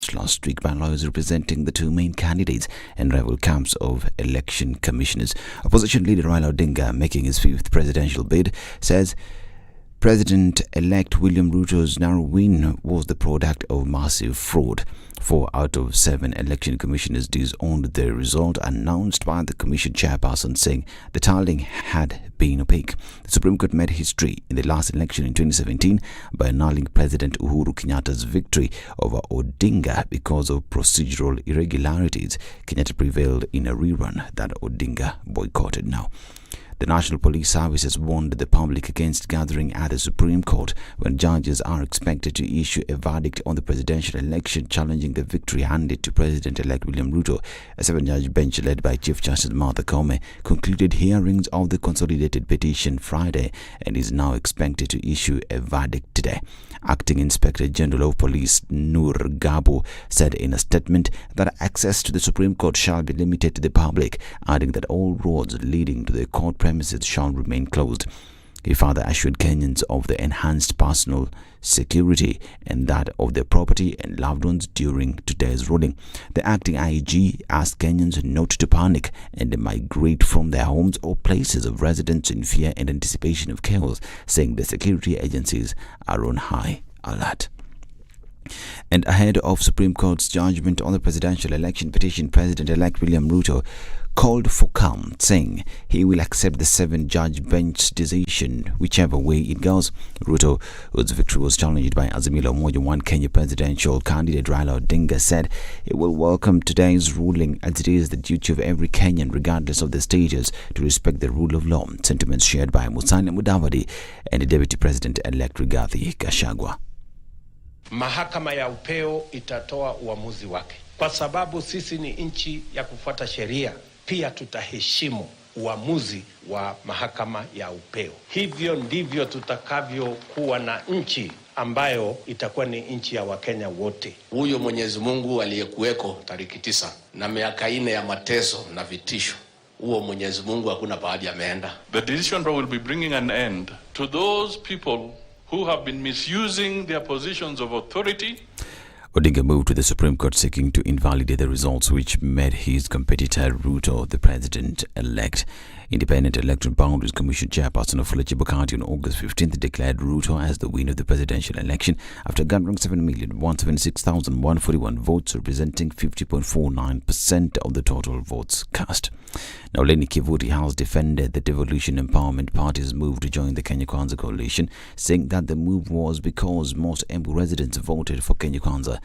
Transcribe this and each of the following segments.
announced last week by lawyers representing the two main candidates and rival camps of election commissioners. Opposition leader Raila Odinga, making his fifth presidential bid, says President-elect William Ruto's narrow win was the product of massive fraud. 4 out of 7 election commissioners disowned the result announced by the commission chairperson, saying the tallying had been opaque. The Supreme Court made history in the last election in 2017 by annulling President Uhuru Kenyatta's victory over Odinga because of procedural irregularities. Kenyatta prevailed in a rerun that Odinga boycotted now. The National Police Service has warned the public against gathering at the Supreme Court when judges are expected to issue a verdict on the presidential election challenging the victory handed to President-elect William Ruto. A 7-judge bench led by Chief Justice Martha Koome concluded hearings of the consolidated petition Friday and is now expected to issue a verdict today. Acting Inspector General of Police Noor Gabo said in a statement that access to the Supreme Court shall be limited to the public, adding that all roads leading to the court premises shall remain closed. He further assured Kenyans of the enhanced personal security and that of their property and loved ones during today's ruling. The acting IG asked Kenyans not to panic and migrate from their homes or places of residence in fear and anticipation of chaos, saying the security agencies are on high alert. And ahead of Supreme Court's judgment on the presidential election petition, President-elect William Ruto called for calm, saying he will accept the 7-judge bench's decision whichever way it goes. Ruto, whose victory was challenged by Azimio la Umoja One Kenya presidential candidate Raila Odinga, said he will welcome today's ruling as it is the duty of every Kenyan, regardless of their status, to respect the rule of law. Sentiments shared by Musalia Mudavadi and the Deputy President-elect Rigathi Gachagua. Mahakama ya upeo itatoa uamuzi wake. Kwa sababu sisi ni nchi ya kufuata sheria, pia tutaheshimu uamuzi wa mahakama ya upeo. Hivyo ndivyo tutakavyokuwa na nchi ambayo itakuwa ni nchi ya Wakenya wote. Huyo Mwenyezi Mungu aliyekuweko tariki 9 na miaka 4 ya mateso na vitisho, huo Mwenyezi Mungu hakuna pahali ameenda. The decision will be bringing an end to those people who have been misusing their positions of authority. Odinga moved to the Supreme Court seeking to invalidate the results which made his competitor Ruto the president-elect. Independent Electoral Boundaries Commission chairperson of Fletcher County on August 15th declared Ruto as the winner of the presidential election after garnering 7,176,141 votes, representing 50.49% of the total votes cast. Now, Lenny Kivuti has defended the Devolution Empowerment Party's move to join the Kenya Kwanza coalition, saying that the move was because most Embu residents voted for Kenya Kwanza.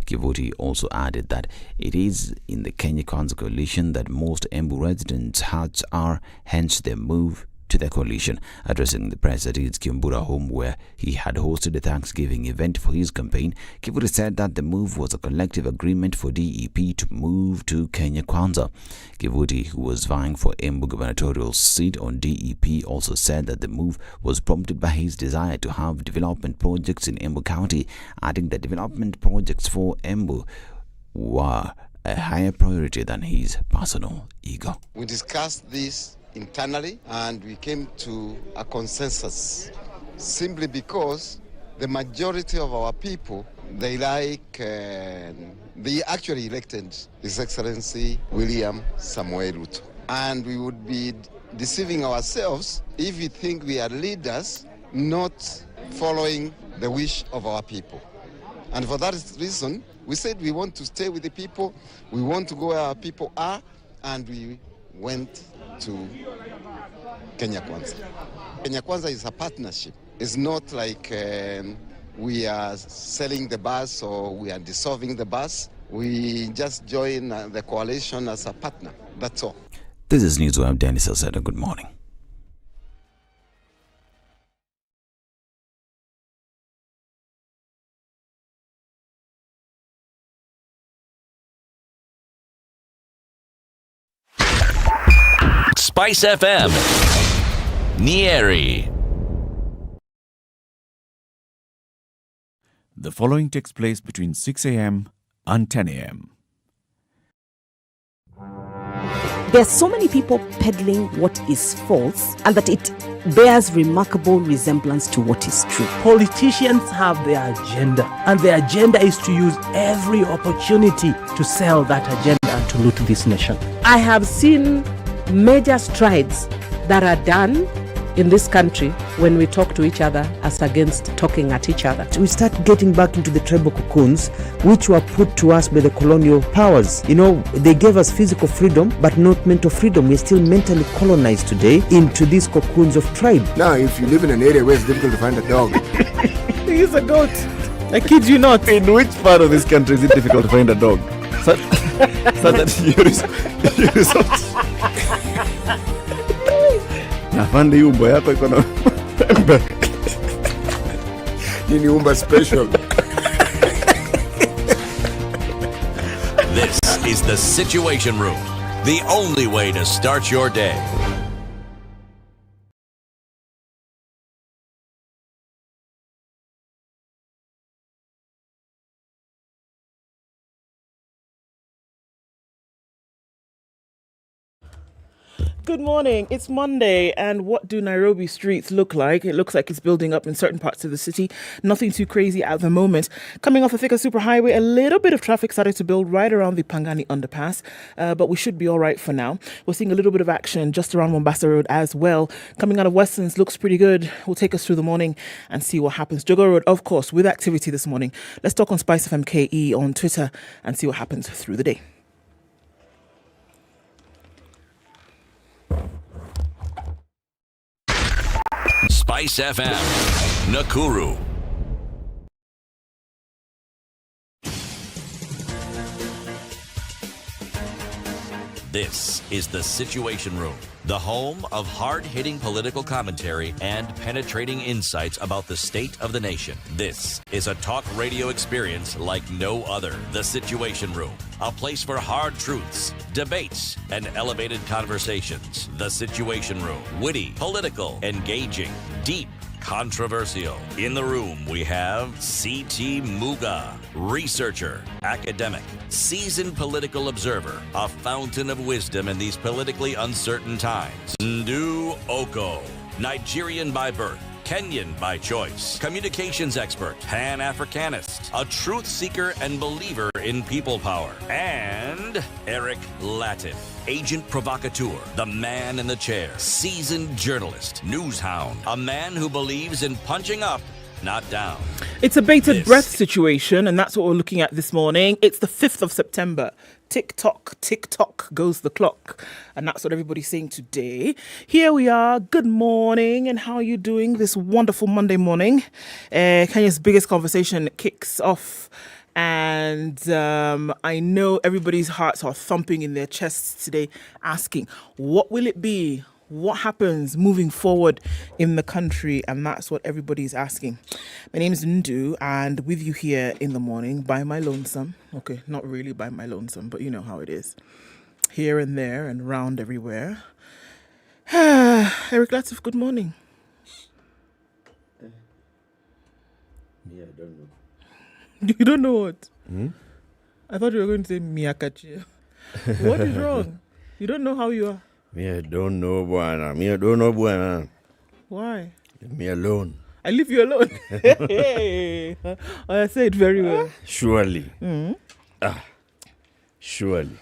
Kivuti also added that it is in the Kenya Kwanza coalition that most Embu residents' hearts are, hence their move to the coalition. Addressing the press at his Kiambura home where he had hosted a Thanksgiving event for his campaign, Kivuti said that the move was a collective agreement for DEP to move to Kenya Kwanza. Kivuti, who was vying for Embu gubernatorial seat on DEP, also said that the move was prompted by his desire to have development projects in Embu County, adding that development projects for Embu were a higher priority than his personal ego. We discussed this internally and we came to a consensus simply because the majority of our people, they actually elected His Excellency William Samoei Ruto, and we would be deceiving ourselves if we think we are leaders not following the wish of our people. And for that reason, we said we want to stay with the people, we want to go where our people are, and we went to Kenya Kwanza. Kenya Kwanza is a partnership. It's not like we are selling the bus or we are dissolving the bus. We just join the coalition as a partner. That's all. This is Newswire. Dennis Salcedo. Good morning. SpiceFM, Nyeri. The following takes place between 6 a.m. and 10 a.m. There are so many people peddling what is false and that it bears remarkable resemblance to what is true. Politicians have their agenda, and their agenda is to use every opportunity to sell that agenda and to loot this nation. I have seen major strides that are done in this country when we talk to each other as against talking at each other. We start getting back into the tribal cocoons which were put to us by the colonial powers. You know, they gave us physical freedom but not mental freedom. We're still mentally colonized today into these cocoons of tribe. Now, if you live in an area where it's difficult to find a dog, He's a goat. I kid you not. In which part of this country is it difficult to find a dog? So that you resort. Nafandi umbo yako iko na pembe. Nini umba special. This is the Situation Room, the only way to start your day. Good morning. It's Monday, and what do Nairobi streets look like? It looks like it's building up in certain parts of the city. Nothing too crazy at the moment. Coming off the Thika Superhighway, a little bit of traffic started to build right around the Pangani underpass, but we should be all right for now. We're seeing a little bit of action just around Mombasa Road as well. Coming out of Westlands looks pretty good. We'll take us through the morning and see what happens. Jogo Road, of course, with activity this morning. Let's talk on SpiceFM KE on Twitter and see what happens through the day. SpiceFM, Nakuru. This is the Situation Room, the home of hard-hitting political commentary and penetrating insights about the state of the nation. This is a talk radio experience like no other. The Situation Room, a place for hard truths, debates, and elevated conversations. The Situation Room, witty, political, engaging, deep, controversial. In the room, we have C.T. Muga, researcher, academic, seasoned political observer, a fountain of wisdom in these politically uncertain times. Ndu Oko, Nigerian by birth, Kenyan by choice, communications expert, Pan-Africanist, a truth seeker and believer in people power, and Eric Latif, agent provocateur, the man in the chair, seasoned journalist, news hound, a man who believes in punching up, not down. It's a bated breath situation, and that's what we're looking at this morning. It's the 5th of September. Tick-tock, tick-tock goes the clock. And that's what everybody's saying today. Here we are. Good morning. And how are you doing this wonderful Monday morning? Kenya's biggest conversation kicks off. And I know everybody's hearts are thumping in their chests today, asking, what will it be? What happens moving forward in the country? And that's what everybody's asking. My name is Ndu, and with you here in the morning by my lonesome. Okay, not really by my lonesome, but you know how it is. Here and there and round everywhere. Eric Latif, good morning. Yeah, I don't know. You don't know what? I thought you were going to say Miyakachi. What is wrong? You don't know how you are? Me, I don't know, Buana. Me, I don't know, Buana. Why? Leave me alone. I leave you alone. Hey. I say it very well. Surely. Surely.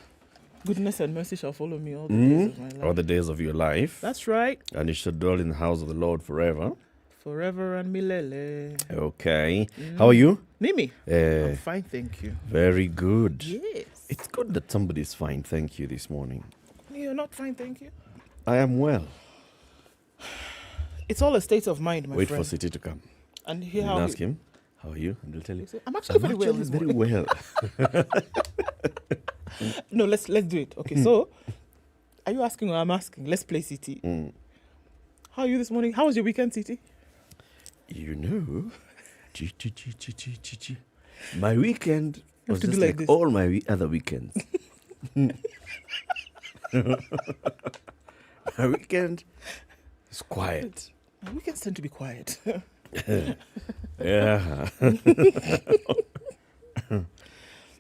Goodness and mercy shall follow me all the days of my life. All the days of your life. That's right. And you shall dwell in the house of the Lord forever. Forever and milele. Okay. How are you? Mimi? I'm fine, thank you. Very good. Yes. It's good that somebody's fine, thank you, this morning. You're not fine, thank you. I am well. It's all a state of mind, my Wait friend. for City to come. And hear And how ask him, how are you? And he'll tell you. I'm actually very well this very morning. well. No, let's do it. Okay, so are you asking or I'm asking? Let's play CT. How are you this morning? How was your weekend, CT? You know, my weekend was just like all my other weekends. My weekend is quiet. My weekends tend to be quiet. Yeah.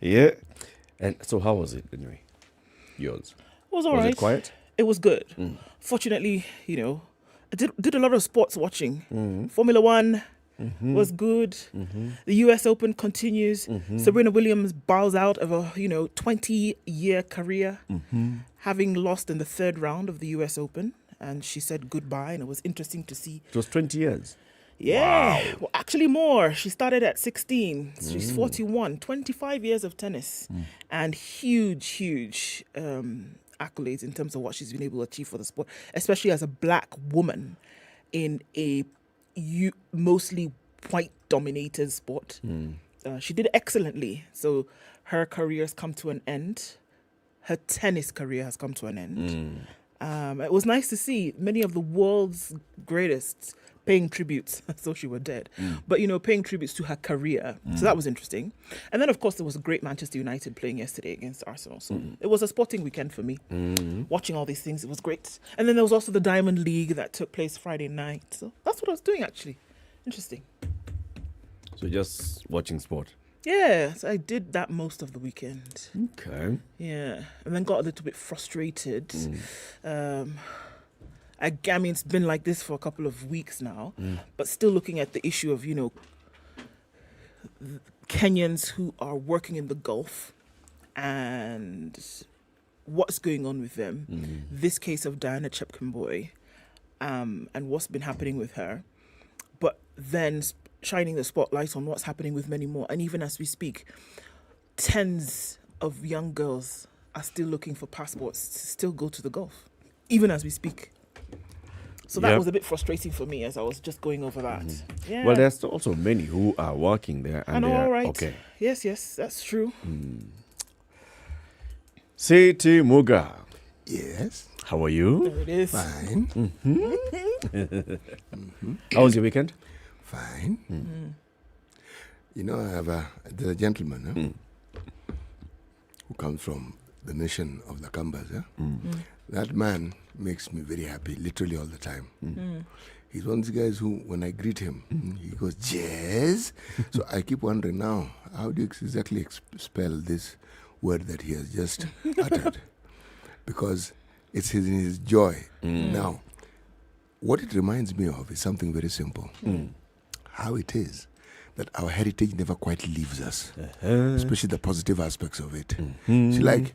Yeah. And so how was it anyway? Yours? was all right. Was it quiet? It was good. Fortunately, I did a lot of sports watching. Formula One was good. The US Open continues. Serena Williams bows out of a 20-year career, having lost in the third round of the US Open, and she said goodbye. And it was interesting to see. It was 20 years. Yeah, Wow. well, actually more. She started at 16. She's 41. 25 years of tennis, and huge accolades in terms of what she's been able to achieve for the sport, especially as a black woman in a mostly white-dominated sport. She did excellently. So her career has come to an end. Her tennis career has come to an end. It was nice to see many of the world's greatest paying tributes. So she were dead. But, paying tributes to her career. So that was interesting. And then, of course, there was a great Manchester United playing yesterday against Arsenal. So it was a sporting weekend for me. Watching all these things, it was great. And then there was also the Diamond League that took place Friday night. So that's what I was doing, actually. Interesting. So just watching sport. Yeah, so I did that most of the weekend. Okay. Yeah. And then got a little bit frustrated. I mean, it's been like this for a couple of weeks now, but still looking at the issue of, Kenyans who are working in the Gulf and what's going on with them. This case of Diana Chepkemboy and what's been happening with her, but then shining the spotlight on what's happening with many more. And even as we speak, tens of young girls are still looking for passports to still go to the Gulf, even as we speak. So that was a bit frustrating for me as I was just going over that. Yeah. Well, there's also many who are working there. And all right. Okay. Yes, that's true. Siti Muga. Yes. How are you? There it is. Fine. How was your weekend? Fine. I have there's a gentleman who comes from the nation of the Kambas. That man makes me very happy, literally all the time. He's one of these guys who, when I greet him, he goes, "Yes." So I keep wondering now, how do you exactly spell this word that he has just uttered? Because it's his joy. Now, what it reminds me of is something very simple. How it is that our heritage never quite leaves us, especially the positive aspects of it. See, like,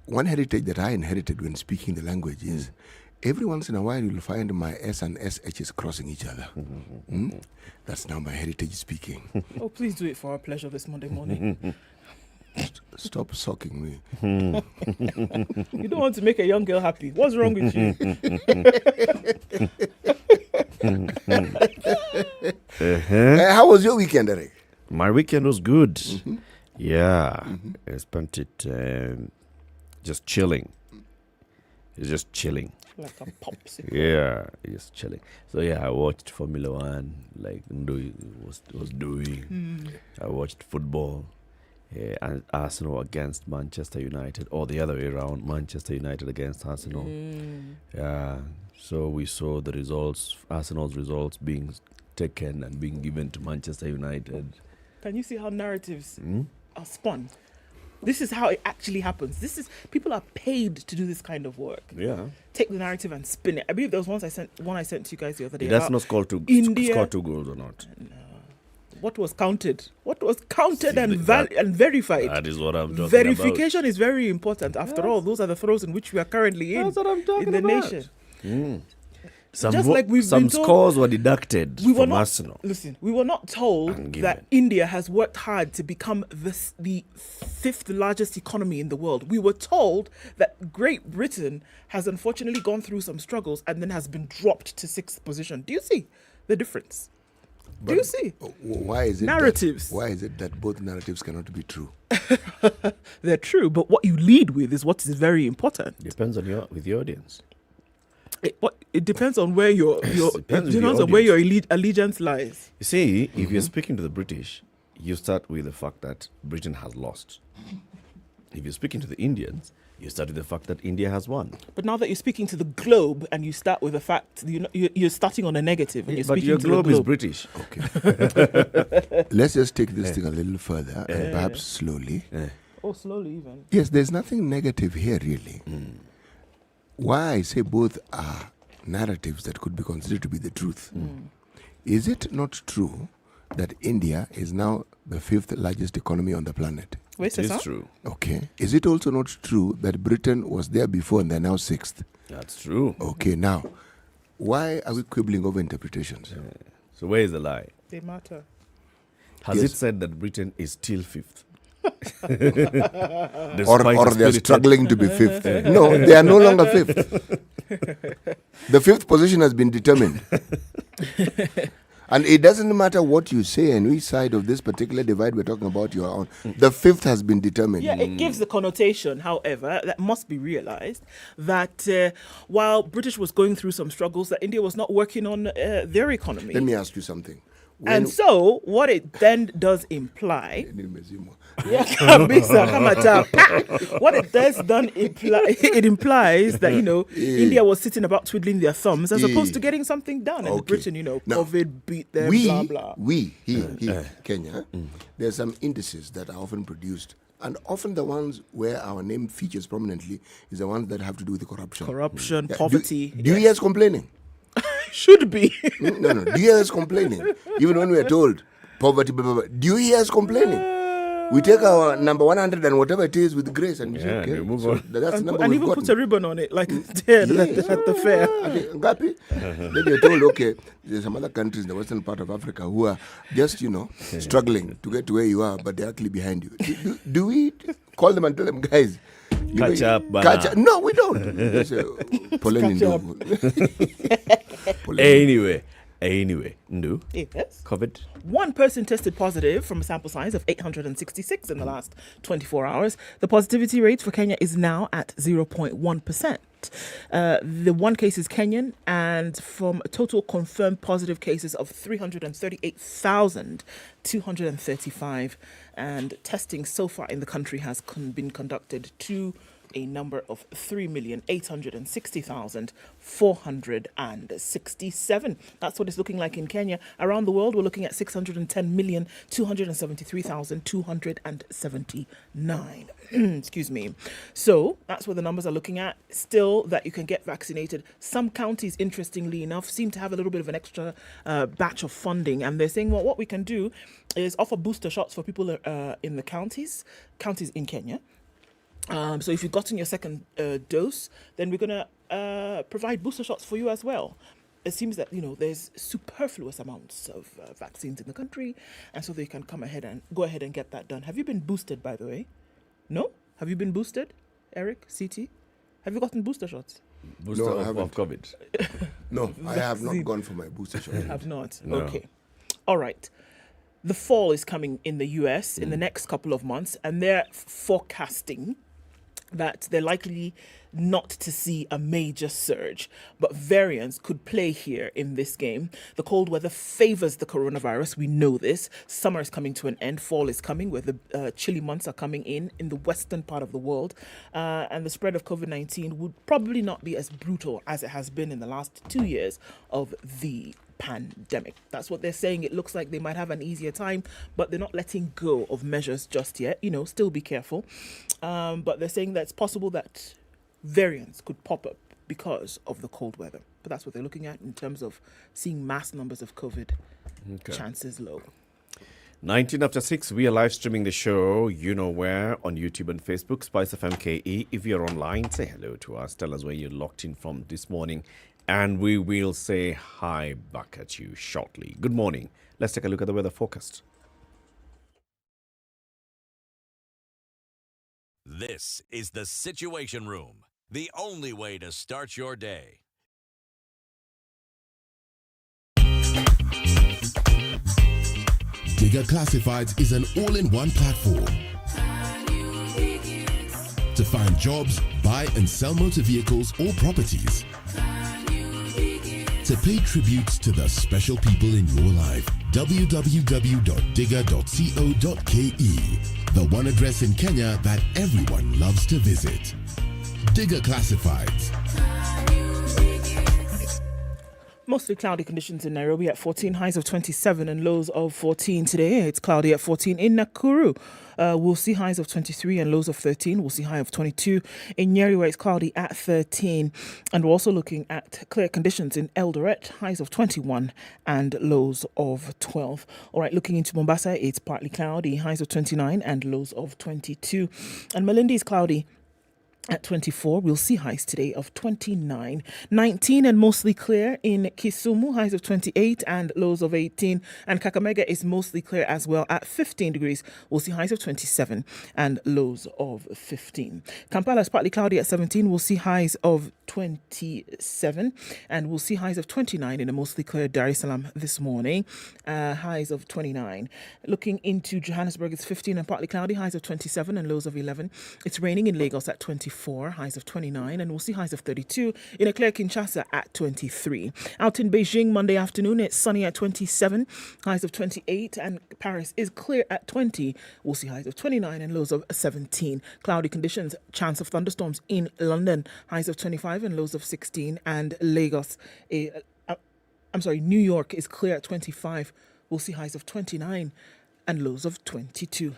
one heritage that I inherited when speaking the language is every once in a while you'll find my S and SHs crossing each other. That's now my heritage speaking. Oh, please do it for our pleasure this Monday morning. Stop socking me. You don't want to make a young girl happy. What's wrong with you? How was your weekend, Eric? My weekend was good. Yeah. I spent it just chilling. It's just chilling. Like a popsicle. Yeah, just chilling. So yeah, I watched Formula One, like Ndui was doing. I watched football. Yeah, and Arsenal against Manchester United, or the other way around, Manchester United against Arsenal. Yeah, so we saw the results, Arsenal's results being taken and being given to Manchester United. Can you see how narratives are spun? This is how it actually happens. People are paid to do this kind of work. Yeah. Take the narrative and spin it. I believe there was one I sent to you guys the other day. That's not score 2 goals or not. No. What was counted? What was counted and verified? That is what I'm talking about. Verification is very important. After all, those are the throes in which we are currently in. That's what I'm talking in the about. nation. Some scores were deducted from Arsenal. Listen, we were not told that India has worked hard to become the 5th largest economy in the world. We were told that Great Britain has unfortunately gone through some struggles and then has been dropped to 6th position. Do you see the difference? Do you see? Why is it narratives? Why is it that both narratives cannot be true? They're true, but what you lead with is what is very important. Depends on your audience. It depends on where your allegiance lies. You see, if you're speaking to the British, you start with the fact that Britain has lost. If you're speaking to the Indians, you start with the fact that India has won. But now that you're speaking to the globe and you start with the fact, you're starting on a negative. And but your globe is British. Okay. Let's just take this thing a little further and perhaps slowly. Oh, slowly even. Yes, there's nothing negative here really. why I say both are narratives that could be considered to be the truth. Is it not true that India is now the 5th largest economy on the planet? Wait, It is true. Okay. Is it also not true that Britain was there before and they're now 6th? That's true. Okay, now, why are we quibbling over interpretations? So where is the lie? They matter. Has Yes. it said that Britain is still 5th? Or they're struggling to be 5th? No, they are no longer 5th. The 5th position has been determined. And it doesn't matter what you say and which side of this particular divide we're talking about you're on. The 5th has been determined. Yeah, it gives the connotation, however, that must be realized that while British was going through some struggles, that India was not working on their economy. Let me ask you something. And so, what it then does imply, what it does it implies that India was sitting about twiddling their thumbs as opposed to getting something done. And Britain, now, COVID beat them, blah blah. Kenya, there's some indices that are often produced, and often the ones where our name features prominently is the ones that have to do with the corruption, poverty. Do you hear us complaining? Should be. No. Do you hear us complaining? Even when we are told poverty, blah, blah, blah. Do you hear us complaining? We take our number 100 and whatever it is with grace and we say, okay, move so on. that's the number And we've even gotten. put a ribbon on it, like at the fair. Okay, Ngapi? Then you're told, okay, there's some other countries in the western part of Africa who are just, struggling to get to where you are, but they're actually behind you. Do we call them and tell them, guys, Catch up. No, we don't. Anyway, Ndu. Yes. COVID. One person tested positive from a sample size of 866 in the last 24 hours. The positivity rate for Kenya is now at 0.1%. The one case is Kenyan, and from a total confirmed positive cases of 338,235, and testing so far in the country has been conducted to a number of 3,860,467. That's what it's looking like in Kenya. Around the world, we're looking at 610,273,279. Excuse me. So that's what the numbers are looking at. Still, that you can get vaccinated. Some counties, interestingly enough, seem to have a little bit of an extra batch of funding, and they're saying, well, what we can do is offer booster shots for people in the counties in Kenya. So if you've gotten your second dose, then we're going to provide booster shots for you as well. It seems that, there's superfluous amounts of vaccines in the country, and so they can go ahead and get that done. Have you been boosted, by the way? No? Have you been boosted, Eric, CT? Have you gotten booster shots? Booster No, I of haven't. COVID. No, I have not gone for my booster shot. You have not? No. Okay. All right. The fall is coming in the US in the next couple of months, and they're forecasting that they're likely not to see a major surge, but variants could play here in this game. The cold weather favors the coronavirus. We know this. Summer is coming to an end. Fall is coming, where the chilly months are coming in the western part of the world. And the spread of COVID-19 would probably not be as brutal as it has been in the last 2 years of the pandemic. That's what they're saying. It looks like they might have an easier time, but they're not letting go of measures just yet. Still be careful. But they're saying that it's possible that variants could pop up because of the cold weather. But that's what they're looking at in terms of seeing mass numbers of COVID. Okay. Chances low. 19 after 6, we are live streaming the show, where, on YouTube and Facebook, SpiceFM KE. If you're online, say hello to us. Tell us where you're locked in from this morning, and we will say hi back at you shortly. Good morning. Let's take a look at the weather forecast. This is the Situation Room, the only way to start your day. Digger Classifieds is an all-in-one platform to find jobs, buy and sell motor vehicles or properties, to pay tributes to the special people in your life. www.digger.co.ke, the one address in Kenya that everyone loves to visit. Digger Classifieds. Mostly cloudy conditions in Nairobi at 14, highs of 27 and lows of 14 today. It's cloudy at 14 in Nakuru. We'll see highs of 23 and lows of 13. We'll see high of 22 in Nyeri, where it's cloudy at 13. And we're also looking at clear conditions in Eldoret, highs of 21 and lows of 12. All right, looking into Mombasa, it's partly cloudy, highs of 29 and lows of 22. And Malindi is cloudy at 24. We'll see highs today of 29. 19 and mostly clear in Kisumu, highs of 28 and lows of 18. And Kakamega is mostly clear as well at 15 degrees. We'll see highs of 27 and lows of 15. Kampala is partly cloudy at 17. We'll see highs of 27 and we'll see highs of 29 in a mostly clear Dar es Salaam this morning. Highs of 29. Looking into Johannesburg, it's 15 and partly cloudy, highs of 27 and lows of 11. It's raining in Lagos at 24, highs of 29, and we'll see highs of 32 in a clear Kinshasa at 23. Out in Beijing, Monday afternoon, it's sunny at 27, highs of 28, and Paris is clear at 20. We'll see highs of 29 and lows of 17. Cloudy conditions, chance of thunderstorms in London, highs of 25 and lows of 16, and New York is clear at 25. We'll see highs of 29 and lows of 22.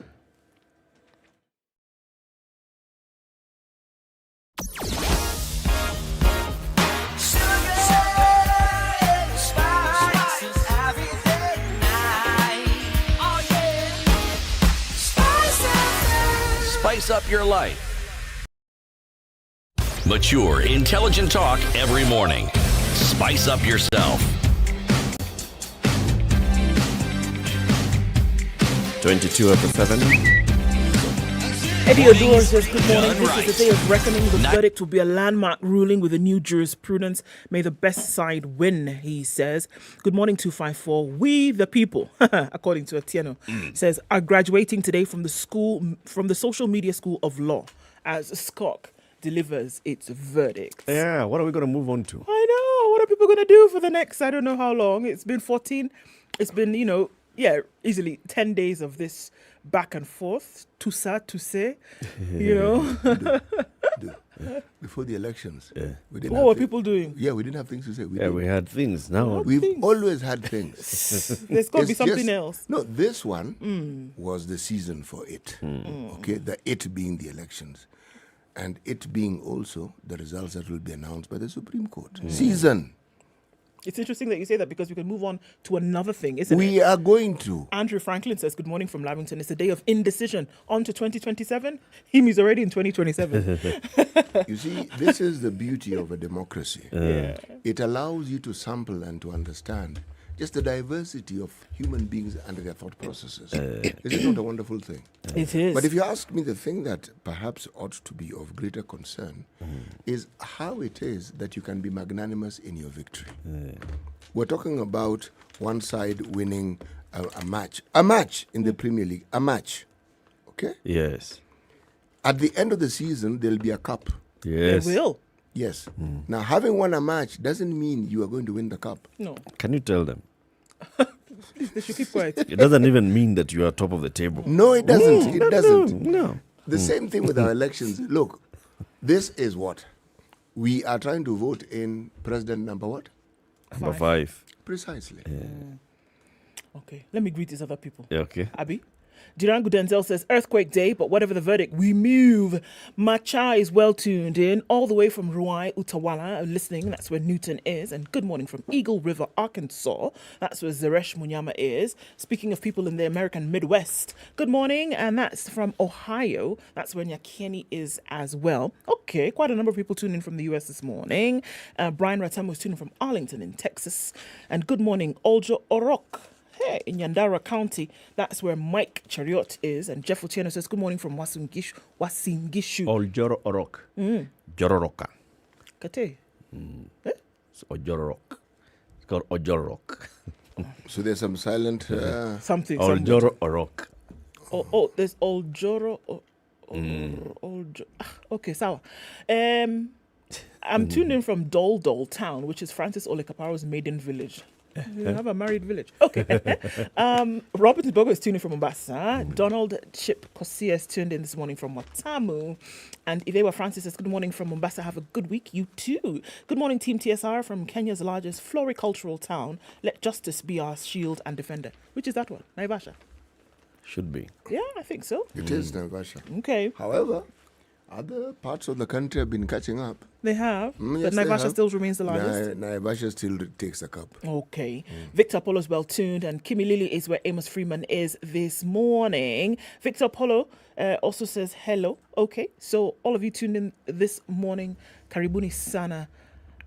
Spice up your life. Mature, intelligent talk every morning. Spice up yourself. 22 after 7. Eddie Odor says, good morning. This is the day of reckoning. The verdict will be a landmark ruling with a new jurisprudence. May the best side win, he says. Good morning, 254. We, the people, according to Atieno, says, are graduating today from the social media school of law as SCOC delivers its verdict. Yeah, what are we going to move on to? I know. What are people going to do for the next, I don't know how long. It's been 14. It's been, easily 10 days of this back and forth. Tout ça, tout ça, Before the elections. Yeah. What were people doing? Yeah, we didn't have things to say. We had things. Now We've always had things. There's got to be something else. No, this one was the season for it. Okay, the it being the elections. And it being also the results that will be announced by the Supreme Court. Season. It's interesting that you say that because we can move on to another thing, isn't it? We are going to. Andrew Franklin says, good morning from Lavington. It's a day of indecision. On to 2027. Him is already in 2027. You see, this is the beauty of a democracy. Yeah. It allows you to sample and to understand just the diversity of human beings and their thought processes. Is it not a wonderful thing? It is. But if you ask me, the thing that perhaps ought to be of greater concern is how it is that you can be magnanimous in your victory. We're talking about one side winning a match in the Premier League, a match, okay? Yes. At the end of the season, there'll be a cup. Yes. They will. Yes. Now, having won a match doesn't mean you are going to win the cup. No. Can you tell them? They should keep quiet. It doesn't even mean that you are top of the table. No, it doesn't. It doesn't. No. The same thing with our elections. Look, this is what? We are trying to vote in president number what? Number 5. Precisely. Okay, let me greet these other people. Yeah, okay. Abby? Durango Denzel says, earthquake day, but whatever the verdict, we move. Macha is well tuned in, all the way from Ruai, Utawala, listening. That's where Newton is. And good morning from Eagle River, Arkansas. That's where Zeresh Munyama is. Speaking of people in the American Midwest, good morning. And that's from Ohio. That's where Nyakeni is as well. Okay, quite a number of people tuning in from the US this morning. Brian Ratam was tuning from Arlington in Texas. And good morning, Oljo Orok. Hey, in Yandara County, that's where Mike Chariot is. And Jeff Otieno says, good morning from Wasingishu. Oljoro Orok. Jororoka. Kate. It's Ojororok. It's called Ojororok. So there's some silent... Something. Oljoro Orok. There's Oljoro. Okay, sawa. I'm tuned in from Dol Dol Town, which is Francis Olekaparo's maiden village. You have a married village. Okay. Robert Bogo is tuning from Mombasa. Donald Chip Kosia is tuned in this morning from Watamu. And Ivewa Francis says, good morning from Mombasa. Have a good week. You too. Good morning, Team TSR from Kenya's largest floricultural town. Let justice be our shield and defender. Which is that one? Naivasha? Should be. Yeah, I think so. It is Naivasha. Okay. However, other parts of the country have been catching up. They have, Yes, but Naivasha still remains the largest. Naivasha still takes the cup. Okay. Victor Apollo's well tuned, and Kimi Lily is where Amos Freeman is this morning. Victor Apollo also says hello. Okay, so all of you tuned in this morning, Karibuni Sana.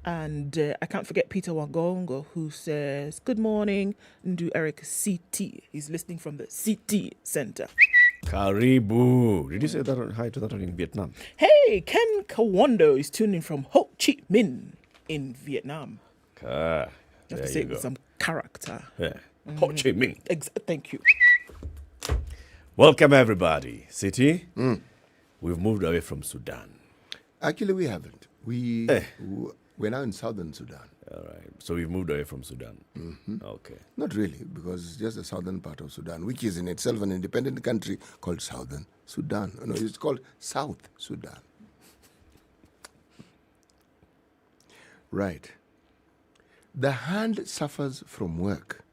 And I can't forget Peter Wagongo, who says, good morning, Ndu Eric CT. He's listening from the CT Center. Karibu. Did you say that hi to that one in Vietnam? Hey, Ken Kawondo is tuning from Ho Chi Minh in Vietnam. You have to say it with some character. Yeah. Ho Chi Minh. Thank you. Welcome, everybody. City, we've moved away from Sudan. Actually, we haven't. We're now in southern Sudan. All right. So we've moved away from Sudan. Okay. Not really, because it's just the southern part of Sudan, which is in itself an independent country called Southern Sudan. No, it's called South Sudan. Right. The hand suffers from work,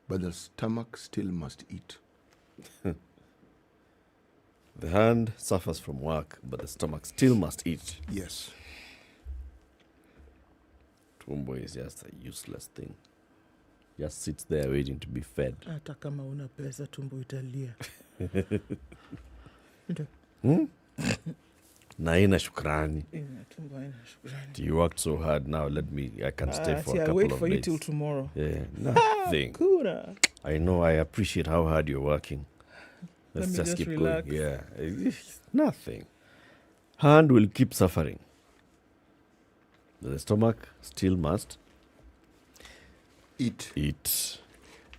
but the stomach still must eat. The hand suffers from work, but the stomach still must eat. Yes. Tumbo is just a useless thing. Just sits there waiting to be fed. Hata kama una pesa tumbo italia. Na ina shukrani. Tumbo haina shukrani. You worked so hard now. I can stay for a couple wait of for days. you till tomorrow. Yeah, nothing. Kuna. I know. I appreciate how hard you're working. Let's Let me just keep relax. going. Yeah, it's nothing. Hand will keep suffering. The stomach still must eat.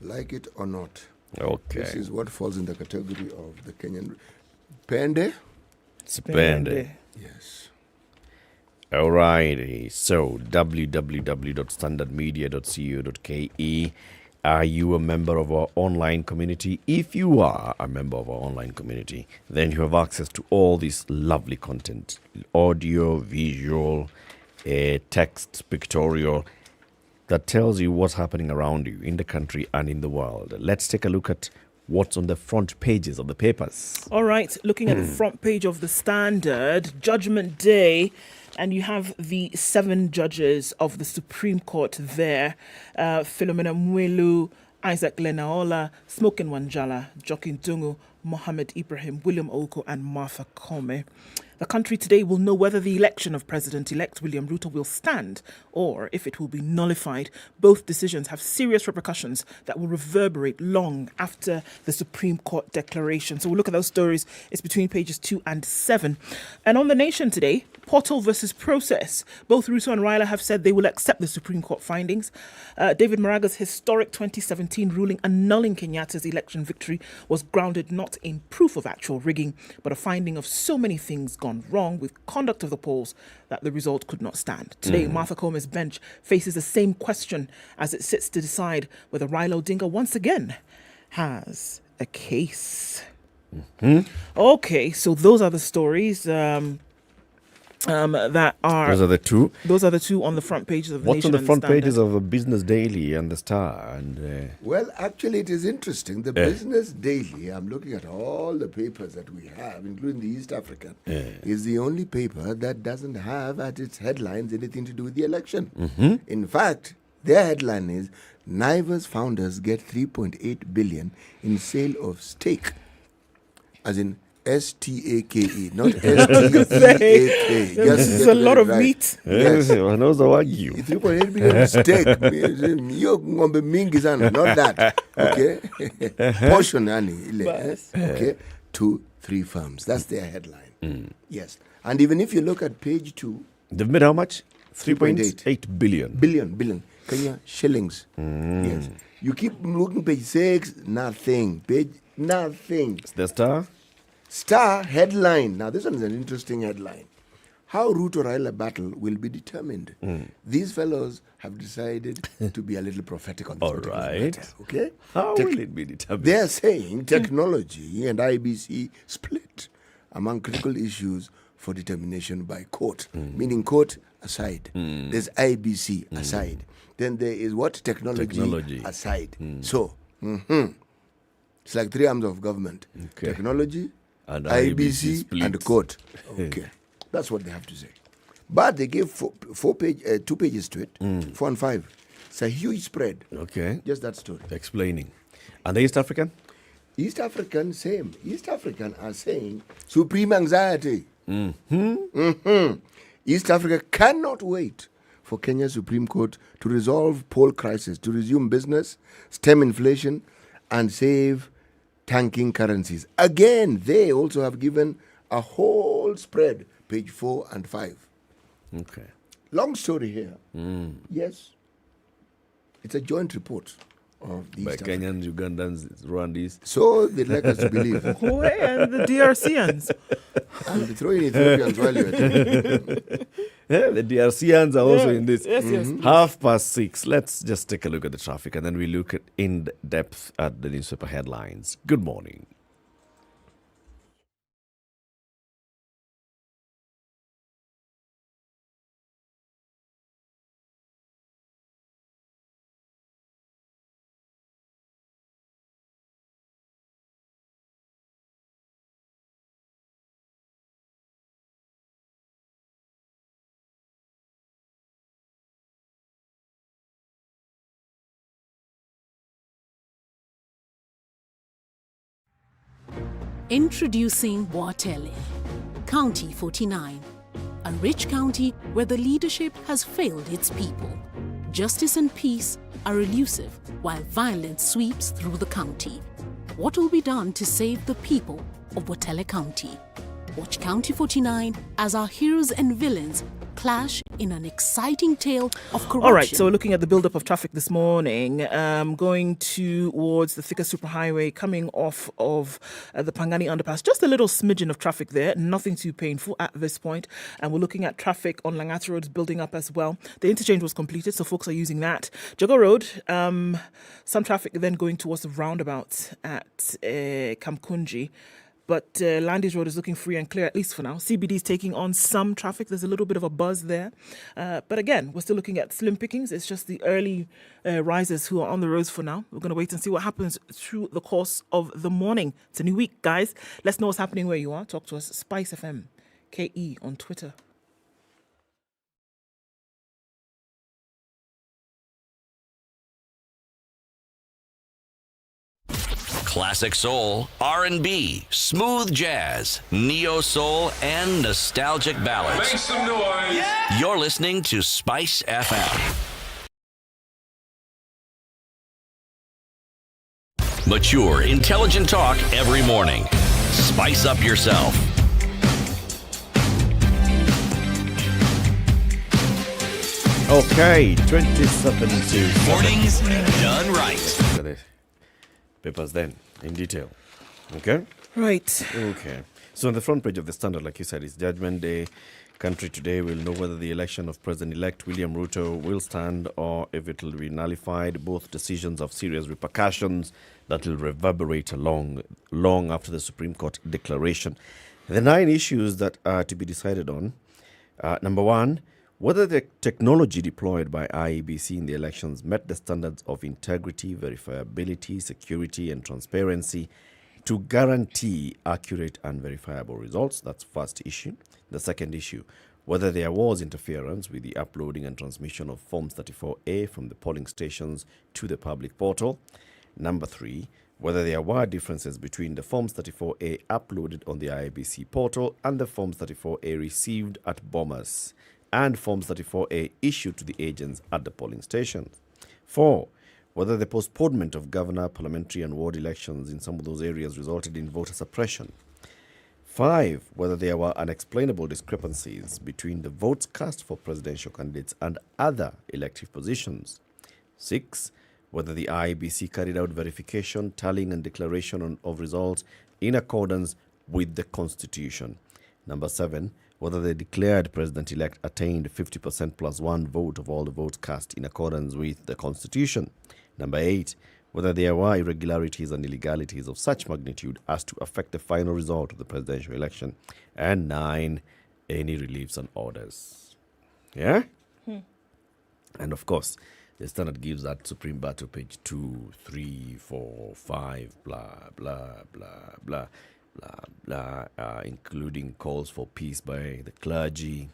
Like it or not. Okay. This is what falls in the category of the Kenyan Pende. Spende. Yes. Alrighty. So www.standardmedia.co.ke. Are you a member of our online community? If you are a member of our online community, then you have access to all this lovely content. Audio, visual, text, pictorial, that tells you what's happening around you in the country and in the world. Let's take a look at what's on the front pages of the papers. All right, looking at the front page of the Standard, Judgment Day, and you have the 7 judges of the Supreme Court there. Philomena Mwelu, Isaac Lenaola, Smokin Wanjala, Jokin Dungu, Mohammed Ibrahim, William Oko, and Martha Koome. The country today will know whether the election of President-elect William Ruto will stand or if it will be nullified. Both decisions have serious repercussions that will reverberate long after the Supreme Court declaration. So we'll look at those stories. It's between pages 2 and 7. And on The Nation today, portal versus process. Both Ruto and Raila have said they will accept the Supreme Court findings. David Maraga's historic 2017 ruling annulling Kenyatta's election victory was grounded not in proof of actual rigging, but a finding of so many things gone wrong with conduct of the polls that the result could not stand. Today, Martha Koome's bench faces the same question as it sits to decide whether Raila Odinga once again has a case. Okay, so those are the stories that are... Those are the two? Those are the two on the front pages of the What's Nation on the front and Standard. pages of the Business Daily and the Star? And Well, actually, it is interesting. The Business Daily, I'm looking at all the papers that we have, including the East African, is the only paper that doesn't have at its headlines anything to do with the election. In fact, their headline is, Naivas founders get 3.8 billion in sale of stake, as in S-T-A-K-E, not S-T-E-A-K. This is a lot of meat. Yes. 3.8 billion stake. Yo ng'ombe mingi sana, not that. Okay? Portion, okay? 2-3 firms. That's their headline. Yes. And even if you look at page 2. They've made how much? 3.8 billion. Billion. Kenya shillings. Yes. You keep looking page 6, nothing. Page, nothing. The Star? Star headline. Now, this one is an interesting headline. how Ruto Raila battle will be determined. These fellows have decided to be a little prophetic on this particular matter. Okay? How will it be determined? They are saying technology and IBC split among critical issues for determination by court, meaning court aside. There's IBC aside. Then there is what? Technology. Aside. So, it's like three arms of government. Technology, and IBC and court. Okay. That's what they have to say. But they gave 2 pages to it, 4 and 5. It's a huge spread. Okay. Just that story. Explaining. And the East African? East African, same. East African are saying supreme anxiety. East Africa cannot wait for Kenya's Supreme Court to resolve poll crisis, to resume business, stem inflation, and save tanking currencies. Again, they also have given a whole spread, page 4 and 5. Okay. Long story here. Yes. It's a joint report of the by Kenyans, Ugandans, Rwandese. So they'd like us to believe. And the DRCians. And throw in Ethiopians while you're at it. Yeah, the DRCians are also in this. Yes, yes. 6:30. Let's just take a look at the traffic and then we look at in depth at the newspaper headlines. Good morning. Introducing Watele, County 49, a rich county where the leadership has failed its people. Justice and peace are elusive while violence sweeps through the county. What will be done to save the people of Watele County? Watch County 49 as our heroes and villains clash in an exciting tale of corruption. All right, so we're looking at the buildup of traffic this morning, going towards the Thika Superhighway, coming off of the Pangani Underpass. Just a little smidgen of traffic there, nothing too painful at this point. And we're looking at traffic on Langata Road building up as well. The interchange was completed, so folks are using that. Jago Road, some traffic then going towards the roundabout at Kamkunji. But Landis Road is looking free and clear, at least for now. CBD is taking on some traffic. There's a little bit of a buzz there. But again, we're still looking at slim pickings. It's just the early risers who are on the roads for now. We're going to wait and see what happens through the course of the morning. It's a new week, guys. Let's know what's happening where you are. Talk to us, SpiceFM, KE on Twitter. Classic soul, R&B, smooth jazz, neo soul, and nostalgic ballads. Make some noise. Yeah. You're listening to Spice FM. Mature, intelligent talk every morning. Spice up yourself. Okay, 27 to Mornings done right. Look at it. Papers then, in detail. Okay? Right. Okay. So on the front page of the Standard, like you said, it's Judgment Day. Country today will know whether the election of President-elect William Ruto will stand or if it will be nullified. Both decisions of serious repercussions that will reverberate long after the Supreme Court declaration. The 9 issues that are to be decided on. Number 1, whether the technology deployed by IEBC in the elections met the standards of integrity, verifiability, security, and transparency to guarantee accurate and verifiable results. That's first issue. The second issue, whether there was interference with the uploading and transmission of Forms 34A from the polling stations to the public portal. Number 3, whether there were differences between the Forms 34A uploaded on the IEBC portal and the Forms 34A received at Bomas, and Forms 34A issued to the agents at the polling stations. 4, whether the postponement of governor, parliamentary and ward elections in some of those areas resulted in voter suppression. 5, whether there were unexplainable discrepancies between the votes cast for presidential candidates and other elective positions. 6, whether the IEBC carried out verification, tallying and declaration of results in accordance with the Constitution. Number 7, whether the declared president-elect attained 50% plus 1 vote of all the votes cast in accordance with the Constitution. Number 8, whether there were irregularities and illegalities of such magnitude as to affect the final result of the presidential election. And 9, any reliefs and orders. Yeah? And of course, the Standard gives that Supreme Battle page 2, 3, 4, 5, blah, blah, blah, blah, blah, blah, including calls for peace by the clergy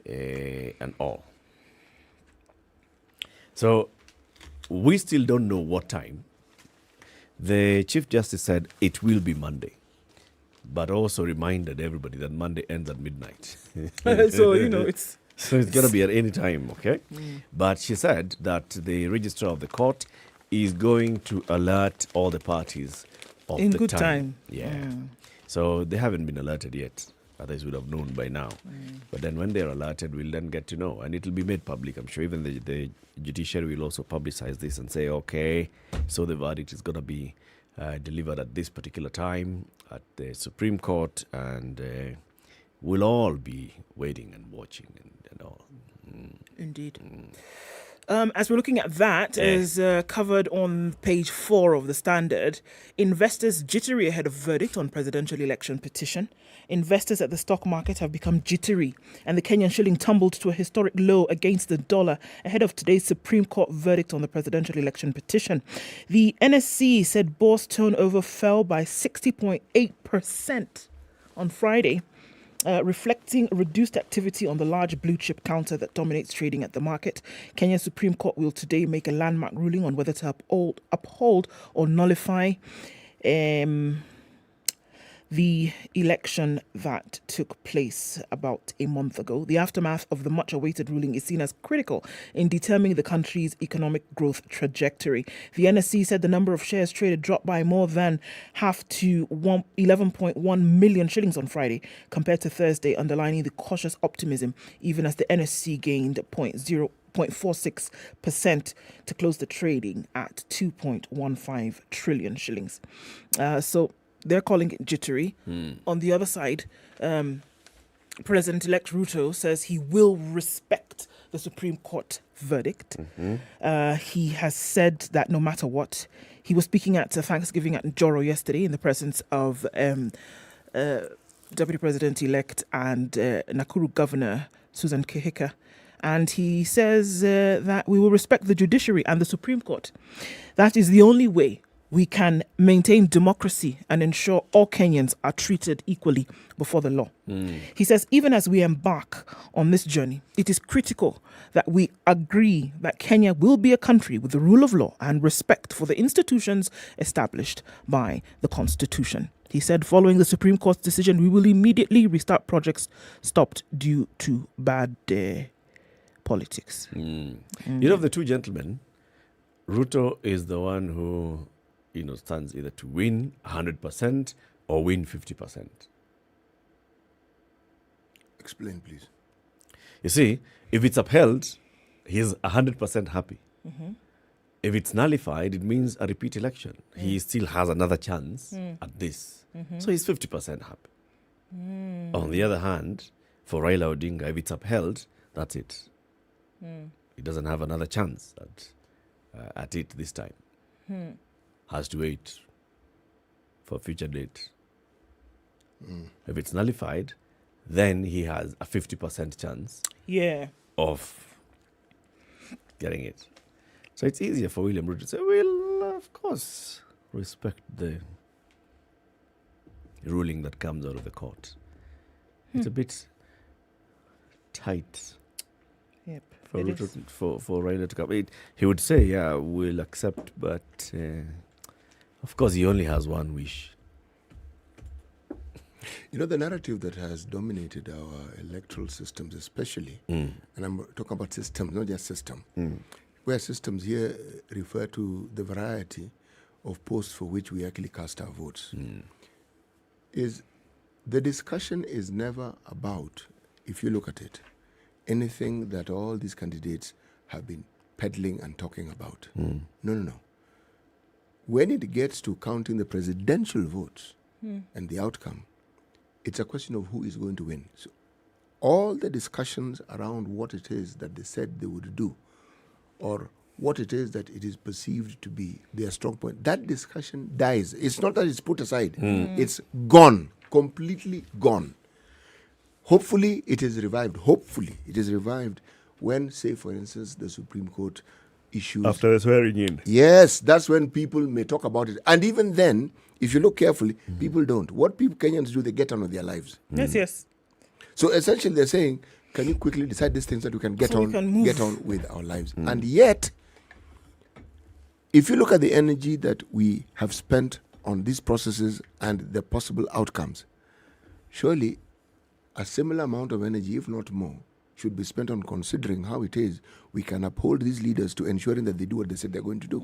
and all. So, we still don't know what time. The Chief Justice said it will be Monday, but also reminded everybody that Monday ends at midnight. So, it's... So it's going to be at any time, okay? But she said that the registrar of the court is going to alert all the parties of in the good time. Yeah. So they haven't been alerted yet. Others would have known by now. But then when they're alerted, we'll then get to know. And it'll be made public. I'm sure even the judiciary will also publicize this and say, okay, so the verdict is going to be delivered at this particular time at the Supreme Court. And we'll all be waiting and watching and all. Indeed. As we're looking at that, as covered on page 4 of the Standard, investors jittery ahead of verdict on presidential election petition. Investors at the stock market have become jittery, and the Kenyan shilling tumbled to a historic low against the dollar ahead of today's Supreme Court verdict on the presidential election petition. The NSE said bourse turnover fell by 60.8% on Friday, reflecting reduced activity on the large blue chip counter that dominates trading at the market. Kenya's Supreme Court will today make a landmark ruling on whether to uphold or nullify the election that took place about a month ago. The aftermath of the much-awaited ruling is seen as critical in determining the country's economic growth trajectory. The NSE said the number of shares traded dropped by more than half to 11.1 million shillings on Friday compared to Thursday, underlining the cautious optimism, even as the NSE gained 0.46% to close the trading at 2.15 trillion shillings. So they're calling it jittery. On the other side, President-elect Ruto says he will respect the Supreme Court verdict. He has said that no matter what, he was speaking at Thanksgiving at Njoro yesterday in the presence of Deputy President-elect and Nakuru Governor Susan Kihika. And he says that we will respect the judiciary and the Supreme Court. That is the only way we can maintain democracy and ensure all Kenyans are treated equally before the law. He says, even as we embark on this journey, it is critical that we agree that Kenya will be a country with the rule of law and respect for the institutions established by the Constitution. He said, following the Supreme Court's decision, we will immediately restart projects stopped due to bad politics. You know, of the two gentlemen, Ruto is the one who stands either to win 100% or win 50%. Explain, please. You see, if it's upheld, he's 100% happy. If it's nullified, it means a repeat election. He still has another chance at this. So he's 50% happy. On the other hand, for Raila Odinga, if it's upheld, that's it. He doesn't have another chance at it this time. Has to wait for a future date. If it's nullified, then he has a 50% chance of getting it. So it's easier for William Ruto to say, well, of course, respect the ruling that comes out of the court. It's a bit tight. For Raila to come. He would say, yeah, we'll accept, but of course he only has one wish. You know, the narrative that has dominated our electoral systems especially, and I'm talking about systems, not just system, where systems here refer to the variety of posts for which we actually cast our votes, is the discussion is never about, if you look at it, anything that all these candidates have been peddling and talking about. No. When it gets to counting the presidential votes and the outcome, it's a question of who is going to win. So all the discussions around what it is that they said they would do, or what it is that it is perceived to be their strong point, that discussion dies. It's not that it's put aside. It's gone, completely gone. Hopefully it is revived. Hopefully it is revived when, say, for instance, the Supreme Court issues... After a swearing in. Yes, that's when people may talk about it. And even then, if you look carefully, people don't. What people Kenyans do, they get on with their lives. Yes. So essentially they're saying, can you quickly decide these things that we can get on with our lives? And yet, if you look at the energy that we have spent on these processes and the possible outcomes, surely a similar amount of energy, if not more, should be spent on considering how it is we can uphold these leaders to ensuring that they do what they said they're going to do.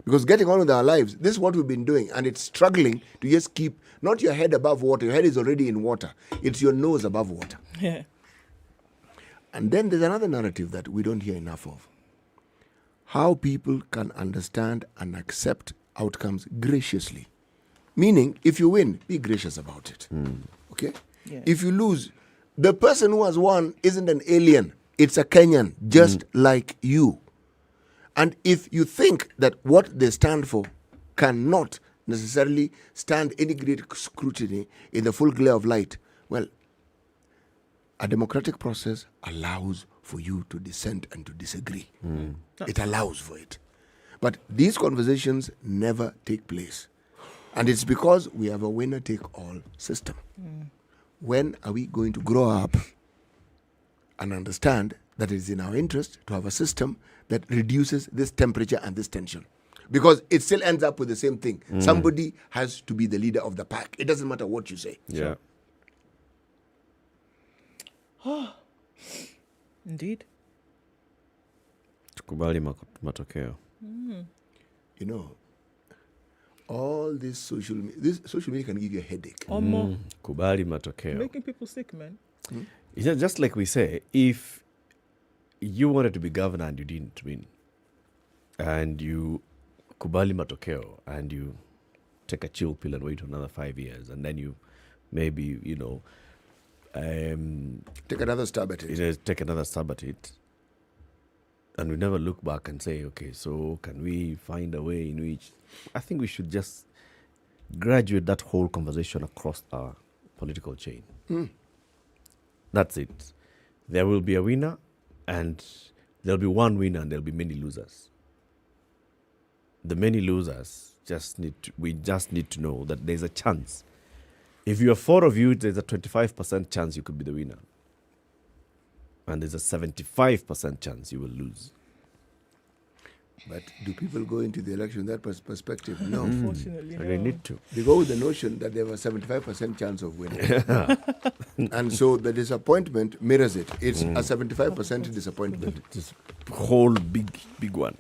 Because getting on with our lives, this is what we've been doing, and it's struggling to just keep, not your head above water, your head is already in water, it's your nose above water. Yeah. And then there's another narrative that we don't hear enough of. How people can understand and accept outcomes graciously. Meaning, if you win, be gracious about it. Okay? Yeah. If you lose, the person who has won isn't an alien. It's a Kenyan, just like you. And if you think that what they stand for cannot necessarily stand any great scrutiny in the full glare of light, well, a democratic process allows for you to dissent and to disagree. It allows for it. But these conversations never take place. And it's because we have a winner-take-all system. When are we going to grow up and understand that it is in our interest to have a system that reduces this temperature and this tension? Because it still ends up with the same thing. Somebody has to be the leader of the pack. It doesn't matter what you say. Yeah. Indeed. Tukubali matokeo. You know, all this social media can give you a headache. Kubali matokeo. Making people sick, man. It's just like we say, if you wanted to be governor and you didn't win, and you kubali matokeo, and you take a chill pill and wait another 5 years, and then you maybe, take another stab at it. Take another stab at it. And we never look back and say, okay, so can we find a way in which... I think we should just graduate that whole conversation across our political chain. That's it. There will be a winner, and there'll be one winner, and there'll be many losers. The many losers we just need to know that there's a chance. If you are 4 of you, there's a 25% chance you could be the winner. And there's a 75% chance you will lose. But do people go into the election with that perspective? No. Unfortunately, no. They need to. They go with the notion that they have a 75% chance of winning. And so the disappointment mirrors it. It's a 75% disappointment. This whole big one.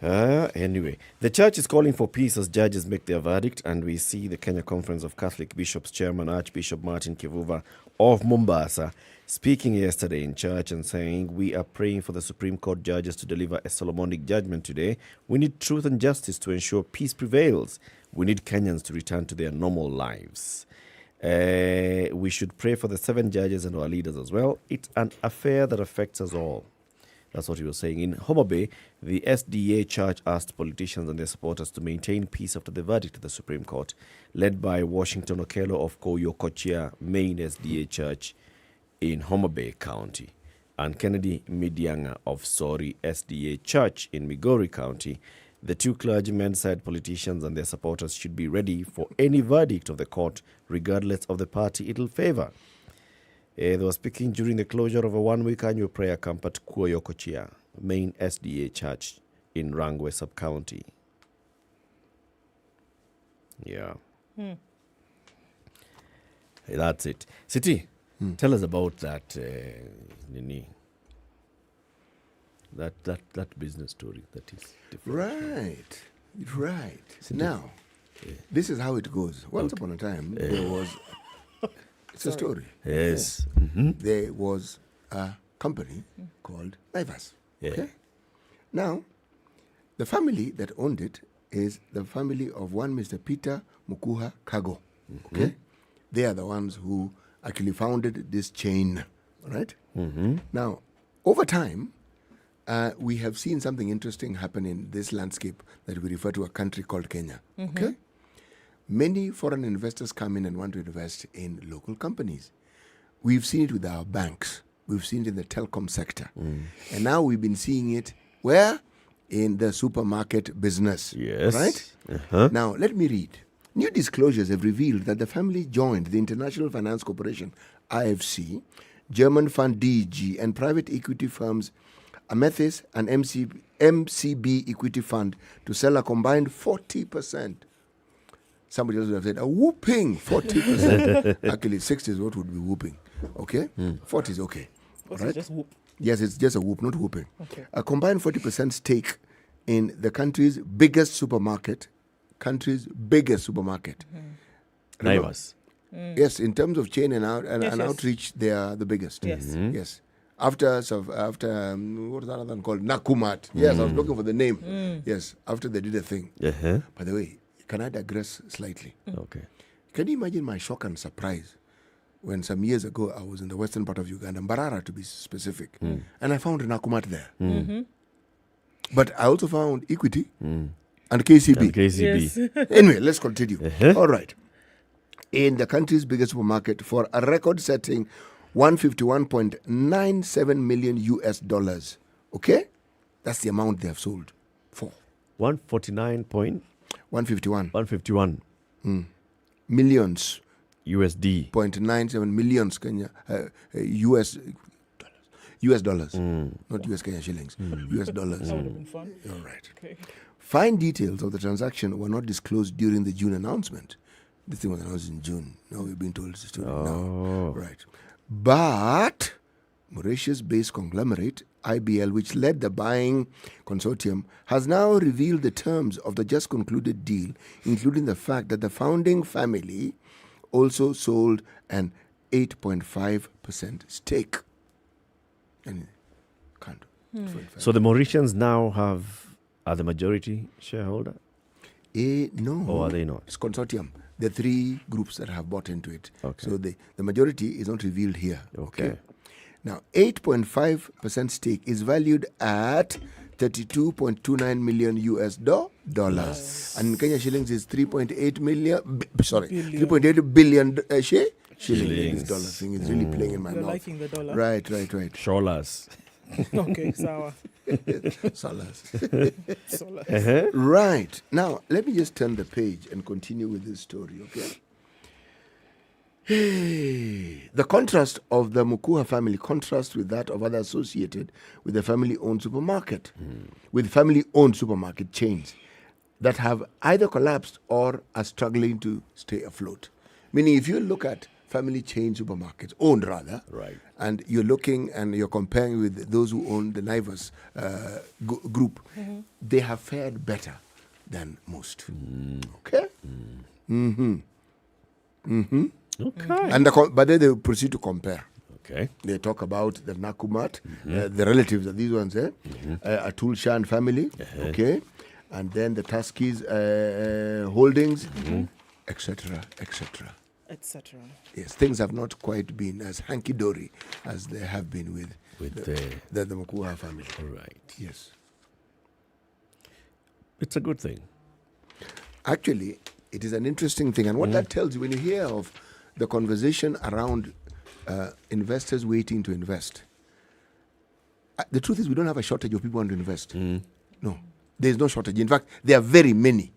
Anyway, the church is calling for peace as judges make their verdict, and we see the Kenya Conference of Catholic Bishops Chairman Archbishop Martin Kivuva of Mombasa speaking yesterday in church and saying, "We are praying for the Supreme Court judges to deliver a Solomonic judgment today. We need truth and justice to ensure peace prevails. We need Kenyans to return to their normal lives. We should pray for the 7 judges and our leaders as well. It's an affair that affects us all." That's what he was saying. In Homa Bay, the SDA Church asked politicians and their supporters to maintain peace after the verdict of the Supreme Court, led by Washington Okello of Koyokochia Main SDA Church in Homa Bay County, and Kennedy Midianga of Sori SDA Church in Migori County. The 2 clergymen said politicians and their supporters should be ready for any verdict of the court, regardless of the party it will favor. They were speaking during the closure of a 1-week annual prayer camp at Koyokochia Main SDA Church in Rangwe Sub-County. Yeah. That's it. Siti, tell us about that, that business story that is different. Right. Now, this is how it goes. Once upon a time, there was... It's a story. Yes. There was a company called Naivas. Okay? Now, the family that owned it is the family of one Mr. Peter Mukuha Kago. Okay? They are the ones who actually founded this chain, right? Now, over time, we have seen something interesting happen in this landscape that we refer to a country called Kenya. Okay, many foreign investors come in and want to invest in local companies. We've seen it with our banks. We've seen it in the telecom sector, and now we've been seeing it where in the supermarket business. Yes. Right. Now, let me read. New disclosures have revealed that the family joined the International Finance Corporation, IFC, German fund DEG, and private equity firms Amethyst and MCB Equity Fund to sell a combined 40%. Somebody else would have said a whooping 40%. Actually, 60 is what would be whooping. Okay? 40 is okay. Right? Just whoop. Yes, it's just a whoop, not whooping. Okay. A combined 40% stake in the country's biggest supermarket. Naivas. Yes, in terms of chain and Yes. outreach, they are the biggest. Yes. Yes. After what is that other one called? Nakumat. Yes, I was looking for the name. Yes, after they did a thing. By the way, can I digress slightly? Okay. Can you imagine my shock and surprise when some years ago I was in the western part of Uganda, Mbarara to be specific, and I found Nakumat there. But I also found Equity and KCB. Yes. Anyway, let's continue. All right. In the country's biggest supermarket for a record-setting $151.97 million US. Okay? That's the amount they have sold for. 151 millions. USD. 0.97 millions Kenya US dollars. Not US Kenya shillings. US dollars. That would have been fun. All right. Okay. Fine details of the transaction were not disclosed during the June announcement. This thing was announced in June. Now we've been told it's still now. Right. But Mauritius-based conglomerate IBL, which led the buying consortium, has now revealed the terms of the just concluded deal, including the fact that the founding family also sold an 8.5% stake. And So the Mauritians now are the majority shareholder? No. Or are they not? It's consortium. There are three groups that have bought into it. Okay. So the majority is not revealed here. Okay. Now, 8.5% stake is valued at $32.29 million US dollars. And in Kenya shillings is 3.8 million, 3.8 billion shillings. This dollar thing is really playing in my You're mouth. liking the dollar. Right. Sholas. Okay, sour. Solas. Solar. Right. Now, let me just turn the page and continue with this story, okay? The contrast of the Mukua family contrasts with that of others associated with the family-owned supermarket, with family-owned supermarket chains that have either collapsed or are struggling to stay afloat. Meaning, if you look at family chain supermarkets, owned rather, right, and you're looking and you're comparing with those who own the Naivas group, they have fared better than most. Okay? Okay. And but then they proceed to compare. Okay. They talk about the Nakumat, the relatives of these ones, Atul Shah and family, okay, and then the Tuskies holdings, etc., etc. Etc. Yes, things have not quite been as hanky-dory as they have been with the Mukua family. Right. Yes. It's a good thing. Actually, it is an interesting thing. And what that tells you, when you hear of the conversation around investors waiting to invest, the truth is we don't have a shortage of people who want to invest. No, there's no shortage. In fact, there are very many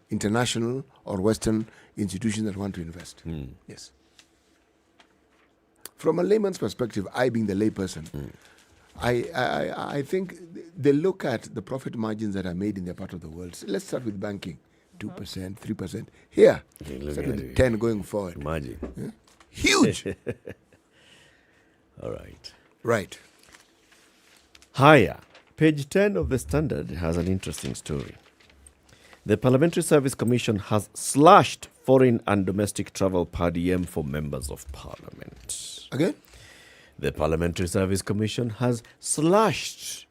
international or Western institutions that want to invest. Yes. From a layman's perspective, I being the layperson, I think they look at the profit margins that are made in their part of the world. So let's start with banking, 2%, 3%. Here, start with 10 going forward. Imagine. Yeah? Huge. All right. Right. Higher. Page 10 of the Standard has an interesting story. The Parliamentary Service Commission has slashed foreign and domestic travel per diem for members of Parliament. Again? The Parliamentary Service Commission has slashed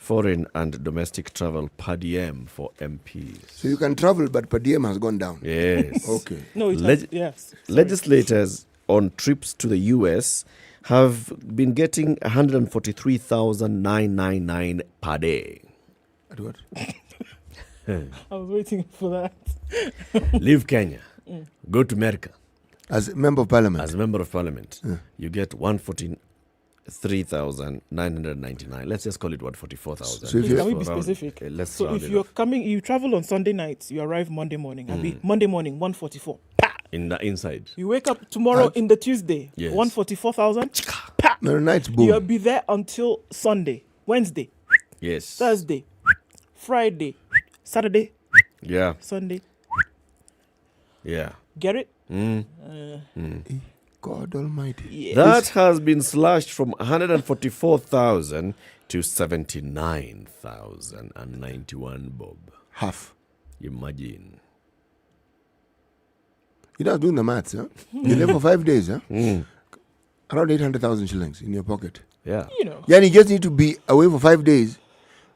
foreign and domestic travel per diem for MPs. So you can travel, but per diem has gone down. Yes. Okay. No, it has, yes. Sorry. Legislators on trips to the US have been getting 143,999 per day. At what? I was waiting for that. Leave Kenya. Go to America. As a member of parliament. As a member of parliament. You get 143,999. Let's just call it 144,000. So can we be specific? Okay, let's so round if it you're off. coming, you travel on Sunday nights, you arrive Monday morning. Monday morning, 144. In the inside. You wake up tomorrow in the Tuesday, Yes. 144,000. No, night's boom. You'll be there until Sunday, Wednesday, Yes. Thursday, Friday, Saturday, Yeah. Sunday. Yeah. Get it? God Almighty. Yeah. That has been slashed from 144,000 to 79,091, Bob. Half. Imagine. You're not doing the maths, huh? You're there for 5 days, huh? Around 800,000 shillings in your pocket. Yeah. You know. Yeah, and you just need to be away for 5 days.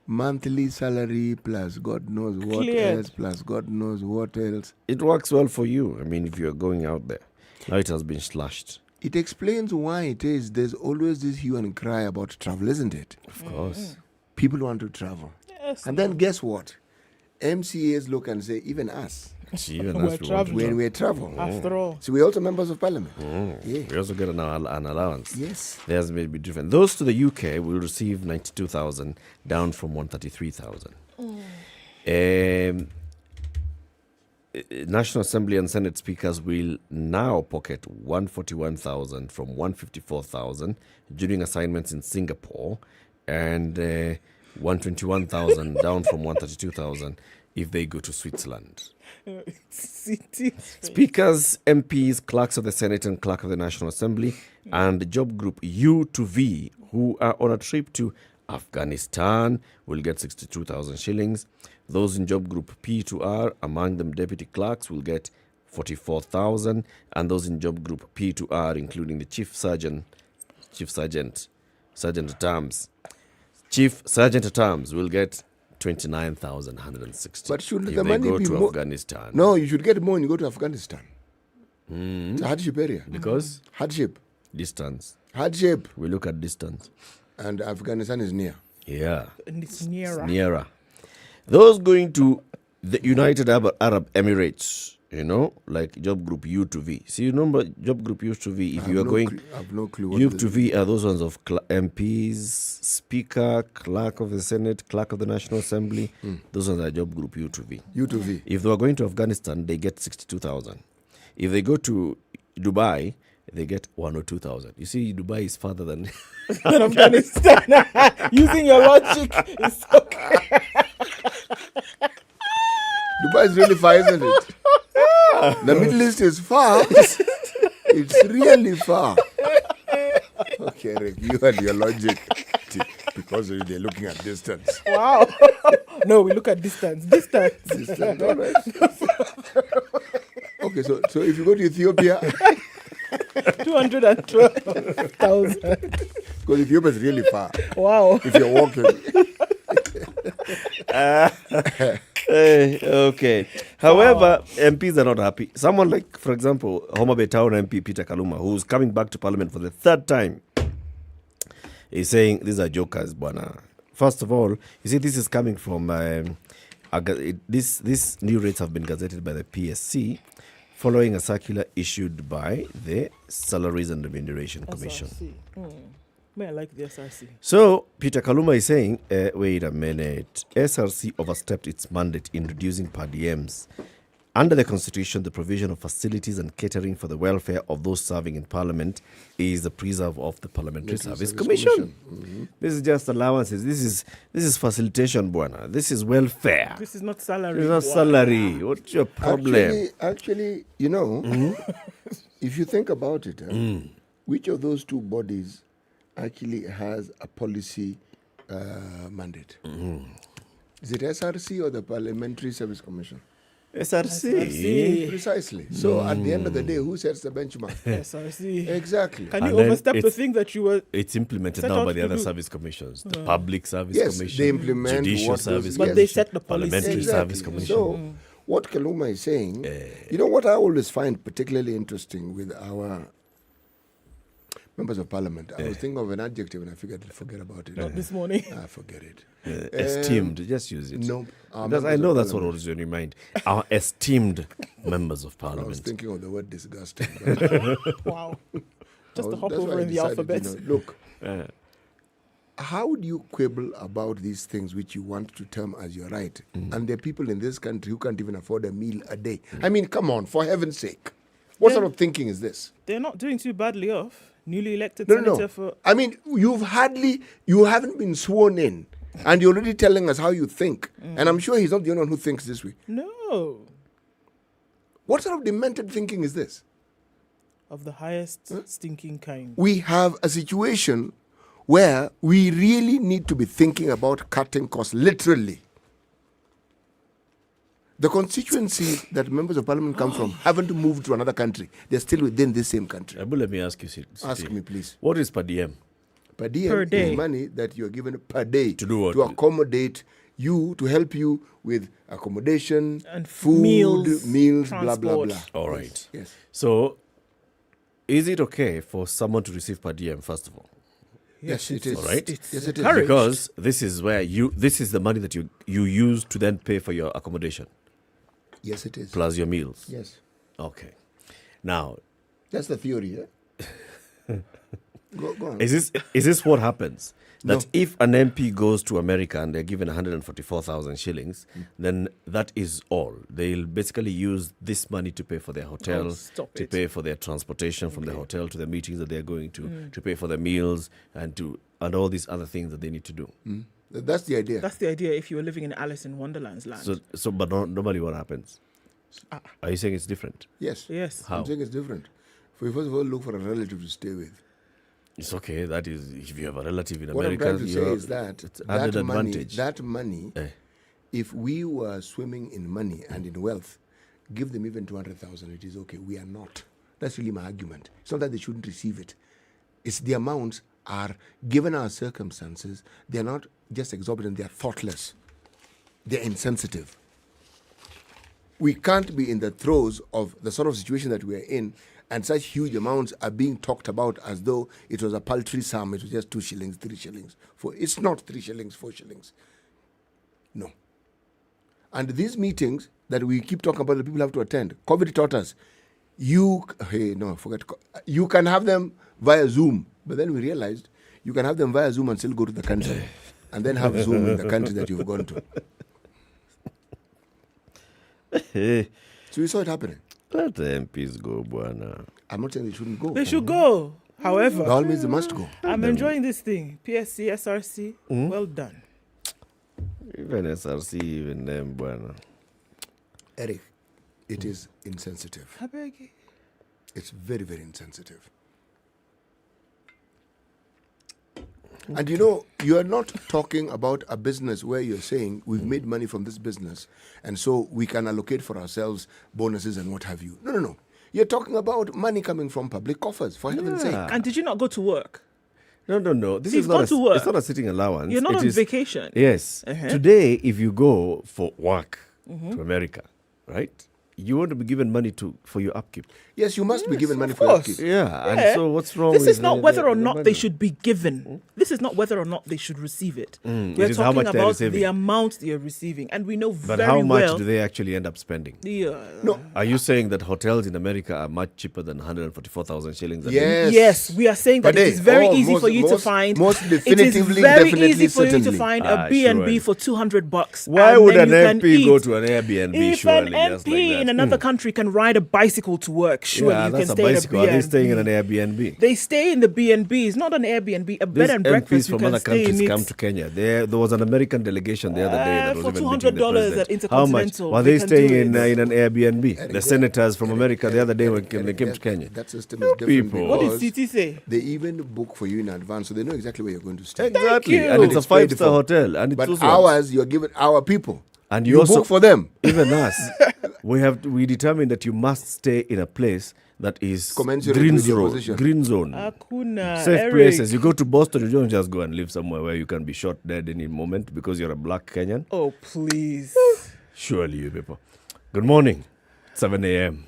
Monthly salary plus God knows what Cleared. else, plus God knows what else. It works well for you. I mean, if you're going out there. Now it has been slashed. It explains why it is there's always this hue and cry about travel, isn't it? Of course. People want to travel. Yes. And then guess what? MCAs look and say, even us, Even We're as we want to traveling. when we travel. After all. So we're also members of parliament. Yeah. We also get an allowance. Yes. Theirs may be different. Those to the UK will receive 92,000, down from 133,000. National Assembly and Senate speakers will now pocket 141,000 from 154,000 during assignments in Singapore, and 121,000 down from 132,000 if they go to Switzerland. Speakers, MPs, clerks of the Senate and clerk of the National Assembly, and job group U to V who are on a trip to Afghanistan will get 62,000 shillings. Those in job group P to R, among them deputy clerks, will get 44,000, and those in job group P to R, including the chief sergeant at arms, will get 29,160. But should if the they money go be to more? Afghanistan. No, you should get more when you go to Afghanistan. It's a hardship area. Because Hardship. distance. Hardship. We look at distance. And Afghanistan is near. Yeah. And it's nearer. Nearer. Those going to the United Arab Emirates, you know, like job group U to V. See, you remember job group U to V? If you are going, I have no clue. What U this to is. V are those ones of MPs, Speaker, Clerk of the Senate, Clerk of the National Assembly. Those ones are job group U to V. U to V. If they are going to Afghanistan, they get 62,000. If they go to Dubai, they get 102,000. You see, Dubai is farther than Afghanistan. Using your logic is okay. Dubai is really far, isn't it? The Middle East is far. It's really far. Okay, Rick, you and your logic. Because they're looking at distance. Wow. No, we look at distance. Distance, all right. Okay, so if you go to Ethiopia, 212,000. because Ethiopia is really far. Wow. If you're walking. Okay. However, MPs are not happy. Someone like, for example, Homa Bay Town MP Peter Kaluma, who's coming back to Parliament for the third time, is saying these are jokers, bwana. First of all, you see, this is coming from these new rates have been gazetted by the PSC following a circular issued by the Salaries and Remuneration Commission. May I like the SRC? So, Peter Kaluma is saying, wait a minute, SRC overstepped its mandate in reducing per diems. Under the Constitution, the provision of facilities and catering for the welfare of those serving in Parliament is the preserve of the Parliamentary Service Commission. This is just allowances. This is facilitation, bwana. This is welfare. This is not salary. It's not salary. What's your problem? Actually, you know, if you think about it, which of those two bodies actually has a policy mandate? Is it SRC or the Parliamentary Service Commission? SRC. Precisely. So at the end of the day, who sets the benchmark? SRC. Exactly. Can you overstep the thing that you were... It's implemented now by the other service commissions. The Public Service Yes, Commission. they implement Judicial what Service goes- But they set the Parliamentary policy. Service Commission. So what Kaluma is saying, you know what I always find particularly interesting with our members of parliament, I was thinking of an adjective and I forget about it. Not this morning. I forget it. Esteemed, just use it. No. Because I know that's what was in your mind. Our esteemed members of I was parliament. thinking of the word disgusting. Wow. Just a hop That's why over I in the decided, alphabet. look, how do you quibble about these things which you want to term as your right? And there are people in this country who can't even afford a meal a day. I mean, come on, for heaven's sake. What sort of thinking is this? They're not doing too badly off. Newly elected No, senator no. for... I mean, you haven't been sworn in, and you're already telling us how you think. And I'm sure he's not the only one who thinks this way. No. What sort of demented thinking is this? Of the highest stinking kind. We have a situation where we really need to be thinking about cutting costs, literally. The constituency that members of parliament come from haven't moved to another country. They're still within this same country. But let me ask you, Steve. Ask me, please. What is per diem? Per diem Per day. is money that you're given per day To do what? to accommodate you, to help you with accommodation, And food, meals, blah, blah, transport. blah. All right. Yes. So, is it okay for someone to receive per diem, first of all? Yes, it is. All right. It's Yes, it is. encouraged. Because this is where this is the money that you use to then pay for your accommodation, Yes, it is. plus your meals. Yes. Okay. Now, That's the theory, yeah? Go on. is this what happens? That No. if an MP goes to America and they're given 144,000 shillings, then that is all. They'll basically use this money to pay for their hotel, Oh, stop to it. pay for their transportation from the hotel to the meetings that they're going to pay for their meals, and all these other things that they need to do. That's the idea. That's the idea if you were living in Alice in Wonderland's land. But normally what happens? Are you saying it's different? Yes. Yes. How? I'm saying it's different. We first of all look for a relative to stay with. It's okay. That is, if you have a relative in What America, I'm trying to say is it's added advantage. that money, if we were swimming in money and in wealth, give them even 200,000, it is okay. We are not. That's really my argument. It's not that they shouldn't receive it. It's the amounts are, given our circumstances, they're not just exorbitant, they're thoughtless. They're insensitive. We can't be in the throes of the sort of situation that we're in, and such huge amounts are being talked about as though it was a paltry sum. It was just 2 shillings, 3 shillings. It's not 3 shillings, 4 shillings. No. And these meetings that we keep talking about, the people have to attend. COVID taught us, you can have them via Zoom. But then we realized you can have them via Zoom and still go to the country, and then have Zoom in the country that you've gone to. So we saw it happening. Let the MPs go, Buana. I'm not saying they shouldn't go. They should go. However, By all means, they must go. I'm enjoying this thing. PSC, SRC, well done. Even SRC, even them, Buana. Eric, it is insensitive. I beg you. It's very, very insensitive. And you know, you are not talking about a business where you're saying we've made money from this business and so we can allocate for ourselves bonuses and what have you. No. You're talking about money coming from public coffers, for heaven's sake. And did you not go to work? No. This You've is not gone to work. It's not a sitting allowance. You're not It on is- vacation. Yes. Today, if you go for work to America, right, you want to be given money for your upkeep. Yes, you must be given money of for course. upkeep. Yeah. And so what's wrong This with is not whether or the not money? they should be given. This is not whether or not they should receive it. It We're is how talking much they're about receiving. the amount they're receiving. And we know But very how much well. do they actually end up spending? No. Are you saying that hotels in America are much cheaper than 144,000 shillings a day? Yes. Yes, we are saying that But it hey, is very easy most- for you to most- find. most it is definitively, very definitely, easy for you to certainly. find a B&B surely. for $200. Why and would then an you can MP go eat. to an Airbnb If surely? an just MP like that? in another country can ride a bicycle to work, surely Yeah, you that's can a stay bicycle. Are in a they B&B. staying in an Airbnb? They stay in the B&Bs, not an Airbnb, a bed These and breakfast. MPs You from can other stay in countries it. come to Kenya. There was an American delegation the other day that was for even meeting the $200 president. at How much? Intercontinental, Were they they can staying do in it. an Airbnb? The senators from America the other day when they came to Kenya. That system is different. People. What did because CT say? They even book for you in advance, so they know exactly where you're going to stay. Exactly. you. And it's a It's paid 5-star for. hotel. And it's But also ours, you're given our people. And you also book for them. even us. We determined that you must stay in a place that is commensurate green with your zone. position. Green zone. Akuna, Safe Eric. places. You go to Boston, you don't just go and live somewhere where you can be shot dead any moment because you're a black Kenyan. Oh, please. Surely, you people. Good morning. 7 a.m.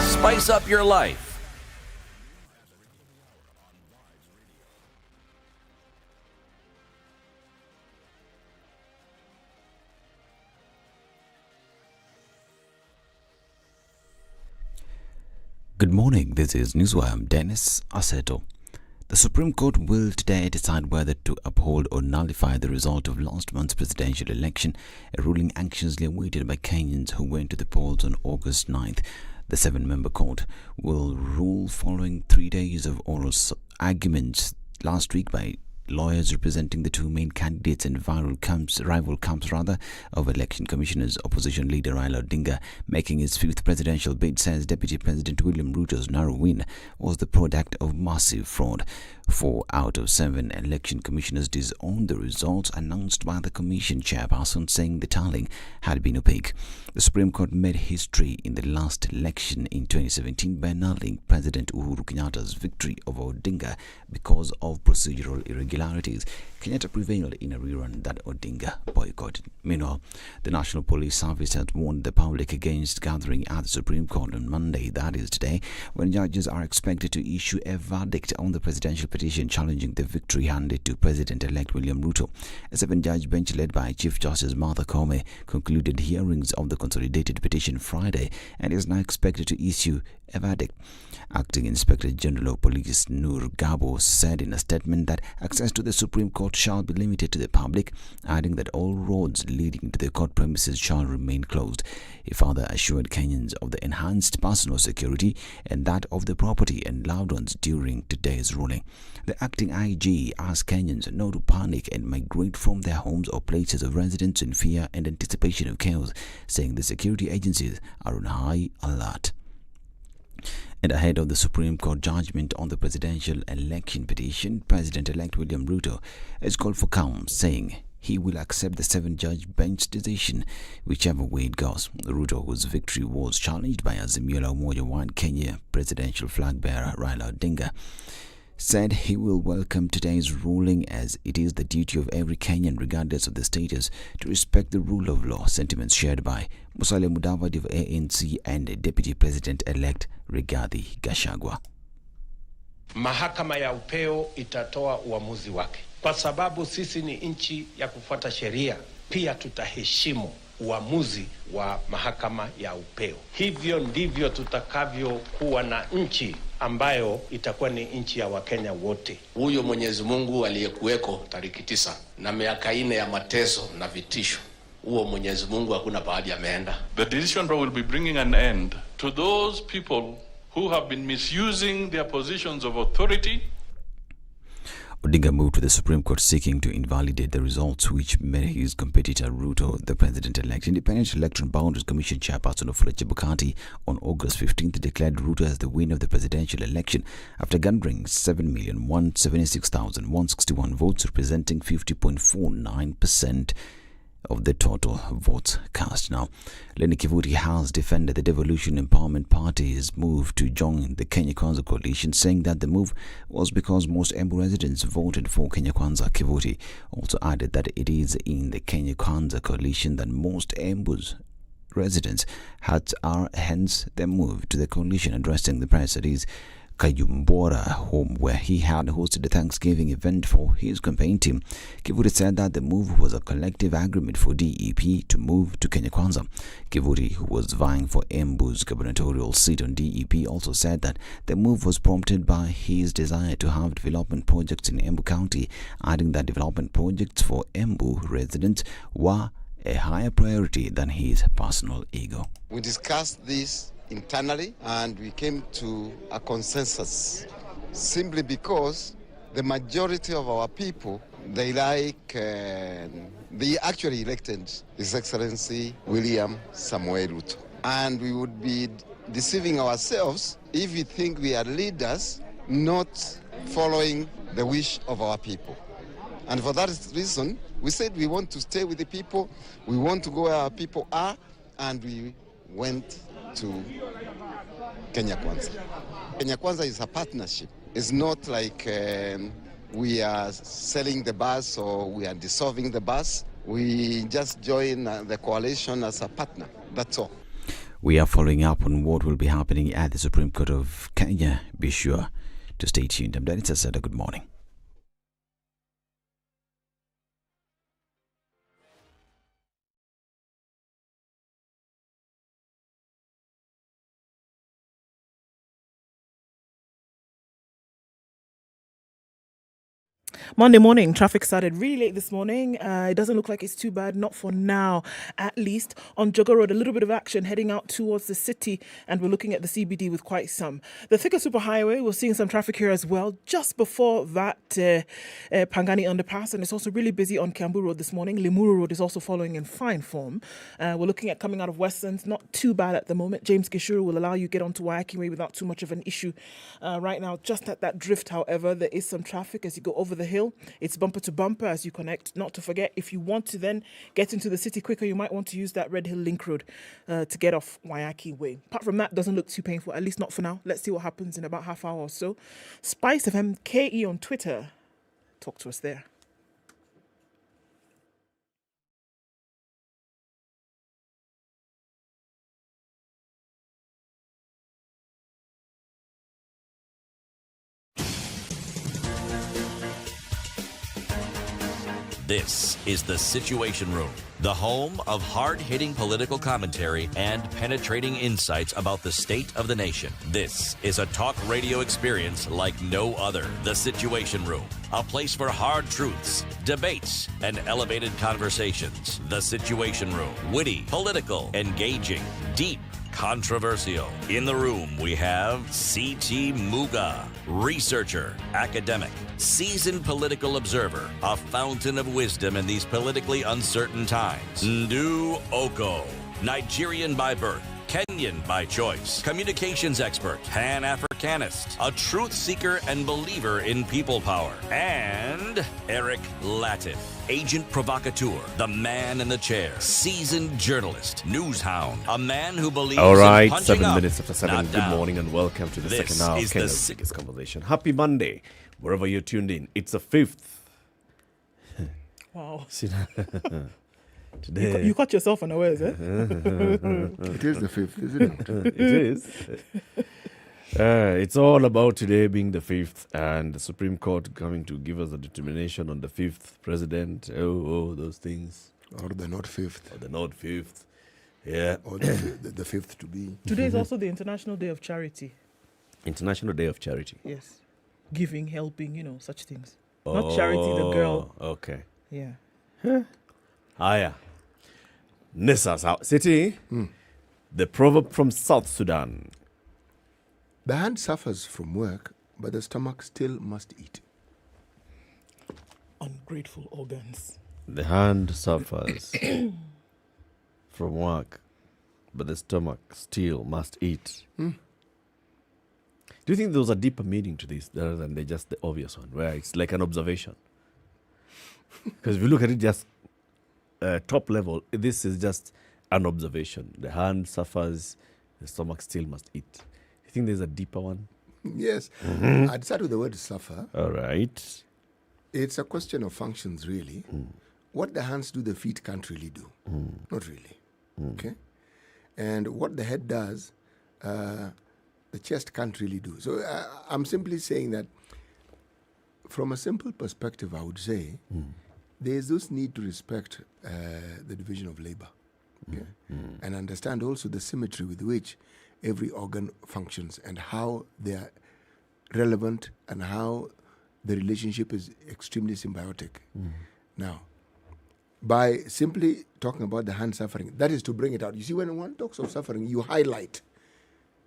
Spice up your life. Good morning, this is Newswire. I'm Dennis Aseto. The Supreme Court will today decide whether to uphold or nullify the result of last month's presidential election, a ruling anxiously awaited by Kenyans who went to the polls on August 9th. The 7-member court will rule following 3 days of oral arguments last week by lawyers representing the two main candidates and rival camps of election commissioners. Opposition leader Raila Odinga, making his 5th presidential bid, says Deputy President William Ruto's narrow win was the product of massive fraud. 4 out of 7 election commissioners disowned the results announced by the commission chairperson, saying the tallying had been opaque. The Supreme Court made history in the last election in 2017 by annulling President Uhuru Kenyatta's victory over Odinga because of procedural irregularities. Kenyatta prevailed in a rerun that Odinga boycotted. Meanwhile, the National Police Service has warned the public against gathering at the Supreme Court on Monday, that is today, when judges are expected to issue a verdict on the presidential petition challenging the victory handed to President-elect William Ruto. A 7-judge bench led by Chief Justice Martha Koome concluded hearings of the consolidated petition Friday and is now expected to issue a verdict. Acting Inspector General of Police Noor Gabo said in a statement that access to the Supreme Court shall be limited to the public, adding that all roads leading to the court premises shall remain closed. He further assured Kenyans of the enhanced personal security and that of the property and loved ones during today's ruling. The acting IG asked Kenyans not to panic and migrate from their homes or places of residence in fear and anticipation of chaos, saying the security agencies are on high alert. And ahead of the Supreme Court judgment on the presidential election petition, President-elect William Ruto has called for calm, saying he will accept the 7-judge bench decision, whichever way it goes. Ruto, whose victory was challenged by Azimio la Umoja One Kenya presidential flag bearer Raila Odinga, said he will welcome today's ruling as it is the duty of every Kenyan, regardless of the status, to respect the rule of law, sentiments shared by Musalia Mudavadi of ANC and Deputy President-elect Rigathi Gachagua. Mahakama ya upeo itatoa uamuzi wake. Kwa sababu sisi ni nchi ya kufuata sheria, pia tutaheshimu uamuzi wa mahakama ya upeo. Hivyo ndivyo tutakavyokuwa na nchi ambayo itakuwa ni nchi ya Wakenya wote. Huyo Mwenyezi Mungu aliyekuweko tariki 9 na miaka 4 ya mateso na vitisho, huo Mwenyezi Mungu hakuna pahali ameenda. The decision will be bringing an end to those people who have been misusing their positions of authority. Odinga moved to the Supreme Court seeking to invalidate the results which made his competitor Ruto the president-elect. Independent Electoral Boundaries Commission chairperson of Chebukati on August 15th declared Ruto as the winner of the presidential election after garnering 7,176,161 votes, representing 50.49% of the total votes cast. Now, Lenny Kivuti has defended the Devolution Empowerment Party's move to join the Kenya Kwanza coalition, saying that the move was because most Embu residents voted for Kenya Kwanza. Kivuti also added that it is in the Kenya Kwanza coalition that most Embu's residents are, hence the move to the coalition. Addressing the press at his Kayumbora home, where he had hosted a Thanksgiving event for his campaign team, Kivuti said that the move was a collective agreement for DEP to move to Kenya Kwanza. Kivuti, who was vying for Embu's gubernatorial seat on DEP, also said that the move was prompted by his desire to have development projects in Embu County, adding that development projects for Embu residents were a higher priority than his personal ego. We discussed this internally and we came to a consensus simply because the majority of our people, they actually elected His Excellency William Samuel Ruto, and we would be deceiving ourselves if we think we are leaders not following the wish of our people. And for that reason, we said we want to stay with the people, we want to go where our people are, and we went to Kenya Kwanza. Kenya Kwanza is a partnership. It's not like we are selling the bus or we are dissolving the bus. We just join the coalition as a partner. That's all. We are following up on what will be happening at the Supreme Court of Kenya. Be sure to stay tuned. I'm Dennis Asada. Good morning. Monday morning, traffic started really late this morning. It doesn't look like it's too bad, not for now, at least. On Jogo Road, a little bit of action heading out towards the city, and we're looking at the CBD with quite some. The Thika Superhighway, we're seeing some traffic here as well, just before that Pangani underpass, and it's also really busy on Kiambu Road this morning. Limuru Road is also following in fine form. We're looking at coming out of Westlands, not too bad at the moment. James Gishuru will allow you to get onto Waiyaki Way without too much of an issue. Right now, just at that drift, however, there is some traffic as you go over the hill. It's bumper to bumper as you connect. Not to forget, if you want to then get into the city quicker, you might want to use that Red Hill Link Road to get off Waiyaki Way. Apart from that, doesn't look too painful, at least not for now. Let's see what happens in about half hour or so. SpiceFM KE on Twitter. Talk to us there. This is The Situation Room, the home of hard-hitting political commentary and penetrating insights about the state of the nation. This is a talk radio experience like no other. The Situation Room, a place for hard truths, debates, and elevated conversations. The Situation Room, witty, political, engaging, deep, controversial. In the room, we have C.T. Muga, researcher, academic, seasoned political observer, a fountain of wisdom in these politically uncertain times. Ndu Oko, Nigerian by birth, Kenyan by choice, communications expert, Pan-Africanist, a truth seeker and believer in people power, and Eric Latif, agent provocateur, the man in the chair, seasoned journalist, news hound, a man who believes all right, in punching 7 up, minutes after 7. Good down. morning and welcome to the This second hour of is Kenya's biggest conversation. Happy Monday, wherever you're tuned in. It's the 5th. Wow. Today. You caught yourself unawares, eh? It is the 5th, isn't it? It is. It's all about today being the 5th and the Supreme Court coming to give us a determination on the 5th president. Oh, those things. Or the not 5th. Or the not 5th. Yeah. Or the 5th to be. Today is also the International Day of Charity. International Day of Charity. Yes. Giving, helping, such things. Not Charity, the girl. Okay. Yeah. Hiya. Nessa South City. The proverb from South Sudan. The hand suffers from work, but the stomach still must eat. Ungrateful organs. The hand suffers from work, but the stomach still must eat. Do you think there was a deeper meaning to this rather than just the obvious one, where it's like an observation? Because if you look at it just top level, this is just an observation. The hand suffers, the stomach still must eat. You think there's a deeper one? Yes. I'd start with the word suffer. All right. It's a question of functions, really. What the hands do, the feet can't really do. Not really. Okay? And what the head does, the chest can't really do. So I'm simply saying that from a simple perspective, I would say there's this need to respect the division of labor, okay? And understand also the symmetry with which every organ functions and how they are relevant and how the relationship is extremely symbiotic. Now, by simply talking about the hand suffering, that is to bring it out. You see, when one talks of suffering, you highlight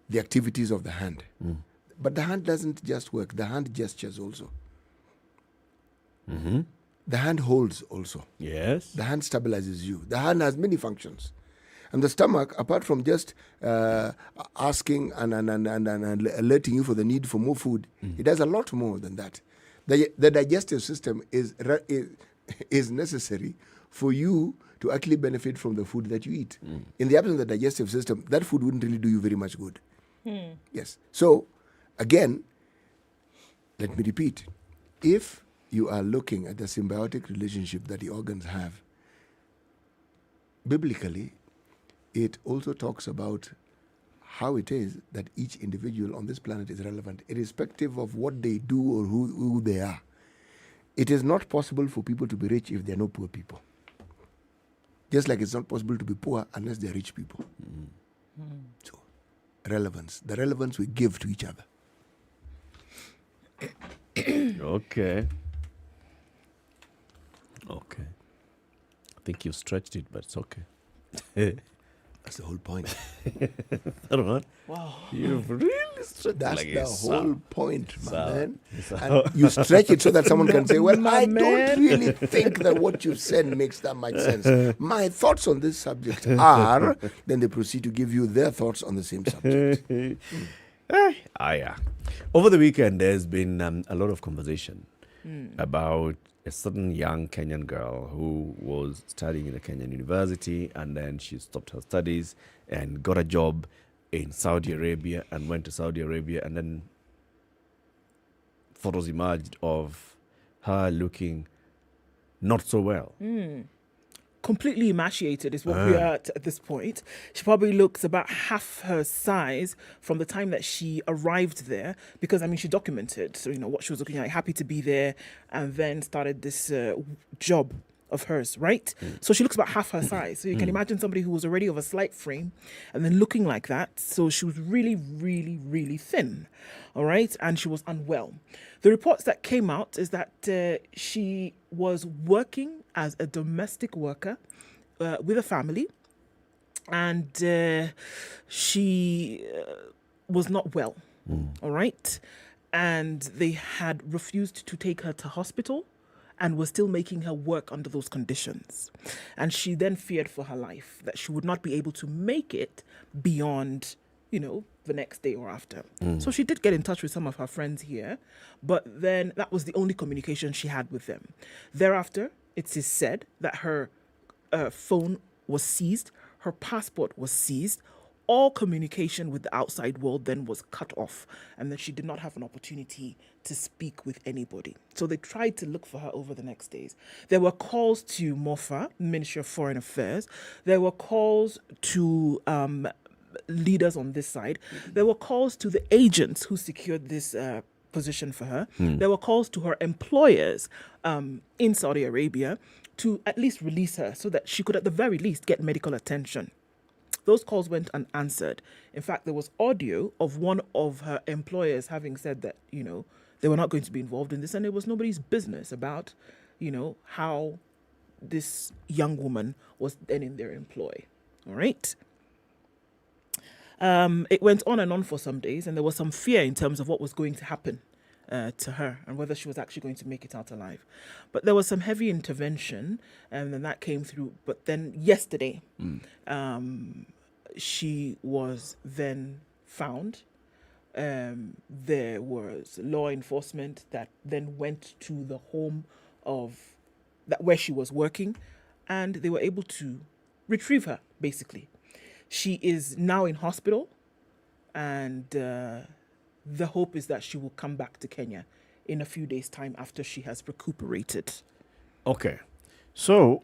the activities of the hand. But the hand doesn't just work. The hand gestures also. The hand holds also. Yes. The hand stabilizes you. The hand has many functions. And the stomach, apart from just asking and alerting you for the need for more food, it does a lot more than that. The digestive system is necessary for you to actually benefit from the food that you eat. In the absence of the digestive system, that food wouldn't really do you very much good. Yes. So, again, let me repeat. If you are looking at the symbiotic relationship that the organs have, biblically, it also talks about how it is that each individual on this planet is relevant, irrespective of what they do or who they are. It is not possible for people to be rich if there are no poor people. Just like it's not possible to be poor unless there are rich people. So, relevance. The relevance we give to each other. Okay. I think you stretched it, but it's okay. That's the whole point. Wow. You've really stretched That's like the it's whole point, my man. It's And you stretch it so that someone can say, well, I man. don't really think that what you said makes that much sense. My thoughts on this subject are, then they proceed to give you their thoughts on the same subject. Yeah. Over the weekend, there's been a lot of conversation about a certain young Kenyan girl who was studying in a Kenyan university, and then she stopped her studies and got a job in Saudi Arabia and went to Saudi Arabia, and then photos emerged of her looking not so well. Completely emaciated is what we are at this point. She probably looks about half her size from the time that she arrived there, because she documented, so what she was looking like, happy to be there, and then started this job of hers, right? So she looks about half her size. So you can imagine somebody who was already of a slight frame and then looking like that. So she was really, really, really thin, all right? And she was unwell. The reports that came out is that she was working as a domestic worker with a family, and she was not well, all right? And they had refused to take her to hospital and was still making her work under those conditions. And she then feared for her life, that she would not be able to make it beyond, the next day or after. So she did get in touch with some of her friends here, but then that was the only communication she had with them. Thereafter, it is said that her phone was seized, her passport was seized, all communication with the outside world then was cut off, and then she did not have an opportunity to speak with anybody. So they tried to look for her over the next days. There were calls to MOFA, Ministry of Foreign Affairs. There were calls to leaders on this side. There were calls to the agents who secured this position for her. There were calls to her employers in Saudi Arabia to at least release her so that she could at the very least get medical attention. Those calls went unanswered. In fact, there was audio of one of her employers having said that, they were not going to be involved in this, and it was nobody's business about, how this young woman was then in their employ. All right. It went on and on for some days, and there was some fear in terms of what was going to happen to her and whether she was actually going to make it out alive. But there was some heavy intervention, and then that came through. But then yesterday, she was then found. There was law enforcement that then went to the home of that where she was working, and they were able to retrieve her, basically. She is now in hospital, and the hope is that she will come back to Kenya in a few days' time after she has recuperated. Okay. So,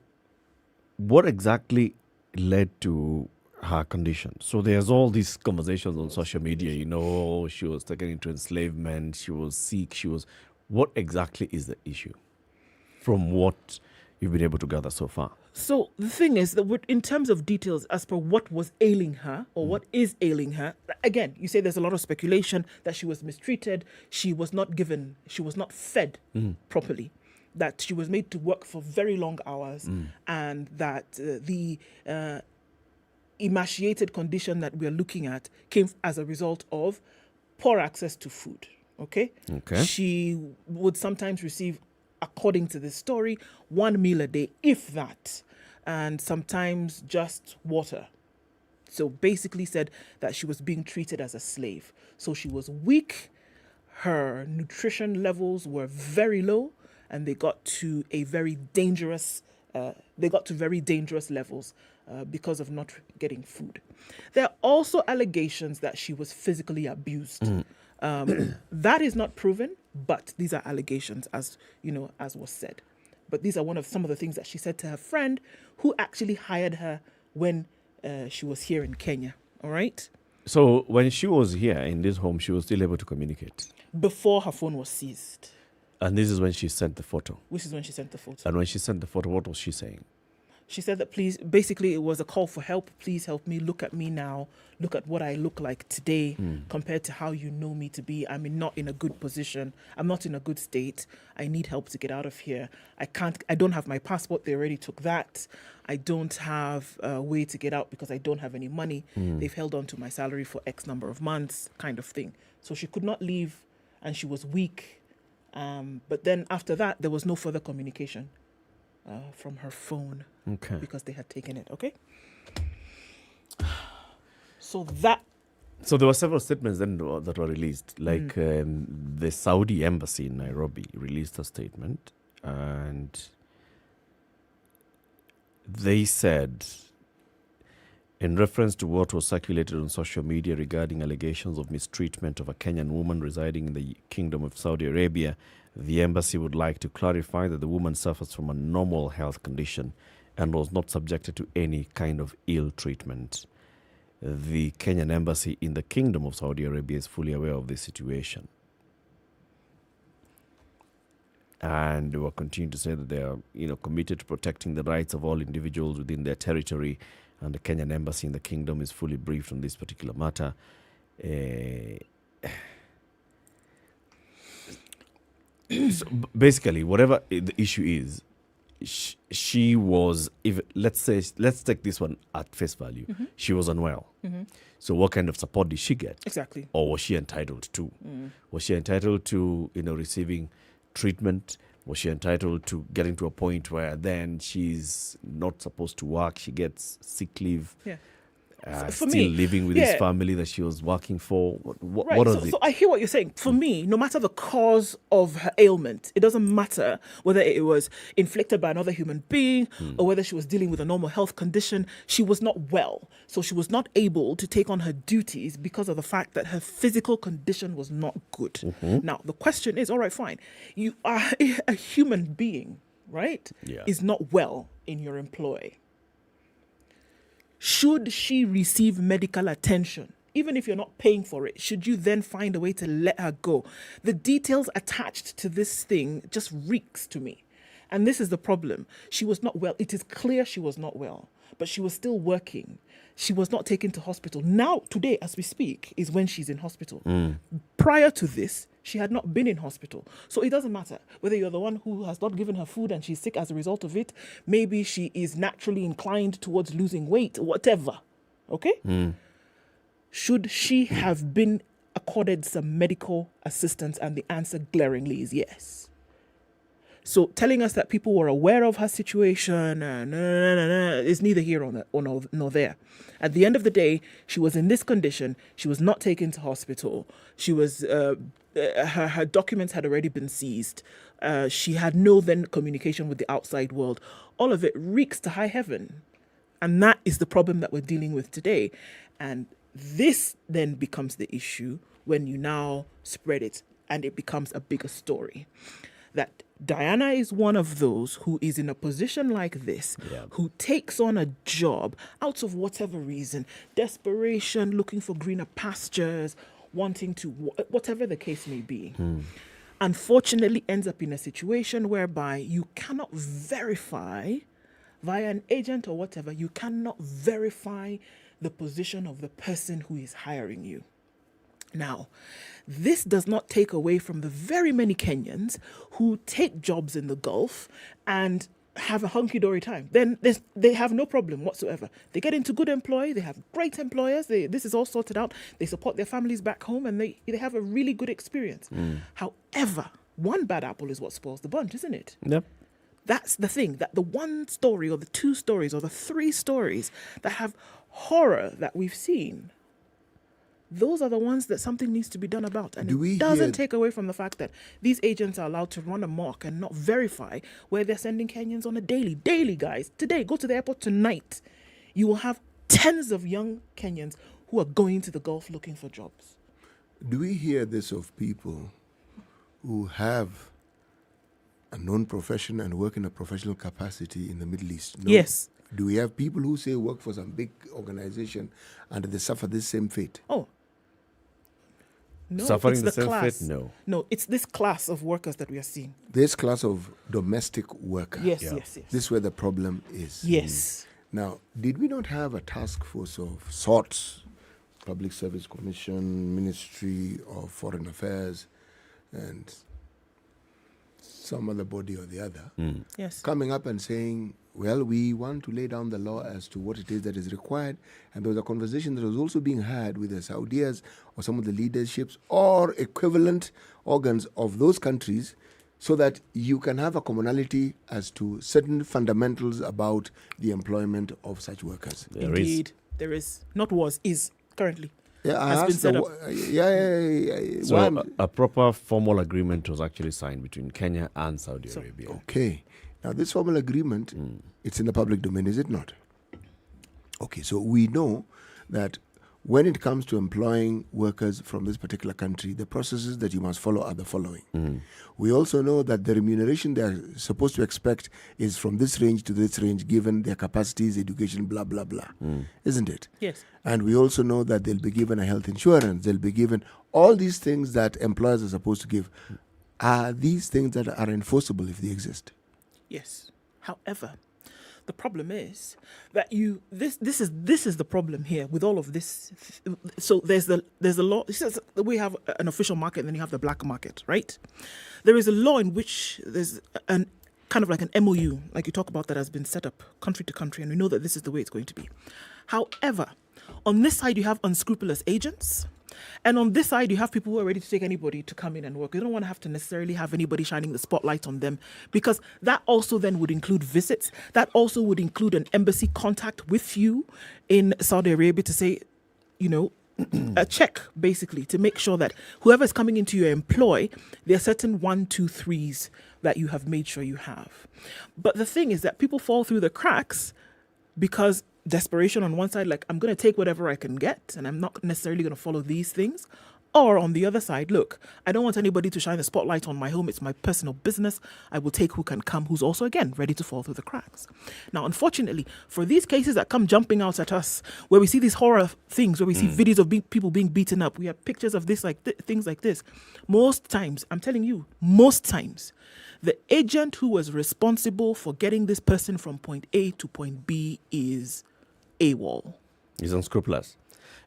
what exactly led to her condition? So there's all these conversations on social media, she was taken into enslavement, she was sick, what exactly is the issue from what you've been able to gather so far? So the thing is that in terms of details as per what was ailing her or what is ailing her, again, you say there's a lot of speculation that she was mistreated, she was not fed properly, that she was made to work for very long hours, and that the emaciated condition that we're looking at came as a result of poor access to food. Okay. She would sometimes receive, according to this story, one meal a day, if that, and sometimes just water. So basically said that she was being treated as a slave. So she was weak, her nutrition levels were very low, and they got to very dangerous levels because of not getting food. There are also allegations that she was physically abused. That is not proven, but these are allegations, as was said. But these are some of the things that she said to her friend, who actually hired her when she was here in Kenya. All right. So when she was here in this home, she was still able to communicate before her phone was seized. And this is when she sent the photo. Which is when she sent the photo. And when she sent the photo, what was she saying? She said that basically it was a call for help. Please help me. Look at me now. Look at what I look like today compared to how you know me to be. I'm not in a good position. I'm not in a good state. I need help to get out of here. I don't have my passport. They already took that. I don't have a way to get out because I don't have any money. They've held on to my salary for X number of months, kind of thing. So she could not leave and she was weak. But then after that, there was no further communication from her phone. Okay. Because they had taken it. Okay. So there were several statements then that were released. Like the Saudi embassy in Nairobi released a statement, and they said, in reference to what was circulated on social media regarding allegations of mistreatment of a Kenyan woman residing in the Kingdom of Saudi Arabia, the embassy would like to clarify that the woman suffers from a normal health condition and was not subjected to any kind of ill treatment. The Kenyan embassy in the Kingdom of Saudi Arabia is fully aware of this situation. And they will continue to say that they are, committed to protecting the rights of all individuals within their territory, and the Kenyan embassy in the kingdom is fully briefed on this particular matter. So basically, whatever the issue is, she was, let's take this one at face value. She was unwell. So what kind of support did she get? Exactly. Or was she entitled to? Was she entitled to, receiving treatment? Was she entitled to getting to a point where then she's not supposed to work? She gets sick leave. Yeah. Still living with his family that she was working for. What is it? So I hear what you're saying. For me, no matter the cause of her ailment, it doesn't matter whether it was inflicted by another human being or whether she was dealing with a normal health condition. She was not well. So she was not able to take on her duties because of the fact that her physical condition was not good. Now, the question is, all right, fine. You are a human being, right? Yeah. Is not well in your employ. Should she receive medical attention, even if you're not paying for it, should you then find a way to let her go? The details attached to this thing just reeks to me. And this is the problem. She was not well. It is clear she was not well, but she was still working. She was not taken to hospital. Now, today, as we speak, is when she's in hospital. Prior to this, she had not been in hospital. So it doesn't matter whether you're the one who has not given her food and she's sick as a result of it. Maybe she is naturally inclined towards losing weight, whatever. Okay? Should she have been accorded some medical assistance? And the answer glaringly is yes. So telling us that people were aware of her situation, is neither here nor there. At the end of the day, she was in this condition. She was not taken to hospital. She was, her documents had already been seized. She had no then communication with the outside world. All of it reeks to high heaven. And that is the problem that we're dealing with today. And this then becomes the issue when you now spread it and it becomes a bigger story. That Diana is one of those who is in a position like this, who takes on a job out of whatever reason, desperation, looking for greener pastures, wanting to, whatever the case may be. Unfortunately ends up in a situation whereby you cannot verify via an agent or whatever, you cannot verify the position of the person who is hiring you. Now, this does not take away from the very many Kenyans who take jobs in the Gulf and have a hunky-dory time. Then they have no problem whatsoever. They get into good employ, they have great employers, this is all sorted out, they support their families back home, and they have a really good experience. However, one bad apple is what spoils the bunch, isn't it? Yep. That's the thing, that the one story or the two stories or the three stories that have horror that we've seen, those are the ones that something needs to be done about. And it doesn't take away from the fact that these agents are allowed to run amok and not verify where they're sending Kenyans on a daily, guys. Today, go to the airport tonight. You will have tens of young Kenyans who are going to the Gulf looking for jobs. Do we hear this of people who have a known profession and work in a professional capacity in the Middle East? No. Yes. Do we have people who say work for some big organization and they suffer this same fate? Oh. No, Suffering it's the same class. fate? No. No, it's this class of workers that we are seeing. This class of domestic worker. Yes. This is where the problem is. Yes. Now, did we not have a task force of sorts, Public Service Commission, Ministry of Foreign Affairs, and some other body or the other, Yes. coming up and saying, well, we want to lay down the law as to what it is that is required. And there was a conversation that was also being had with the Saudis or some of the leaderships or equivalent organs of those countries so that you can have a commonality as to certain fundamentals about the employment of such workers. Indeed, there is. Not was, is currently. Yeah, I has been asked set up. So a proper formal agreement was actually signed between Kenya and Saudi Arabia. Okay. Now, this formal agreement, it's in the public domain, is it not? Okay, so we know that when it comes to employing workers from this particular country, the processes that you must follow are the following. We also know that the remuneration they are supposed to expect is from this range to this range, given their capacities, education, blah, blah, blah. Isn't it? Yes. And we also know that they'll be given a health insurance. They'll be given all these things that employers are supposed to give. Are these things that are enforceable if they exist? Yes. However, the problem is that this is the problem here with all of this. So there's the law. We have an official market, and then you have the black market, right? There is a law in which there's an kind of like an MOU, like you talk about, that has been set up country to country, and we know that this is the way it's going to be. However, on this side you have unscrupulous agents. And on this side, you have people who are ready to take anybody to come in and work. You don't want to have to necessarily have anybody shining the spotlight on them, because that also then would include visits. That also would include an embassy contact with you in Saudi Arabia to say, a check, basically, to make sure that whoever is coming into your employ, there are certain 1, 2, 3s that you have made sure you have. But the thing is that people fall through the cracks because desperation on one side, like, I'm going to take whatever I can get and I'm not necessarily going to follow these things. Or on the other side, look, I don't want anybody to shine the spotlight on my home. It's my personal business. I will take who can come, who's also, again, ready to fall through the cracks. Now, unfortunately, for these cases that come jumping out at us, where we see these horror things, where we see videos of people being beaten up, we have pictures of this, things like this. Most times, I'm telling you, most times, the agent who was responsible for getting this person from point A to point B is AWOL. He's unscrupulous.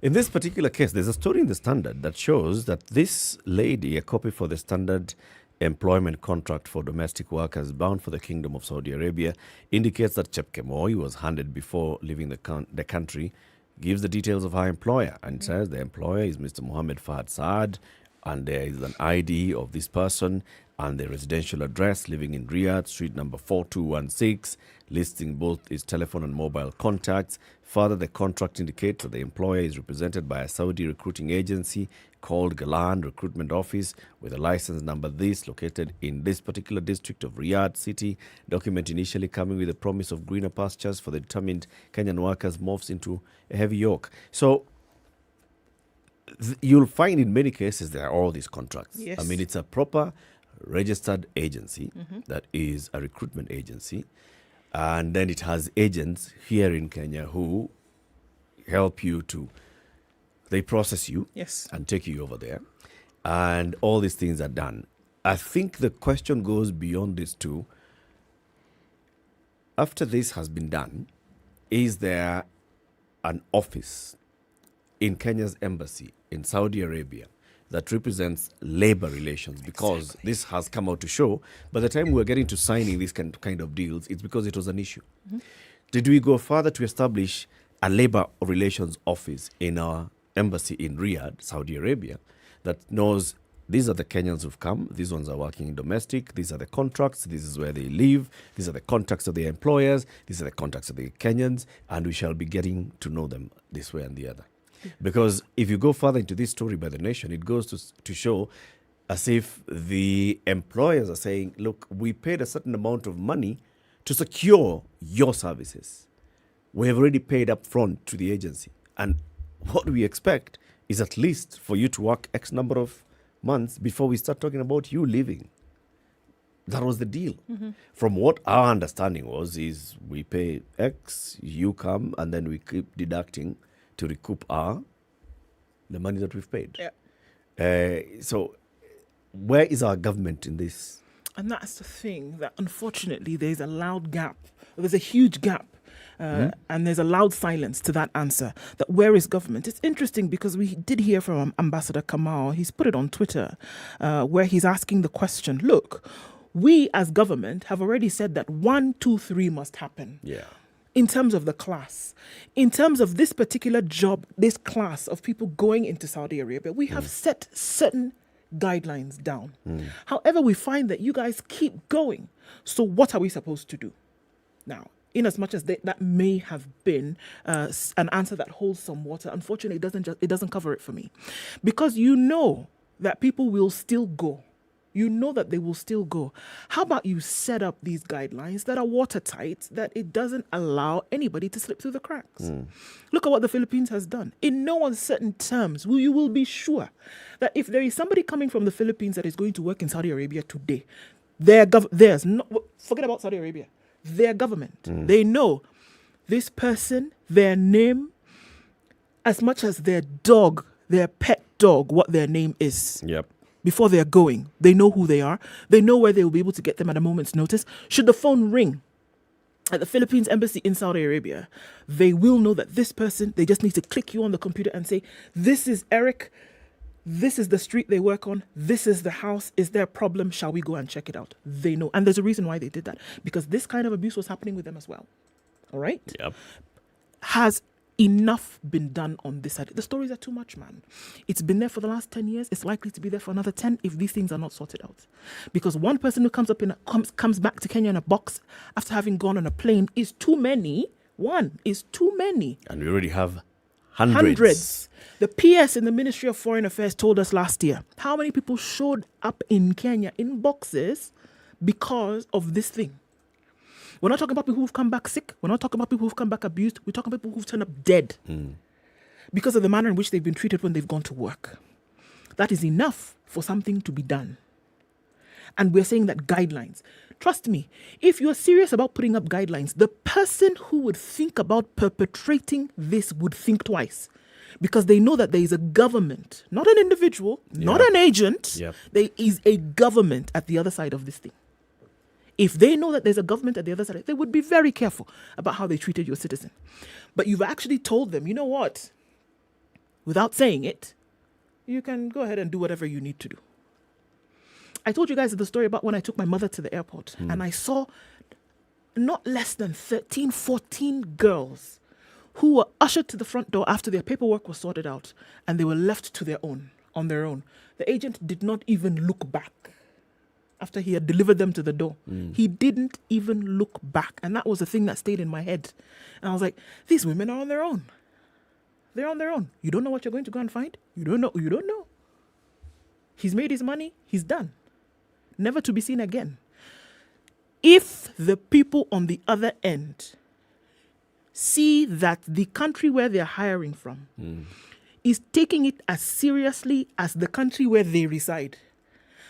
In this particular case, there's a story in the Standard that shows that this lady, a copy for the Standard employment contract for domestic workers bound for the Kingdom of Saudi Arabia, indicates that Chepkemoi was handed before leaving the country, gives the details of her employer, and says the employer is Mr. Mohammed Fahad Saad, and there is an ID of this person and the residential address, living in Riyadh, street number 4216, listing both his telephone and mobile contacts. Further, the contract indicates that the employer is represented by a Saudi recruiting agency called Galan Recruitment Office with a license number this, located in this particular district of Riyadh City. Document initially coming with a promise of greener pastures for the determined Kenyan workers morphs into a heavy yoke. So you'll find in many cases there are all these contracts. Yes. I mean, it's a proper registered agency that is a recruitment agency, and then it has agents here in Kenya who help you they process you and take you over there, and all these things are done. I think the question goes beyond this too. After this has been done, is there an office in Kenya's embassy in Saudi Arabia that represents labor relations? Because this has come out to show, by the time we're getting to signing these kind of deals, it's because it was an issue. Did we go further to establish a labor relations office in our embassy in Riyadh, Saudi Arabia, that knows these are the Kenyans who've come. These ones are working in domestic. These are the contracts. This is where they live. These are the contracts of the employers. These are the contracts of the Kenyans. And we shall be getting to know them this way and the other. Because if you go further into this story by the Nation, it goes to show as if the employers are saying, look, we paid a certain amount of money to secure your services. We have already paid up front to the agency. And what we expect is at least for you to work X number of months before we start talking about you leaving. That was the deal. From what our understanding was, is we pay X, you come, and then we keep deducting to recoup the money that we've paid. Yeah. So where is our government in this? And that's the thing, that unfortunately there's a loud gap. There's a huge gap. And there's a loud silence to that answer, that where is government? It's interesting because we did hear from Ambassador Kamau. He's put it on Twitter where he's asking the question, look, we as government have already said that 1, 2, 3 must happen. Yeah. In terms of the class, in terms of this particular job, this class of people going into Saudi Arabia, we have set certain guidelines down. However, we find that you guys keep going. So what are we supposed to do? Now, in as much as that may have been an answer that holds some water, unfortunately, it doesn't cover it for me. Because you know that people will still go. You know that they will still go. How about you set up these guidelines that are watertight, that it doesn't allow anybody to slip through the cracks? Look at what the Philippines has done. In no uncertain terms, you will be sure that if there is somebody coming from the Philippines that is going to work in Saudi Arabia today, forget about Saudi Arabia. Their government, they know this person, their name, as much as their dog, their pet dog, what their name is. Yep. Before they're going, they know who they are. They know where they will be able to get them at a moment's notice. Should the phone ring at the Philippines embassy in Saudi Arabia, they will know that this person, they just need to click you on the computer and say, this is Eric. This is the street they work on. This is the house. Is there a problem? Shall we go and check it out? They know. And there's a reason why they did that. Because this kind of abuse was happening with them as well. All right? Yep. Has enough been done on this side? The stories are too much, man. It's been there for the last 10 years. It's likely to be there for another 10 if these things are not sorted out. Because one person who comes back to Kenya in a box after having gone on a plane is too many. One is too many. And we already have hundreds. The PS in the Ministry of Foreign Affairs told us last year how many people showed up in Kenya in boxes because of this thing. We're not talking about people who've come back sick. We're not talking about people who've come back abused. We're talking about people who've turned up dead because of the manner in which they've been treated when they've gone to work. That is enough for something to be done. And we're saying that guidelines. Trust me, if you're serious about putting up guidelines, the person who would think about perpetrating this would think twice. Because they know that there is a government, not an individual, not an agent. There is a government at the other side of this thing. If they know that there's a government at the other side, they would be very careful about how they treated your citizen. But you've actually told them, you know what? Without saying it, you can go ahead and do whatever you need to do. I told you guys the story about when I took my mother to the airport and I saw not less than 13, 14 girls who were ushered to the front door after their paperwork was sorted out and they were left to on their own. The agent did not even look back after he had delivered them to the door. He didn't even look back. And that was the thing that stayed in my head. And I was like, these women are on their own. They're on their own. You don't know what you're going to go and find? You don't know. You don't know. He's made his money. He's done. Never to be seen again. If the people on the other end see that the country where they're hiring from is taking it as seriously as the country where they reside,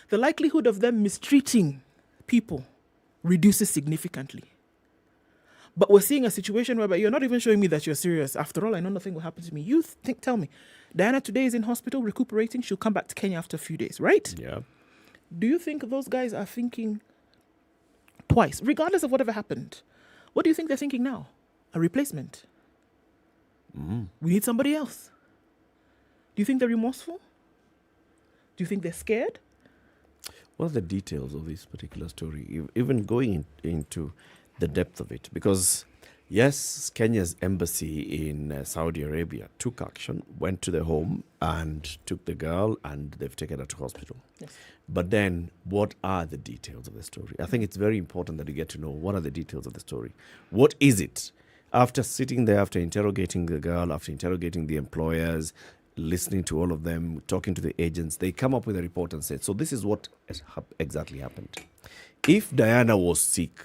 the likelihood of them mistreating people reduces significantly. But we're seeing a situation whereby you're not even showing me that you're serious. After all, I know nothing will happen to me. You tell me, Diana today is in hospital recuperating. She'll come back to Kenya after a few days, right? Yeah. Do you think those guys are thinking twice, regardless of whatever happened? What do you think they're thinking now? A replacement. We need somebody else. Do you think they're remorseful? Do you think they're scared? What are the details of this particular story? Even going into the depth of it, because Yes, Kenya's embassy in Saudi Arabia took action, went to the home and took the girl, and they've taken her to hospital. Yes. But then, what are the details of the story? I think it's very important that you get to know what are the details of the story. What is it? After sitting there, after interrogating the girl, after interrogating the employers, listening to all of them, talking to the agents, they come up with a report and say, so this is what exactly happened. If Diana was sick,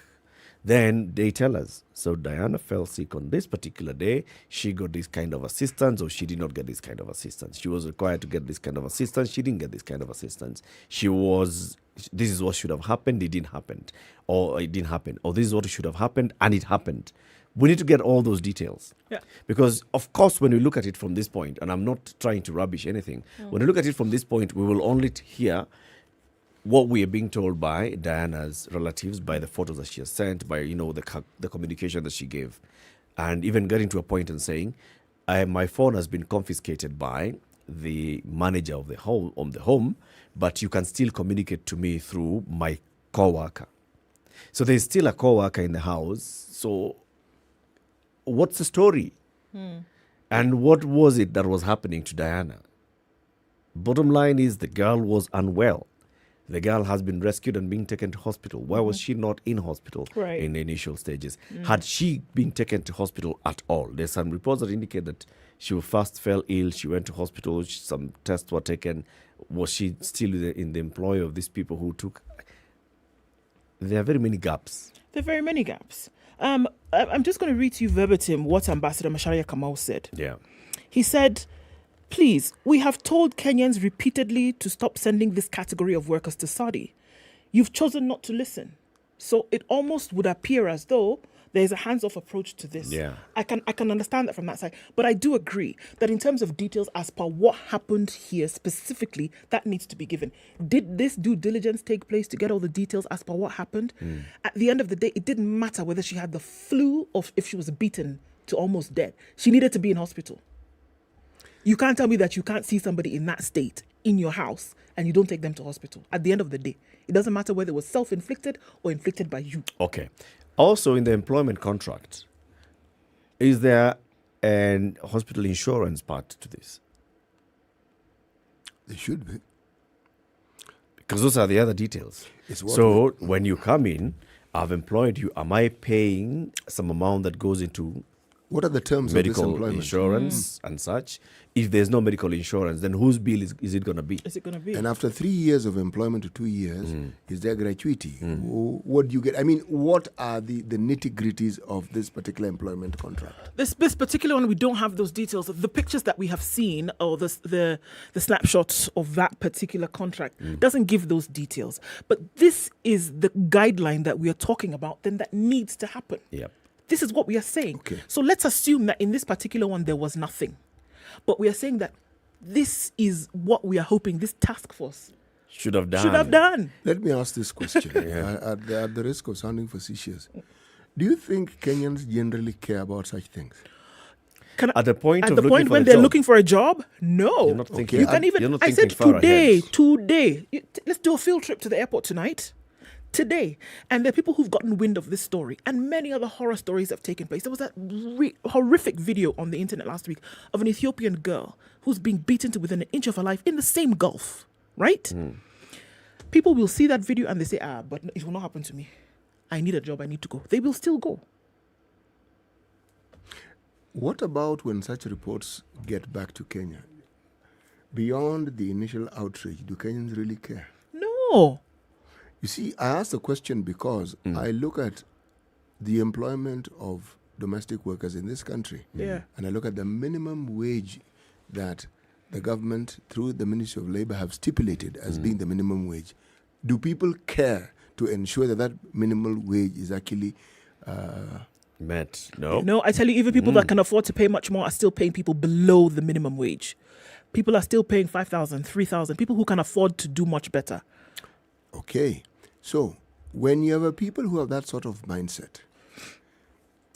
then they tell us, so Diana fell sick on this particular day, she got this kind of assistance, or she did not get this kind of assistance. She was required to get this kind of assistance, she didn't get this kind of assistance. This is what should have happened, it didn't happen. Or it didn't happen. Or this is what should have happened, and it happened. We need to get all those details. Yeah. Because, of course, when we look at it from this point, and I'm not trying to rubbish anything, when we look at it from this point, we will only hear what we are being told by Diana's relatives, by the photos that she has sent, by the communication that she gave, and even getting to a point and saying, my phone has been confiscated by the manager of the home, but you can still communicate to me through my co-worker. So there's still a co-worker in the house. So what's the story? And what was it that was happening to Diana? Bottom line is the girl was unwell. The girl has been rescued and being taken to hospital. Why was she not in hospital in the initial stages? Had she been taken to hospital at all? There's some reports that indicate that she first fell ill. She went to hospital. Some tests were taken. Was she still in the employ of these people who took? There are very many gaps. There are very many gaps. I'm just going to read to you verbatim what Ambassador Macharia Kamau said. Yeah. He said, please, we have told Kenyans repeatedly to stop sending this category of workers to Saudi. You've chosen not to listen. So it almost would appear as though there's a hands-off approach to this. Yeah. I can understand that from that side. But I do agree that in terms of details as per what happened here specifically, that needs to be given. Did this due diligence take place to get all the details as per what happened? At the end of the day, it didn't matter whether she had the flu or if she was beaten to almost dead. She needed to be in hospital. You can't tell me that you can't see somebody in that state in your house and you don't take them to hospital. At the end of the day, it doesn't matter whether it was self-inflicted or inflicted by you. Okay. Also, in the employment contract, is there an hospital insurance part to this? There should be. Because those are the other details. So when you come in, I've employed you, am I paying some amount that goes into what are the terms medical of this employment? Insurance and such? If there's no medical insurance, then whose bill is it going to be? Is it going to be? And after 3 years of employment to 2 years, is there gratuity? What do you get? I mean, what are the nitty-gritties of this particular employment contract? This particular one, we don't have those details. The pictures that we have seen, or the snapshots of that particular contract, doesn't give those details. But this is the guideline that we are talking about, then that needs to happen. Yep. This is what we are saying. Okay. So let's assume that in this particular one, there was nothing. But we are saying that this is what we are hoping this task force should have done. Let me ask this question at the risk of sounding facetious. Do you think Kenyans generally care about such things? At the point when they're looking for a job? No. You're not thinking. You can even. I said today. Let's do a field trip to the airport tonight. Today, and there are people who've gotten wind of this story, and many other horror stories have taken place. There was that horrific video on the internet last week of an Ethiopian girl who's being beaten to within an inch of her life in the same Gulf, right? People will see that video and they say, but it will not happen to me. I need a job, I need to go. They will still go. What about when such reports get back to Kenya? Beyond the initial outrage, do Kenyans really care? No. You see, I ask the question because I look at the employment of domestic workers in this country. And I look at the minimum wage that the government, through the Ministry of Labour, have stipulated as being the minimum wage. Do people care to ensure that that minimum wage is actually met? No. No, I tell you, even people that can afford to pay much more are still paying people below the minimum wage. People are still paying 5,000, 3,000. People who can afford to do much better. Okay. So, when you have people who have that sort of mindset,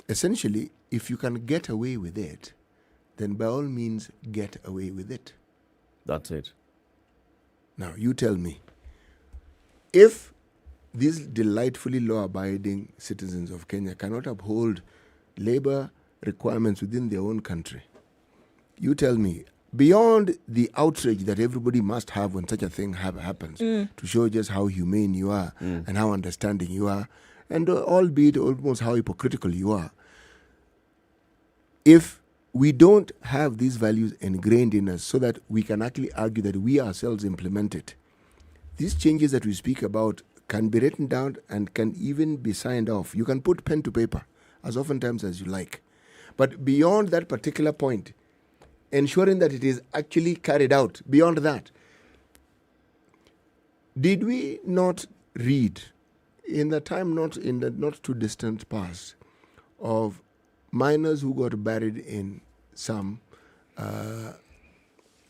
essentially, if you can get away with it, then by all means, get away with it. That's it. Now, you tell me, if these delightfully law-abiding citizens of Kenya cannot uphold labor requirements within their own country. You tell me, beyond the outrage that everybody must have when such a thing happens, to show just how humane you are and how understanding you are, and albeit almost how hypocritical you are, if we don't have these values ingrained in us so that we can actually argue that we ourselves implement it, these changes that we speak about can be written down and can even be signed off. You can put pen to paper as oftentimes as you like. But beyond that particular point, ensuring that it is actually carried out, beyond that, did we not read in the time not too distant past of miners who got buried in some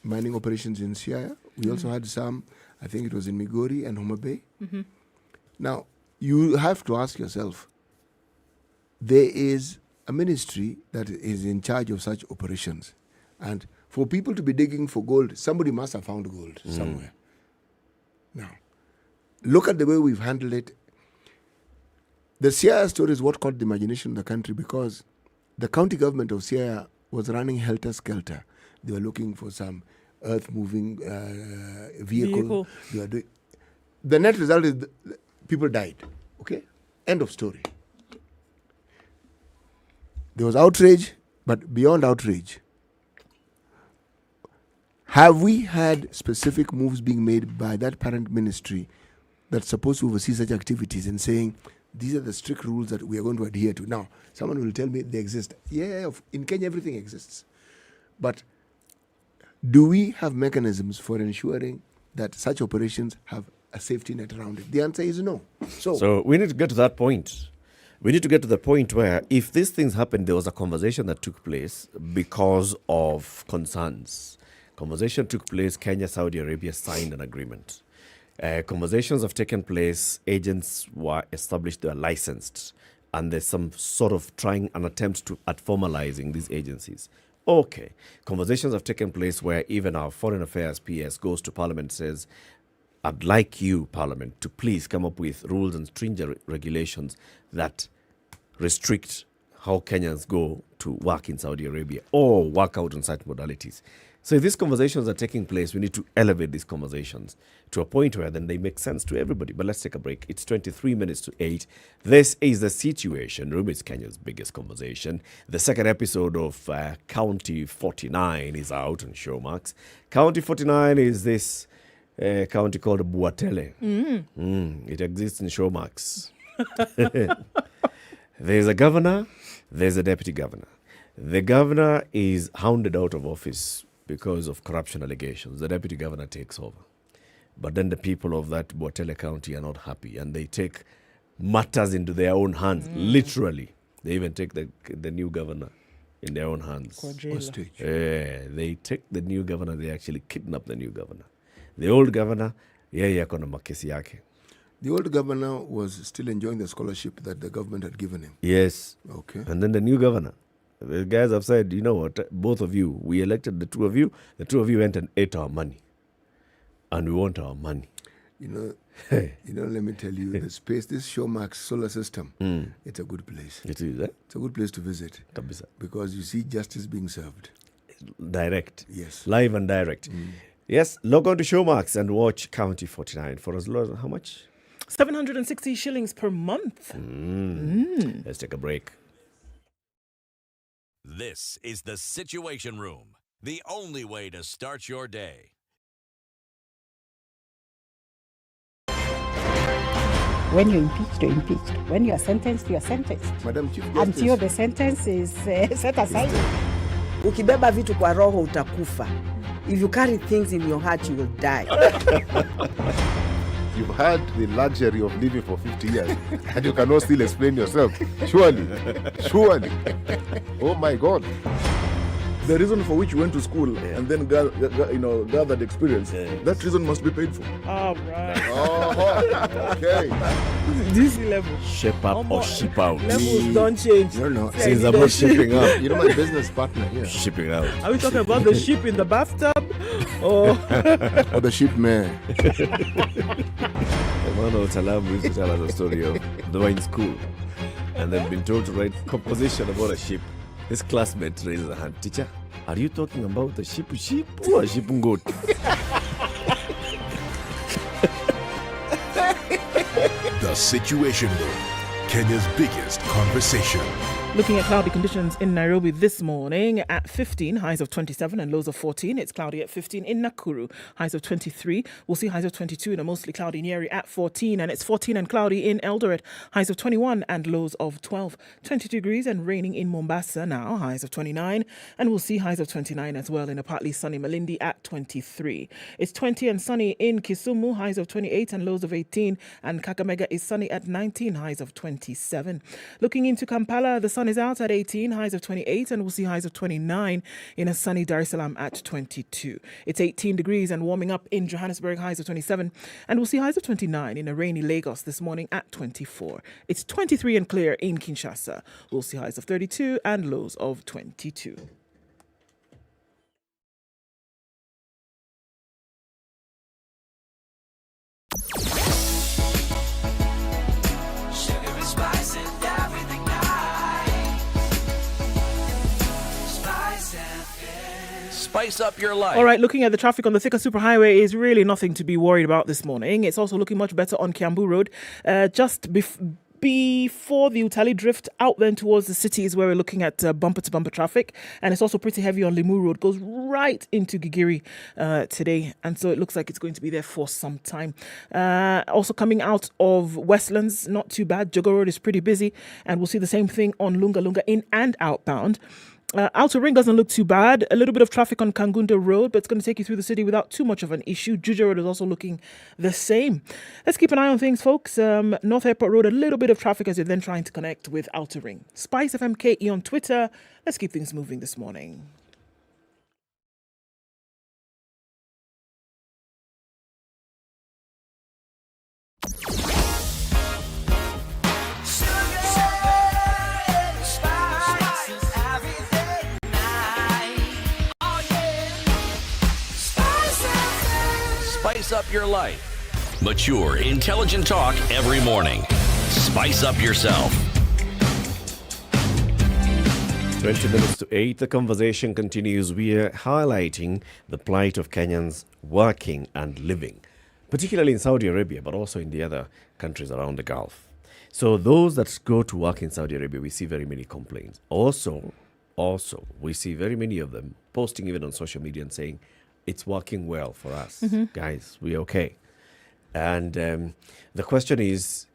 mining operations in Siaya? We also had some, I think it was in Migori and Homa Bay. Now, you have to ask yourself, there is a ministry that is in charge of such operations. And for people to be digging for gold, somebody must have found gold somewhere. Now, look at the way we've handled it. The Siaya story is what caught the imagination of the country because the county government of Siaya was running helter-skelter. They were looking for some earth-moving vehicle. They were the net result is people died. Okay? End of story. There was outrage, but beyond outrage, have we had specific moves being made by that parent ministry that's supposed to oversee such activities and saying, these are the strict rules that we are going to adhere to? Now, someone will tell me they exist. Yeah, in Kenya, everything exists. But do we have mechanisms for ensuring that such operations have a safety net around it? The answer is no. So we need to get to that point. We need to get to the point where if these things happened, there was a conversation that took place because of concerns. Conversation took place, Kenya, Saudi Arabia signed an agreement. Conversations have taken place, agents were established, they are licensed, and there's some sort of trying an attempt at formalizing these agencies. Okay, conversations have taken place where even our Foreign Affairs PS goes to Parliament and says, I'd like you, Parliament, to please come up with rules and stringent regulations that restrict how Kenyans go to work in Saudi Arabia or work out on such modalities. So if these conversations are taking place, we need to elevate these conversations to a point where then they make sense to everybody. But let's take a break. It's 23 minutes to 8. This is The Situation Room. It's Kenya's biggest conversation. The second episode of County 49 is out on Showmax. County 49 is this county called Buatele. It exists in Showmax. There's a governor, there's a deputy governor. The governor is hounded out of office because of corruption allegations. The deputy governor takes over. But then the people of that Buatele County are not happy and they take matters into their own hands, literally. They even take the new governor in their own hands. They take the new governor, they actually kidnap the new governor. The old governor, yako na makesi yake. The old governor was still enjoying the scholarship that the government had given him. Yes. Okay. And then the new governor, the guys have said, you know what, both of you, we elected the two of you went and ate our money. And we want our money. Let me tell you, the space, this Showmax solar system, it's a good place. It is, eh? It's a good place to visit. Kabisa. Because you see justice being served. Direct. Yes. Live and direct. Yes, log on to Showmax and watch County 49 for as low as how much? 760 shillings per month. Let's take a break. This is The Situation Room, the only way to start your day. When you're impeached, you're impeached. When you're sentenced, you're sentenced. Madam Chief Justice. Until the sentence is set aside. Ukibeba vitu kwa roho utakufa. If you carry things in your heart, you will die. You've had the luxury of living for 50 years and you cannot still explain yourself. Surely. Oh my God. The reason for which you went to school and then gathered experience, that reason must be paid for. All right. Okay. This level. Shape up or ship out. Levels don't change. No. Since I'm not shipping up. You know my business partner here. Shipping out. Are we talking about the ship in the bathtub? Or the ship man? Emmanuel Talamu used to tell us a story of the wine school. and then been told to write composition about a ship. His classmate raises a hand. Teacher, are you talking about the ship or a ship goat? The Situation Room, Kenya's biggest conversation. Looking at cloudy conditions in Nairobi this morning at 15, highs of 27 and lows of 14. It's cloudy at 15 in Nakuru, highs of 23. We'll see highs of 22 in a mostly cloudy Nyeri at 14, and it's 14 and cloudy in Eldoret, highs of 21 and lows of 12. 22 degrees and raining in Mombasa now, highs of 29, and we'll see highs of 29 as well in a partly sunny Malindi at 23. It's 20 and sunny in Kisumu, highs of 28 and lows of 18, and Kakamega is sunny at 19, highs of 27. Looking into Kampala, the sun is out at 18, highs of 28, and we'll see highs of 29 in a sunny Dar es Salaam at 22. It's 18 degrees and warming up in Johannesburg, highs of 27, and we'll see highs of 29 in a rainy Lagos this morning at 24. It's 23 and clear in Kinshasa. We'll see highs of 32 and lows of 22. Spice up your life. All right, looking at the traffic on the Thika Superhighway is really nothing to be worried about this morning. It's also looking much better on Kiambu Road. Before the Utali Drift, out then towards the city is where we're looking at bumper-to-bumper traffic. And it's also pretty heavy on Limu Road. Goes right into Gigiri today. And so it looks like it's going to be there for some time. Also coming out of Westlands, not too bad. Jogo Road is pretty busy. And we'll see the same thing on Lunga Lunga in and outbound. Outer Ring doesn't look too bad. A little bit of traffic on Kangunda Road, but it's going to take you through the city without too much of an issue. Juja Road is also looking the same. Let's keep an eye on things, folks. North Airport Road, a little bit of traffic as you're then trying to connect with Outer Ring. SpiceFM KE on Twitter. Let's keep things moving this morning. Spice up your life. Mature, intelligent talk every morning. Spice up yourself. 20 minutes to 8, the conversation continues. We are highlighting the plight of Kenyans working and living, particularly in Saudi Arabia, but also in the other countries around the Gulf. So those that go to work in Saudi Arabia, we see very many complaints. Also, we see very many of them posting even on social media and saying, it's working well for us. Guys, we're okay. And the question is,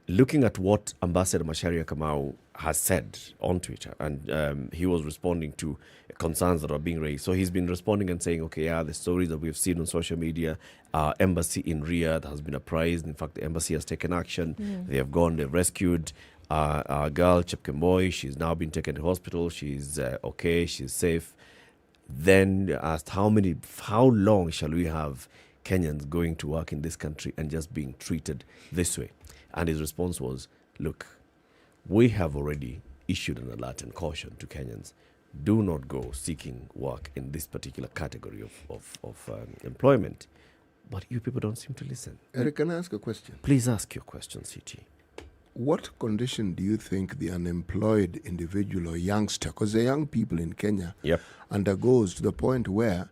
looking at what Ambassador Macharia Kamau has said on Twitter, and he was responding to concerns that are being raised. So he's been responding and saying, okay, the stories that we've seen on social media, our embassy in Riyadh has been apprised. In fact, the embassy has taken action. They have gone, they've rescued our girl, Chepkemboy. She's now been taken to hospital. She's okay, she's safe. Then asked, how long shall we have Kenyans going to work in this country and just being treated this way? And his response was, look, we have already issued an alert and caution to Kenyans. Do not go seeking work in this particular category of employment. But you people don't seem to listen. Eric, can I ask a question? Please ask your question, CT. What condition do you think the unemployed individual or youngster, because the young people in Kenya, undergoes to the point where,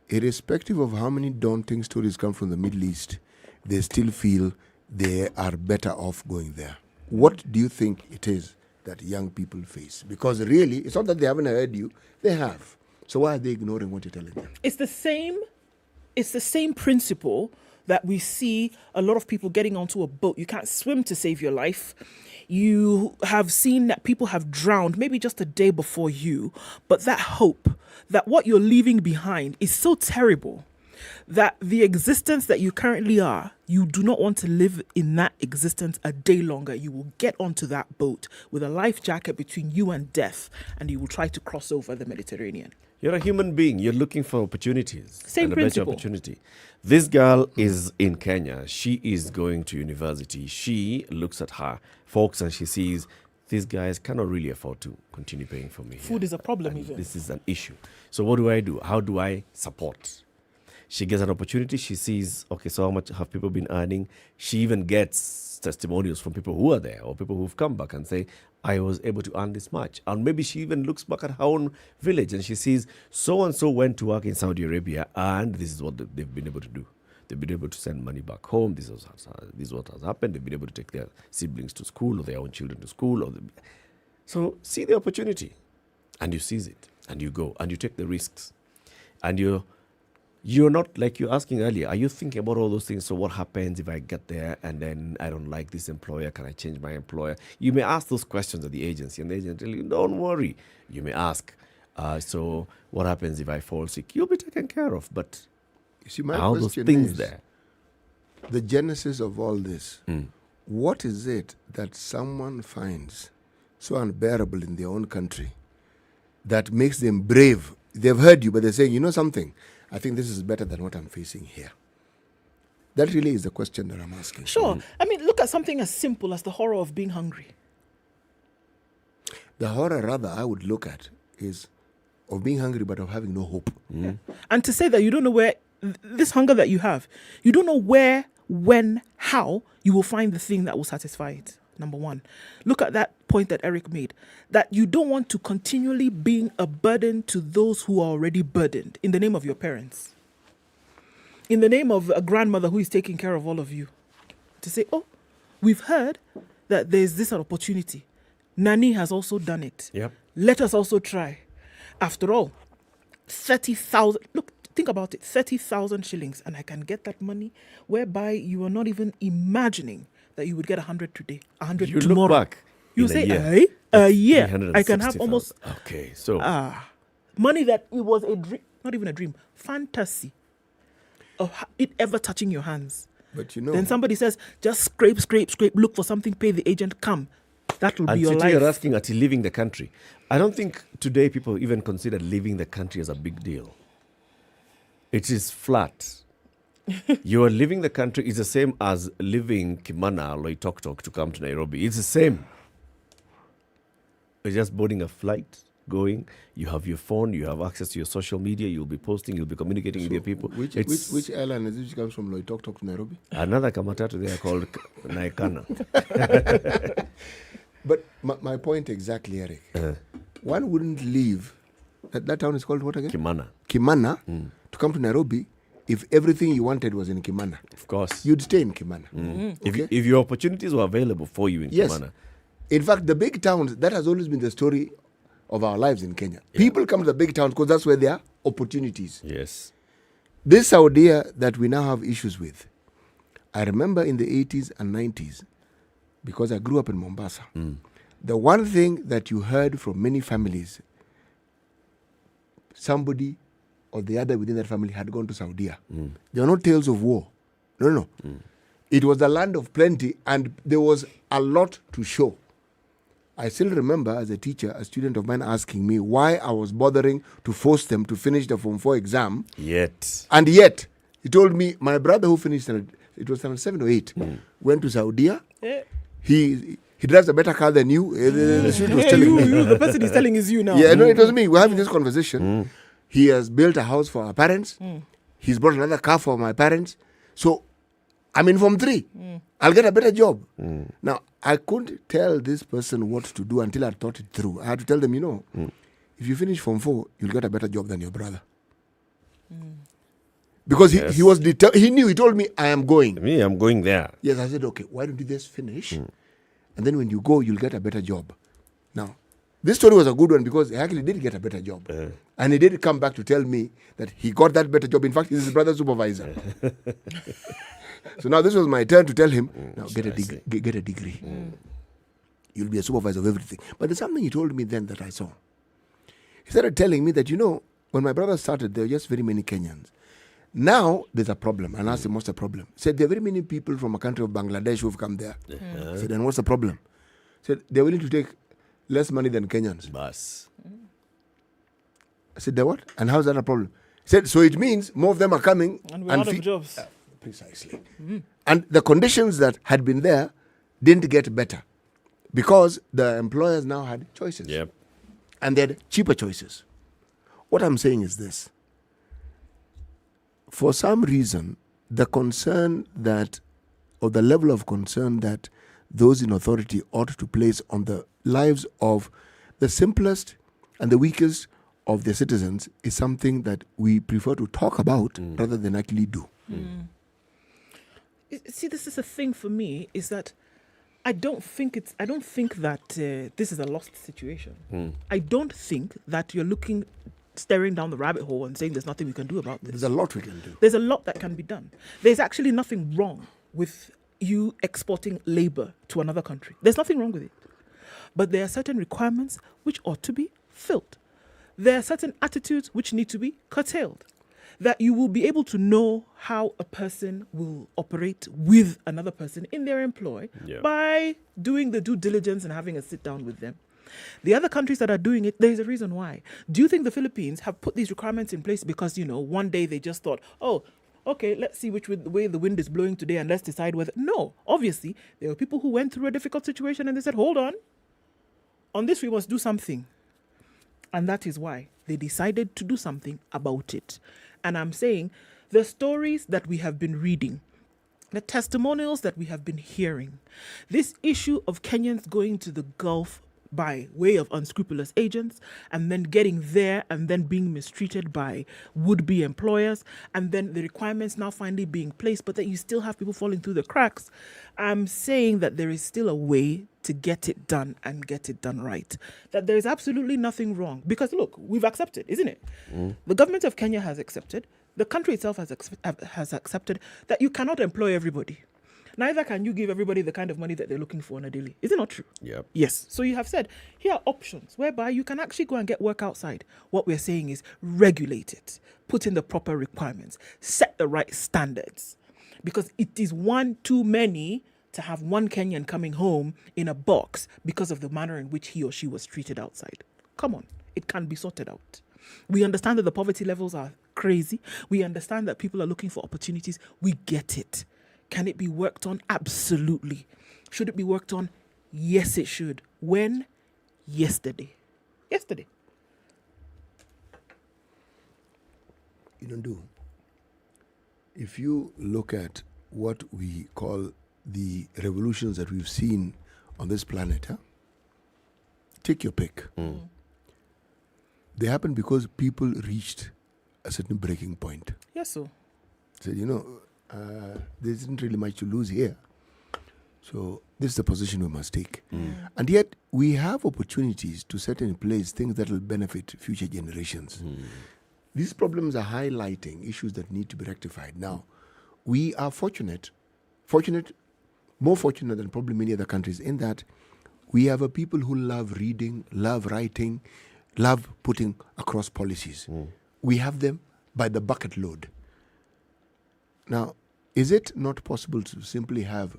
irrespective of how many daunting stories come from the Middle East, they still feel they are better off going there? What do you think it is that young people face? Because really, it's not that they haven't heard you, they have. So why are they ignoring what you're telling them? It's the same principle that we see a lot of people getting onto a boat. You can't swim to save your life. You have seen that people have drowned maybe just a day before you, but that hope that what you're leaving behind is so terrible that the existence that you currently are, you do not want to live in that existence a day longer. You will get onto that boat with a life jacket between you and death, and you will try to cross over the Mediterranean. You're a human being. You're looking for opportunities. Same and principle. A better opportunity. This girl is in Kenya. She is going to university. She looks at her folks and she sees these guys cannot really afford to continue paying for me. Food is a problem even. This is an issue. So what do? How do I support? She gets an opportunity. She sees, okay, so how much have people been earning? She even gets testimonials from people who are there or people who've come back and say, I was able to earn this much. And maybe she even looks back at her own village and she sees so-and-so went to work in Saudi Arabia and this is what they've been able to do. They've been able to send money back home. This is what has happened. They've been able to take their siblings to school or their own children to school. So see the opportunity and you seize it and you go and you take the risks. And you're not, like you're asking earlier, are you thinking about all those things? So what happens if I get there and then I don't like this employer? Can I change my employer? You may ask those questions at the agency and the agent will tell you, don't worry. You may ask, so what happens if I fall sick? You'll be taken care of. But you see, my all those question things is, there. The genesis of all this, what is it that someone finds so unbearable in their own country that makes them brave? They've heard you, but they're saying, you know something, I think this is better than what I'm facing here. That really is the question that I'm asking. Sure. I mean, look at something as simple as the horror of being hungry. The horror, rather, I would look at is of being hungry but of having no hope. And to say that you don't know where, this hunger that you have, you don't know where, when, how you will find the thing that will satisfy it. Number one. Look at that point that Eric made, that you don't want to continually being a burden to those who are already burdened in the name of your parents, in the name of a grandmother who is taking care of all of you. To say, oh, we've heard that there's this opportunity. Nani has also done it. Yep. Let us also try. After all, 30,000, look, think about it, 30,000 shillings, and I can get that money whereby you are not even imagining that you would get 100 today, 100 you tomorrow. Look back you say, a year, I can have almost... Okay, so... money that it was a dream, not even a dream, fantasy of it ever touching your hands. But you know... Then somebody says, just scrape, look for something, pay the agent, come. That will be your life. You're asking at leaving the country. I don't think today people even consider leaving the country as a big deal. It is flat. You are leaving the country is the same as leaving Kimana or Loitoktok to come to Nairobi. It's the same. You're just boarding a flight, going. You have your phone. You have access to your social media. You'll be posting. You'll be communicating with your people. Which airline is it which comes from Loitoktok to Nairobi? Another kamatatu there called Naikana. But my point exactly, Eric. One wouldn't leave. That town is called what again? Kimana. To come to Nairobi if everything you wanted was in Kimana. Of course. You'd stay in Kimana. Okay? If your opportunities were available for you in Kimana. In fact, the big towns, that has always been the story of our lives in Kenya. Yeah. People come to the big towns because that's where there are opportunities. Yes. This Saudi that we now have issues with, I remember in the 80s and 90s, because I grew up in Mombasa, the one thing that you heard from many families, somebody or the other within that family had gone to Saudi. There are no tales of war. No. It was the land of plenty and there was a lot to show. I still remember as a teacher, a student of mine asking me why I was bothering to force them to finish the Form 4 exam. And yet, he told me, my brother who finished, it was Standard 7 or 8, went to Saudi. He drives a better car than you. The student was telling me. The person he's telling is you now. Yeah, no, it was me. We're having this conversation. He has built a house for our parents. He's bought another car for my parents. So, I'm in Form 3. I'll get a better job. Now, I couldn't tell this person what to do until I thought it through. I had to tell them, if you finish Form 4, you'll get a better job than your brother. Because he was he knew, he told me, I am going. I'm going there. Yes, I said, okay, why don't you just finish? And then when you go, you'll get a better job. Now, this story was a good one because he actually did get a better job. And he did come back to tell me that he got that better job. In fact, he's his brother's supervisor. So now this was my turn to tell him, now get a degree. You'll be a supervisor of everything. But there's something he told me then that I saw. He started telling me that, when my brother started, there were just very many Kenyans. Now there's a problem. And I asked him, what's the problem? He said, there are very many people from a country of Bangladesh who've come there. I said, then what's the problem? He said, they're willing to take less money than Kenyans. Bas. I said, what? And how's that a problem? He said, so it means more of them are coming. And we're out of jobs. Precisely. And the conditions that had been there didn't get better because the employers now had choices. And they had cheaper choices. What I'm saying is this. for some reason, the concern that, or the level of concern that those in authority ought to place on the lives of the simplest and the weakest of their citizens is something that we prefer to talk about rather than actually do. See, this is a thing for me, is that I don't think that this is a lost situation. I don't think that you're staring down the rabbit hole and saying there's nothing we can do about this. There's a lot we can do. There's a lot that can be done. There's actually nothing wrong with you exporting labor to another country. There's nothing wrong with it. But there are certain requirements which ought to be filled. There are certain attitudes which need to be curtailed. That you will be able to know how a person will operate with another person in their employ by doing the due diligence and having a sit down with them. The other countries that are doing it, there's a reason why. Do you think the Philippines have put these requirements in place because, one day they just thought, oh, okay, let's see which way the wind is blowing today and let's decide whether... No, obviously, there were people who went through a difficult situation and they said, hold on this we must do something. And that is why they decided to do something about it. And I'm saying the stories that we have been reading, the testimonials that we have been hearing, this issue of Kenyans going to the Gulf by way of unscrupulous agents and then getting there and then being mistreated by would-be employers and then the requirements now finally being placed, but that you still have people falling through the cracks. I'm saying that there is still a way to get it done and get it done right. That there is absolutely nothing wrong. Because look, we've accepted, isn't it? The government of Kenya has accepted, the country itself has accepted that you cannot employ everybody. Neither can you give everybody the kind of money that they're looking for on a daily. Is it not true? Yep. Yes. So you have said, here are options whereby you can actually go and get work outside. What we're saying is regulate it, put in the proper requirements, set the right standards. Because it is one too many to have one Kenyan coming home in a box because of the manner in which he or she was treated outside. Come on, it can be sorted out. We understand that the poverty levels are crazy. We understand that people are looking for opportunities. We get it. Can it be worked on? Absolutely. Should it be worked on? Yes, it should. When? Yesterday. Yesterday. If you look at what we call the revolutions that we've seen on this planet, take your pick. They happen because people reached a certain breaking point. Yes, sir. Said, there isn't really much to lose here. So this is the position we must take. And yet we have opportunities to set in place things that will benefit future generations. These problems are highlighting issues that need to be rectified. Now, we are more fortunate than probably many other countries in that we have a people who love reading, love writing, love putting across policies. We have them by the bucket load. Now, is it not possible to simply have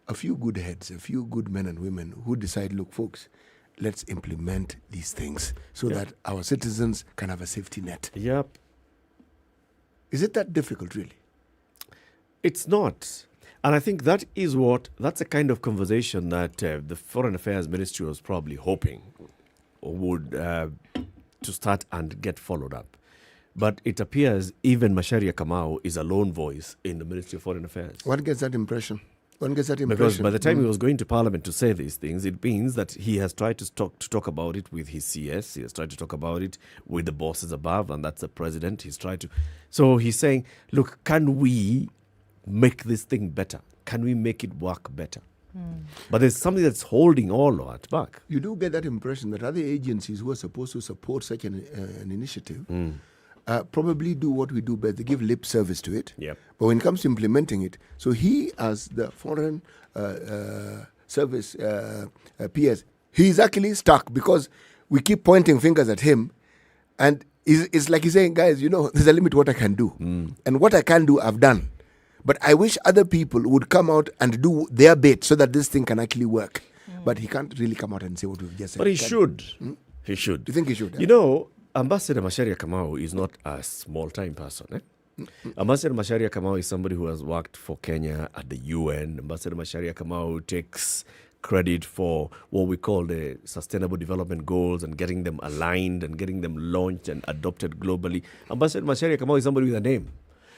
a few good heads, a few good men and women who decide, look, folks, let's implement these things so that our citizens can have a safety net? Yep. Is it that difficult, really? It's not. And I think that's a kind of conversation that the Foreign Affairs Ministry was probably hoping would to start and get followed up. But it appears even Macharia Kamau is a lone voice in the Ministry of Foreign Affairs. One gets that impression. Because by the time he was going to Parliament to say these things, it means that he has tried to talk about it with his CS. He has tried to talk about it with the bosses above, and that's the president. So he's saying, look, can we make this thing better? Can we make it work better? But there's something that's holding all of that back. You do get that impression that other agencies who are supposed to support such an initiative probably do what we do best. They give lip service to it. Yep. But when it comes to implementing it, so he, as the Foreign Service PS, he's actually stuck because we keep pointing fingers at him. And it's like he's saying, guys, there's a limit to what I can do. And what I can do, I've done. But I wish other people would come out and do their bit so that this thing can actually work. But he can't really come out and say what we've just said. But he should. He should. You think he should? Ambassador Macharia Kamau is not a small-time person. Ambassador Macharia Kamau is somebody who has worked for Kenya at the UN. Ambassador Macharia Kamau takes credit for what we call the Sustainable Development Goals and getting them aligned and getting them launched and adopted globally. Ambassador Macharia Kamau is somebody with a name.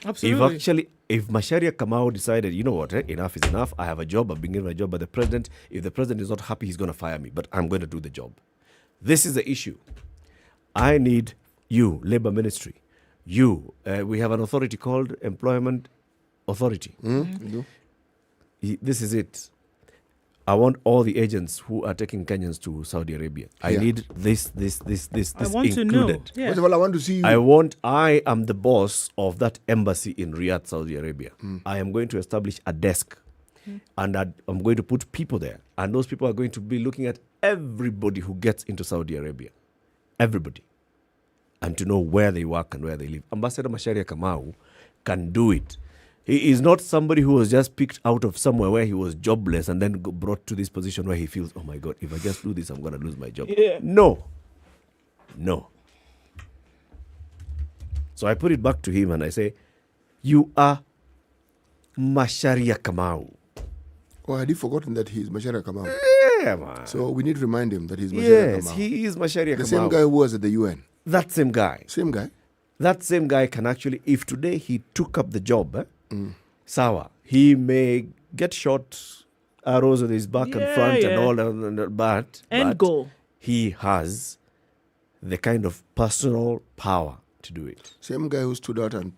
Absolutely. If Macharia Kamau decided, you know what, enough is enough, I have a job, I've been given a job by the president. If the president is not happy, he's going to fire me, but I'm going to do the job. This is the issue. I need you, Labor Ministry. You, we have an authority called Employment Authority. This is it. I want all the agents who are taking Kenyans to Saudi Arabia. I need this I want included. to know. Yeah. First of all, I want to see you. I am the boss of that embassy in Riyadh, Saudi Arabia. I am going to establish a desk and I'm going to put people there. And those people are going to be looking at everybody who gets into Saudi Arabia. Everybody. And to know where they work and where they live. Ambassador Macharia Kamau can do it. He is not somebody who was just picked out of somewhere where he was jobless and then brought to this position where he feels, oh my God, if I just do this, I'm going to lose my job. Yeah. No. So I put it back to him and I say, you are Macharia Kamau. Oh, had he forgotten that he's Macharia Kamau? Yeah, man. So we need to remind him that he's Macharia Kamau. Yes, he is Macharia Kamau. The same guy who was at the UN. That same guy. Same guy. That same guy can actually, if today he took up the job, Sawa, he may get shot arrows on his back and front and all that, but goal. He has the kind of personal power to do it. Same guy who stood out and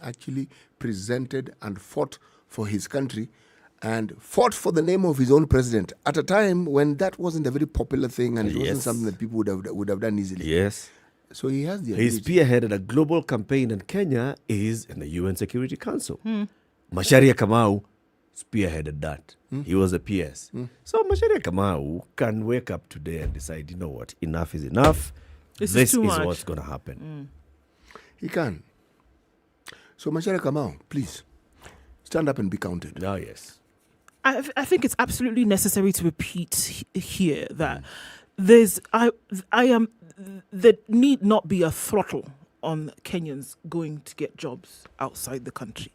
actually presented and fought for his country and fought for the name of his own president at a time when that wasn't a very popular thing and it wasn't something that people would have done easily. Yes. So he has the He ability. spearheaded a global campaign and Kenya is in the UN Security Council. Macharia Kamau spearheaded that. He was a PS. So Macharia Kamau can wake up today and decide, you know what, enough is enough. This is what's going to happen. He can. So Macharia Kamau, please, stand up and be counted. Oh, yes. I think it's absolutely necessary to repeat here that there need not be a throttle on Kenyans going to get jobs outside the country.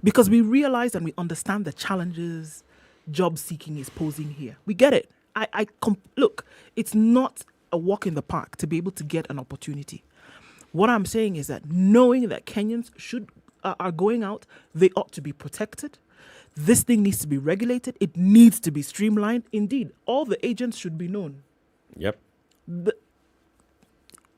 Because we realize and we understand the challenges job seeking is posing here. We get it. Look, it's not a walk in the park to be able to get an opportunity. What I'm saying is that knowing that Kenyans are going out, they ought to be protected. This thing needs to be regulated. It needs to be streamlined. Indeed, all the agents should be known. Yep.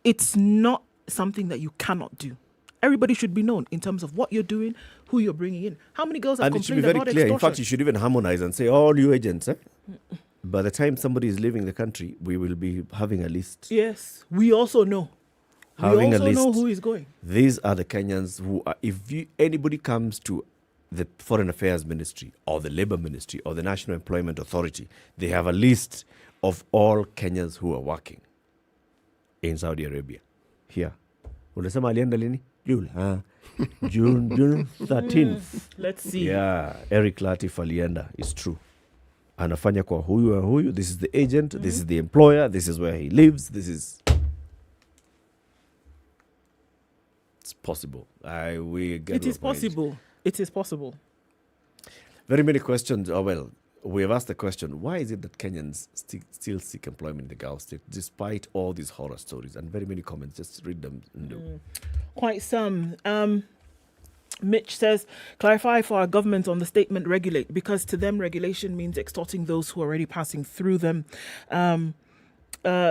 It's not something that you cannot do. Everybody should be known in terms of what you're doing, who you're bringing in. How many girls have And it should be complained very about clear. extortion? In fact, you should even harmonize and say, all you agents, by the time somebody is leaving the country, we will be having a list. Yes, we also know. Having we a also list. know who is going. These are the Kenyans who are, anybody comes to the Foreign Affairs Ministry or the Labour Ministry or the National Employment Authority, they have a list of all Kenyans who are working in Saudi Arabia. Here. Unasema alienda lini? June 13th. Let's see. Yeah, Eric Latif alienda. It's true. Anafanya kwa huyu and huyu. This is the agent. This is the employer. This is where he lives. It's possible. It is possible. It is possible. Very many questions. We have asked the question, why is it that Kenyans still seek employment in the Gulf state despite all these horror stories? And very many comments. Just read them. Quite some. Mitch says, clarify for our government on the statement regulate, because to them regulation means extorting those who are already passing through them.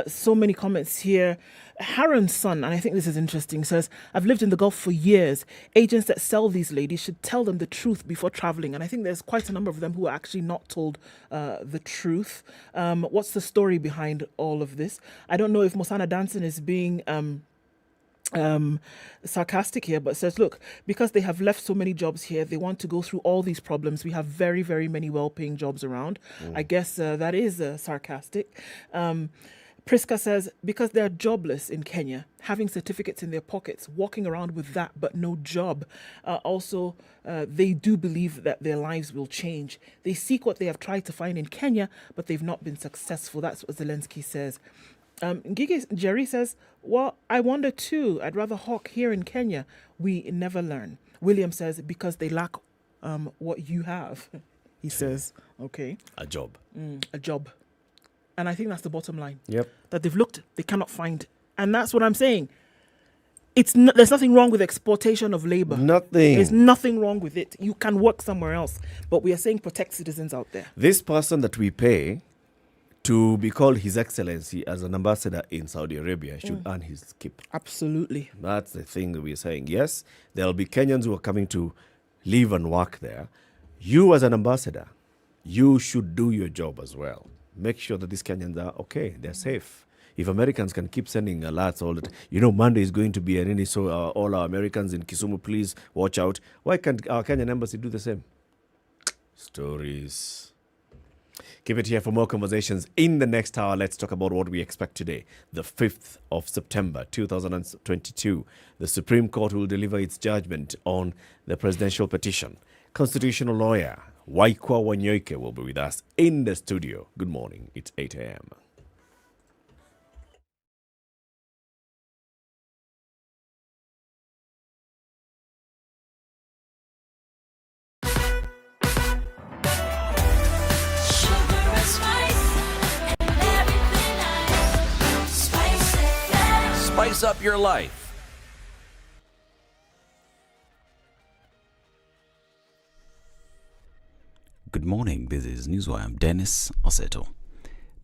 So many comments here. Haron's son, and I think this is interesting, says, I've lived in the Gulf for years. Agents that sell these ladies should tell them the truth before traveling. And I think there's quite a number of them who are actually not told the truth. What's the story behind all of this? I don't know if Mosana Danson is being sarcastic here, but says, look, because they have left so many jobs here, they want to go through all these problems. We have very, very many well-paying jobs around. I guess that is sarcastic. Priska says, because they're jobless in Kenya, having certificates in their pockets, walking around with that but no job. Also, they do believe that their lives will change. They seek what they have tried to find in Kenya, but they've not been successful. That's what Zelensky says. Jerry says, well, I wonder too. I'd rather hawk here in Kenya. We never learn. William says, because they lack what you have. he says. Okay. A job. A job. And I think that's the bottom line. Yep. That they've looked, they cannot find. And that's what I'm saying. There's nothing wrong with exploitation of labor. Nothing. There's nothing wrong with it. You can work somewhere else. But we are saying protect citizens out there. This person that we pay to be called His Excellency as an ambassador in Saudi Arabia should earn his keep. Absolutely. That's the thing that we're saying. Yes, there'll be Kenyans who are coming to live and work there. You as an ambassador, you should do your job as well. Make sure that these Kenyans are okay, they're safe. If Americans can keep sending alerts all the time, Monday is going to be an any, so all our Americans in Kisumu, please watch out. Why can't our Kenyan embassy do the same? Stories. Keep it here for more conversations. In the next hour, let's talk about what we expect today, the 5th of September, 2022. The Supreme Court will deliver its judgment on the presidential petition. Constitutional lawyer Waikwa Wanyoike will be with us in the studio. Good morning. It's 8 a.m. Spice up your life. Good morning, this is Newswire. I'm Dennis Oseto.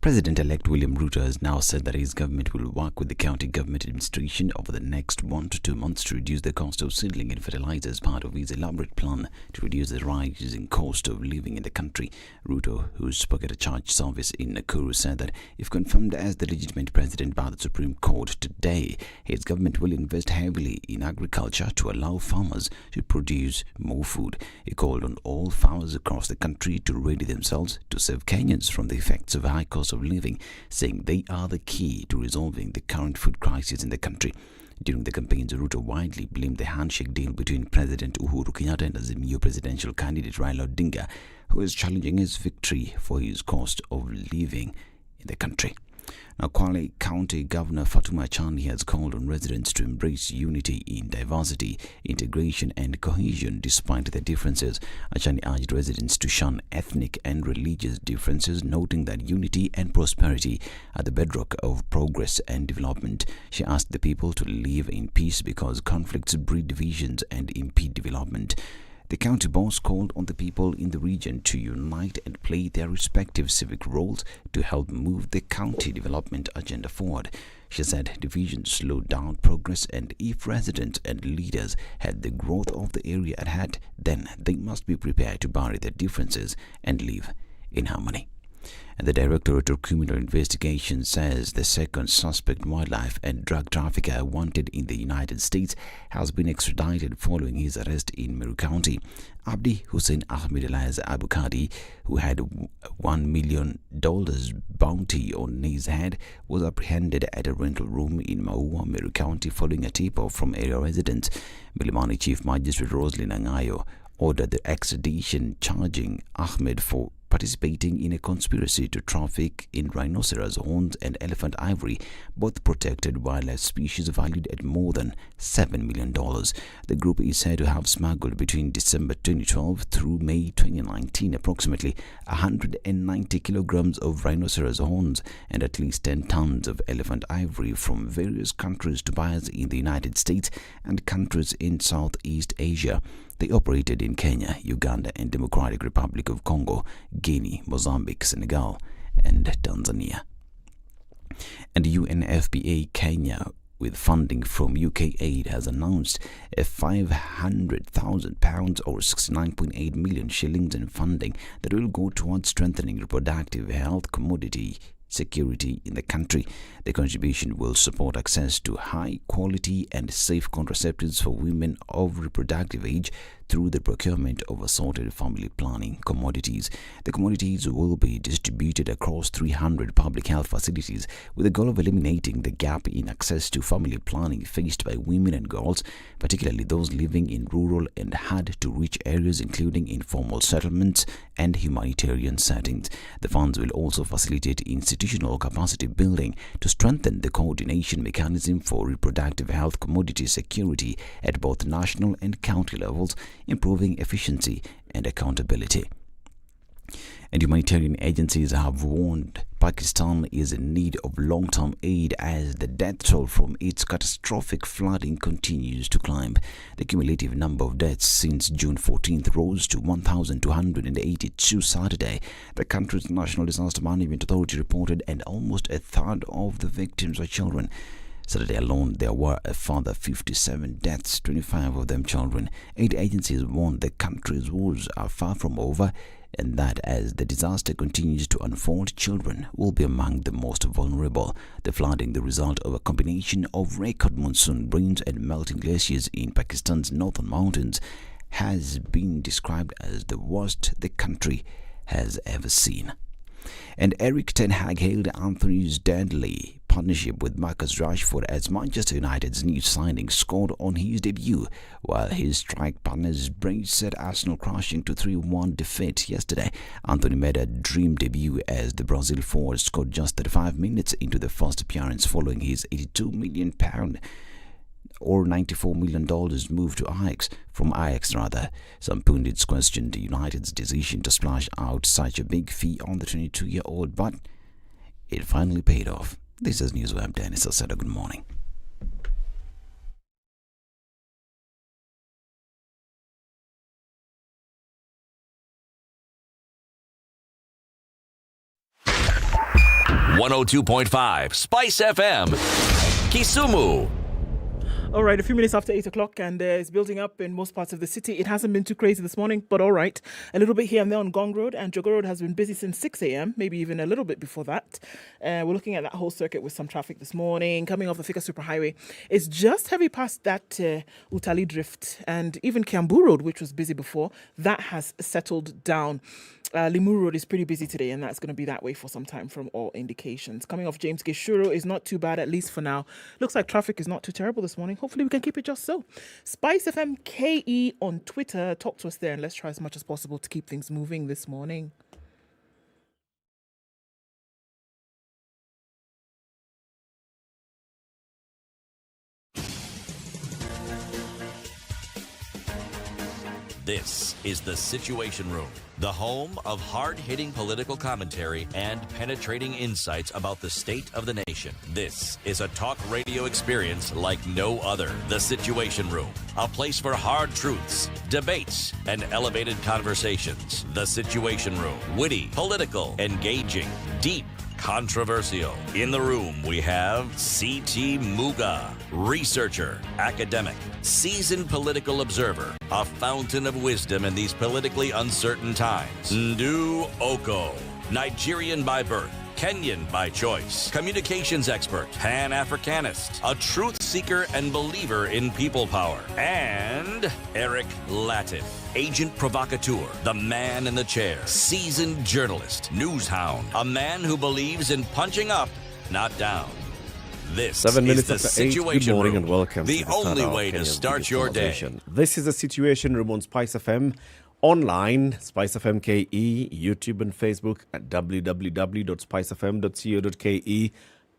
President-elect William Ruto has now said that his government will work with the county government administration over the next 1 to 2 months to reduce the cost of seedling and fertilizer as part of his elaborate plan to reduce the rising cost of living in the country. Ruto, who spoke at a church service in Nakuru, said that if confirmed as the legitimate president by the Supreme Court today, his government will invest heavily in agriculture to allow farmers to produce more food. He called on all farmers across the country to ready themselves to save Kenyans from the effects of high cost of living, saying they are the key to resolving the current food crisis in the country. During the campaigns, Ruto widely blamed the handshake deal between President Uhuru Kenyatta and Azimio presidential candidate Raila Odinga, who is challenging his victory for his cost of living in the country. Now, Kwale County Governor Fatuma Achani has called on residents to embrace unity in diversity, integration and cohesion despite their differences. Achani urged residents to shun ethnic and religious differences, noting that unity and prosperity are the bedrock of progress and development. She asked the people to live in peace because conflicts breed divisions and impede development. The county boss called on the people in the region to unite and play their respective civic roles to help move the county development agenda forward. She said divisions slow down progress, and if residents and leaders had the growth of the area at heart, then they must be prepared to bury their differences and live in harmony. And the Directorate of Criminal Investigation says the second suspect wildlife and drug trafficker wanted in the United States has been extradited following his arrest in Meru County. Abdi Hussein Ahmed Elias Abukadi, who had $1 million bounty on his head, was apprehended at a rental room in Maua, Meru County, following a tip-off from area residents. Milimani Chief Magistrate Roslyn Angayo ordered the extradition, charging Ahmed for participating in a conspiracy to traffic in rhinoceros horns and elephant ivory, both protected wildlife species valued at more than $7 million. The group is said to have smuggled between December 2012 through May 2019 approximately 190 kilograms of rhinoceros horns and at least 10 tons of elephant ivory from various countries to buyers in the United States and countries in Southeast Asia. They operated in Kenya, Uganda, and Democratic Republic of Congo, Guinea, Mozambique, Senegal, and Tanzania. And UNFPA Kenya, with funding from UK Aid, has announced a £500,000 or 69.8 million shillings in funding that will go towards strengthening reproductive health commodity security in the country. The contribution will support access to high quality and safe contraceptives for women of reproductive age through the procurement of assorted family planning commodities. The commodities will be distributed across 300 public health facilities with the goal of eliminating the gap in access to family planning faced by women and girls, particularly those living in rural and hard-to-reach areas, including informal settlements and humanitarian settings. The funds will also facilitate institutional capacity building to strengthen the coordination mechanism for reproductive health commodity security at both national and county levels, improving efficiency and accountability. And humanitarian agencies have warned Pakistan is in need of long-term aid as the death toll from its catastrophic flooding continues to climb. The cumulative number of deaths since June 14th rose to 1,282 Saturday. The country's National Disaster Management Authority reported, and almost a third of the victims are children. Saturday alone, there were a further 57 deaths, 25 of them children. 8 agencies warned the country's woes are far from over, and that as the disaster continues to unfold, children will be among the most vulnerable. The flooding, the result of a combination of record monsoon rains and melting glaciers in Pakistan's northern mountains, has been described as the worst the country has ever seen. And Eric Ten Hag hailed Anthony's deadly partnership with Marcus Rashford as Manchester United's new signing scored on his debut, while his strike partners set Arsenal crashing to 3-1 defeat yesterday. Anthony made a dream debut as the Brazil forward scored just 35 minutes into the first appearance following his £82 million or $94 million move to Ajax, from Ajax rather. Some pundits questioned United's decision to splash out such a big fee on the 22-year-old, but it finally paid off. This is Newsweb. Dennis Salcedo, good morning. .5 Spice FM, Kisumu. All right, a few minutes after 8 o'clock, and it's building up in most parts of the city. It hasn't been too crazy this morning, but all right. A little bit here and there on Gong Road, and Jogo Road has been busy since 6 a.m., maybe even a little bit before that. We're looking at that whole circuit with some traffic this morning. Coming off the Thika Superhighway, it's just heavy past that Utali Drift, and even Kiambu Road, which was busy before, that has settled down. Limuru Road is pretty busy today, and that's going to be that way for some time from all indications. Coming off James Gishuru is not too bad, at least for now. Looks like traffic is not too terrible this morning. Hopefully we can keep it just so. SpiceFM KE on Twitter. Talk to us there, and let's try as much as possible to keep things moving this morning. This is The Situation Room, the home of hard-hitting political commentary and penetrating insights about the state of the nation. This is a talk radio experience like no other. The Situation Room, a place for hard truths, debates, and elevated conversations. The Situation Room, witty, political, engaging, deep, controversial. In the room, we have C.T. Muga, researcher, academic, seasoned political observer, a fountain of wisdom in these politically uncertain times. Ndu Oko, Nigerian by birth, Kenyan by choice, communications expert, Pan-Africanist, a truth seeker and believer in people power, and Eric Latif, agent provocateur, the man in the chair, seasoned journalist, news hound, a man who believes in punching up, not down. This 7 minutes is the after 8. Situation Good morning Room, and welcome the to the only Start way Our to Kenya's start biggest your day. conversation. This is the Situation Room on SpiceFM, online, SpiceFM KE, YouTube and Facebook at www.spicefm.co.ke,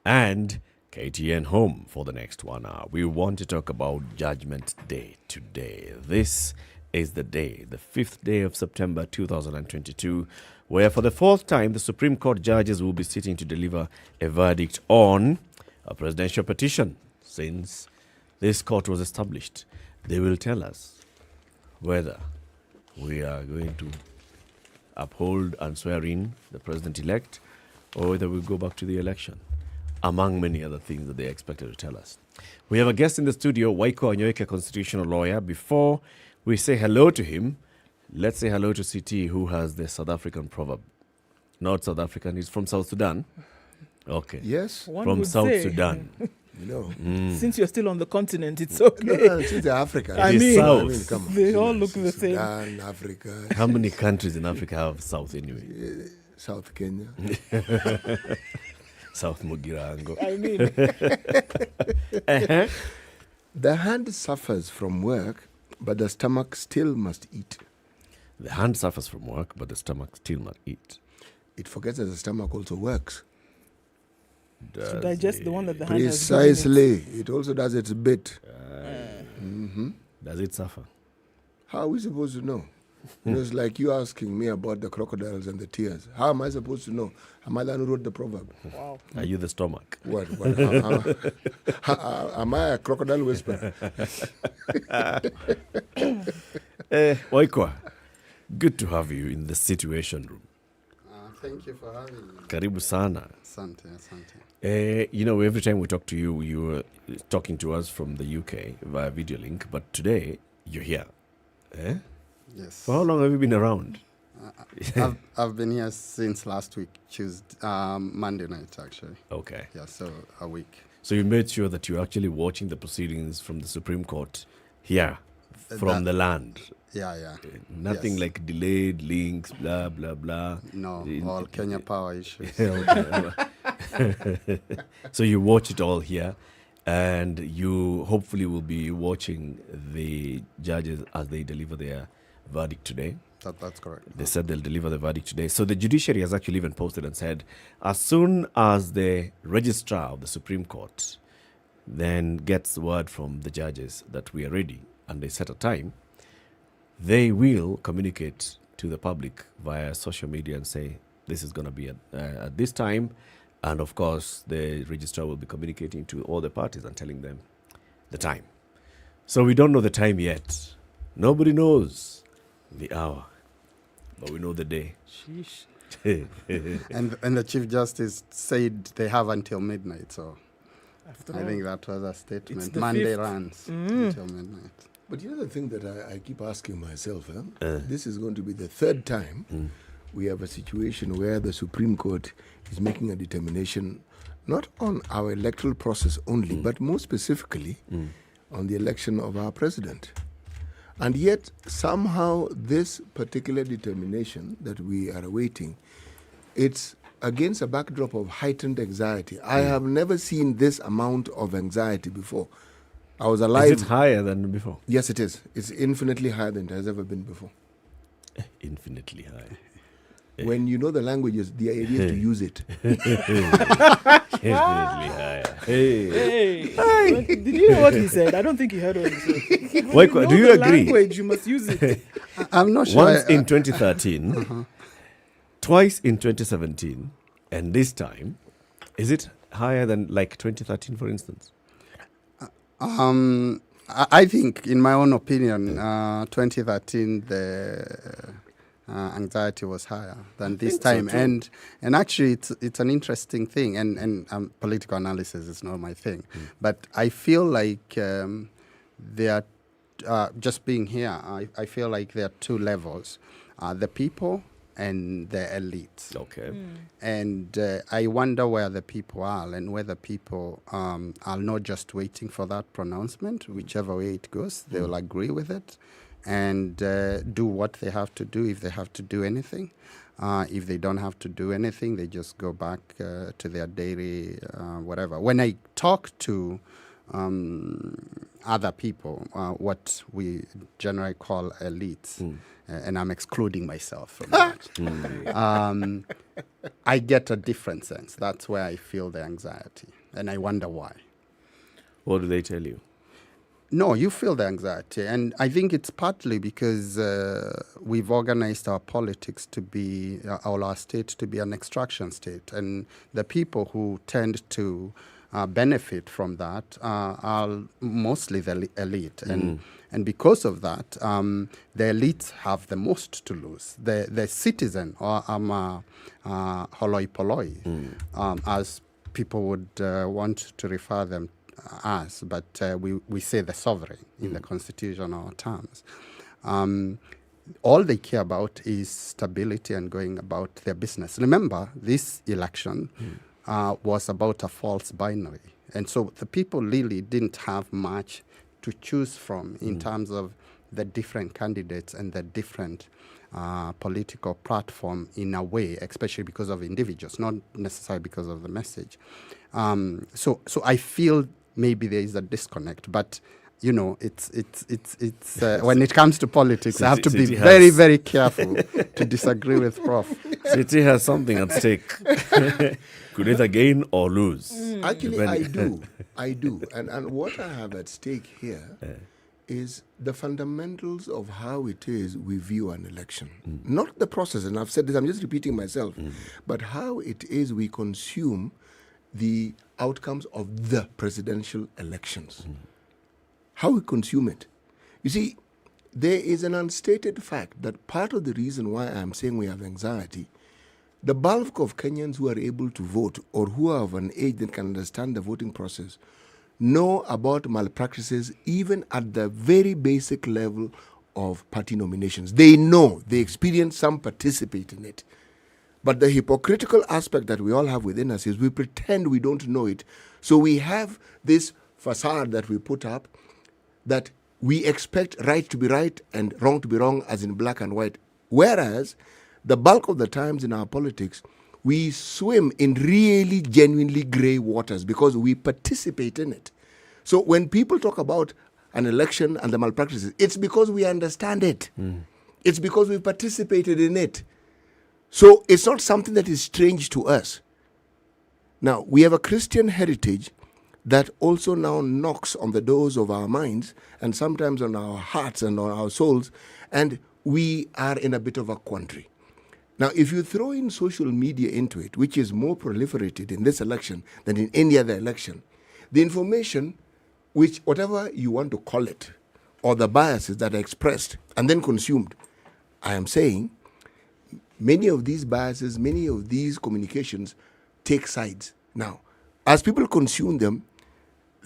and KTN Home for the next 1 hour. We want to talk about Judgment Day today. This is the day, the 5th day of September 2022, where for the 4th time the Supreme Court judges will be sitting to deliver a verdict on a presidential petition. Since this court was established, they will tell us whether we are going to uphold and swear in the president-elect or whether we go back to the election, among many other things that they expected to tell us. We have a guest in the studio, Waiko Anyoike, constitutional lawyer. Before we say hello to him, let's say hello to CT, who has the South African proverb. Not South African, he's from South Sudan. Okay. Yes. From South Sudan. You know. Since you're still on the continent, it's okay. No, since they're African. I mean, come on. they all look the same. Sudan, Africa. How many countries in Africa have South anyway? South Kenya. South Mugirango. I mean. The hand suffers from work, but the stomach still must eat. The hand suffers from work, but the stomach still must eat. It forgets that the stomach also works. To digest the one that the hand has. Precisely. It also does its bit. Does it suffer? How are we supposed to know? It's like you asking me about the crocodiles and the tears. How am I supposed to know? Am I the one who wrote the proverb? Wow. Are you the stomach? What? Am I a crocodile whisperer? Waikwa, good to have you in the Situation Room. Thank you for having me. Karibu sana. Asante, asante. Every time we talk to you, you were talking to us from the UK via video link, but today you're here. Yes. For how long have you been around? I've been here since last week, Monday night, actually. Okay. Yeah, so a week. So you made sure that you're actually watching the proceedings from the Supreme Court here, from the land. Yeah. Nothing like delayed links, blah, blah, blah. No, all Kenya Power issues. So you watch it all here, and you hopefully will be watching the judges as they deliver their verdict today. That's correct. They said they'll deliver the verdict today. So the judiciary has actually even posted and said, as soon as the registrar of the Supreme Court then gets word from the judges that we are ready and they set a time, they will communicate to the public via social media and say, this is going to be at this time. And of course, the registrar will be communicating to all the parties and telling them the time. So we don't know the time yet. Nobody knows the hour, but we know the day. Sheesh. and the Chief Justice said they have until midnight, so I think that was a statement. Monday 5th. Runs until midnight. But you know the thing that I keep asking myself, this is going to be the third time we have a situation where the Supreme Court is making a determination not on our electoral process only, but more specifically on the election of our president. And yet, somehow, this particular determination that we are awaiting, it's against a backdrop of heightened anxiety. I have never seen this amount of anxiety before. I was alive. Is it higher than before? Yes, it is. It's infinitely higher than it has ever been before. Infinitely high. When you know the languages, the idea is to use it. Infinitely higher. Hey. Did you hear what he said? I don't think he heard what he said. Wait, do you agree? Language, you must use it. I'm not sure. Once in 2013, twice in 2017, and this time, is it higher than like 2013, for instance? I think, in my own opinion, 2013 the anxiety was higher than this time, so and actually it's an interesting thing. And political analysis is not my thing, but I feel like there are just being here. I feel like there are two levels: the people and the elites. Okay. And I wonder where the people are, and whether people are not just waiting for that pronouncement. Whichever way it goes, they will agree with it and do what they have to do, if they have to do anything. If they don't have to do anything, they just go back to their daily whatever. When I talk to other people, what we generally call elites, and I'm excluding myself from that, I get a different sense. That's where I feel the anxiety, and I wonder why. What do they tell you? No, you feel the anxiety, and I think it's partly because we've organized our politics to be, our state to be an extraction state, and the people who tend to benefit from that are mostly the elite, and because of that, the elites have the most to lose. The citizen, or holoi polloi, as people would want to refer them as, but we say the sovereign in the constitutional terms. All they care about is stability and going about their business. Remember, this election was about a false binary. And so the people really didn't have much to choose from in terms of the different candidates and the different political platform in a way, especially because of individuals, not necessarily because of the message. So I feel maybe there is a disconnect, but you know, it's when it comes to politics, I have to be very, very careful to disagree with Prof. City has something at stake. Could either gain or lose. Actually, I do. And what I have at stake here is the fundamentals of how it is we view an election. Not the process, and I've said this, I'm just repeating myself, but how it is we consume the outcomes of the presidential elections. How we consume it. You see, there is an unstated fact that part of the reason why I'm saying we have anxiety, the bulk of Kenyans who are able to vote or who are of an age that can understand the voting process know about malpractices even at the very basic level of party nominations. They know, they experience, some participate in it. But the hypocritical aspect that we all have within us is we pretend we don't know it. So we have this facade that we put up that we expect right to be right and wrong to be wrong, as in black and white. Whereas the bulk of the times in our politics, we swim in really genuinely gray waters because we participate in it. So when people talk about an election and the malpractices, it's because we understand it. It's because we participated in it. So it's not something that is strange to us. Now, we have a Christian heritage that also now knocks on the doors of our minds and sometimes on our hearts and on our souls, and we are in a bit of a quandary. Now, if you throw in social media into it, which is more proliferated in this election than in any other election, the information, which whatever you want to call it, or the biases that are expressed and then consumed, I am saying many of these biases, many of these communications take sides. Now, as people consume them,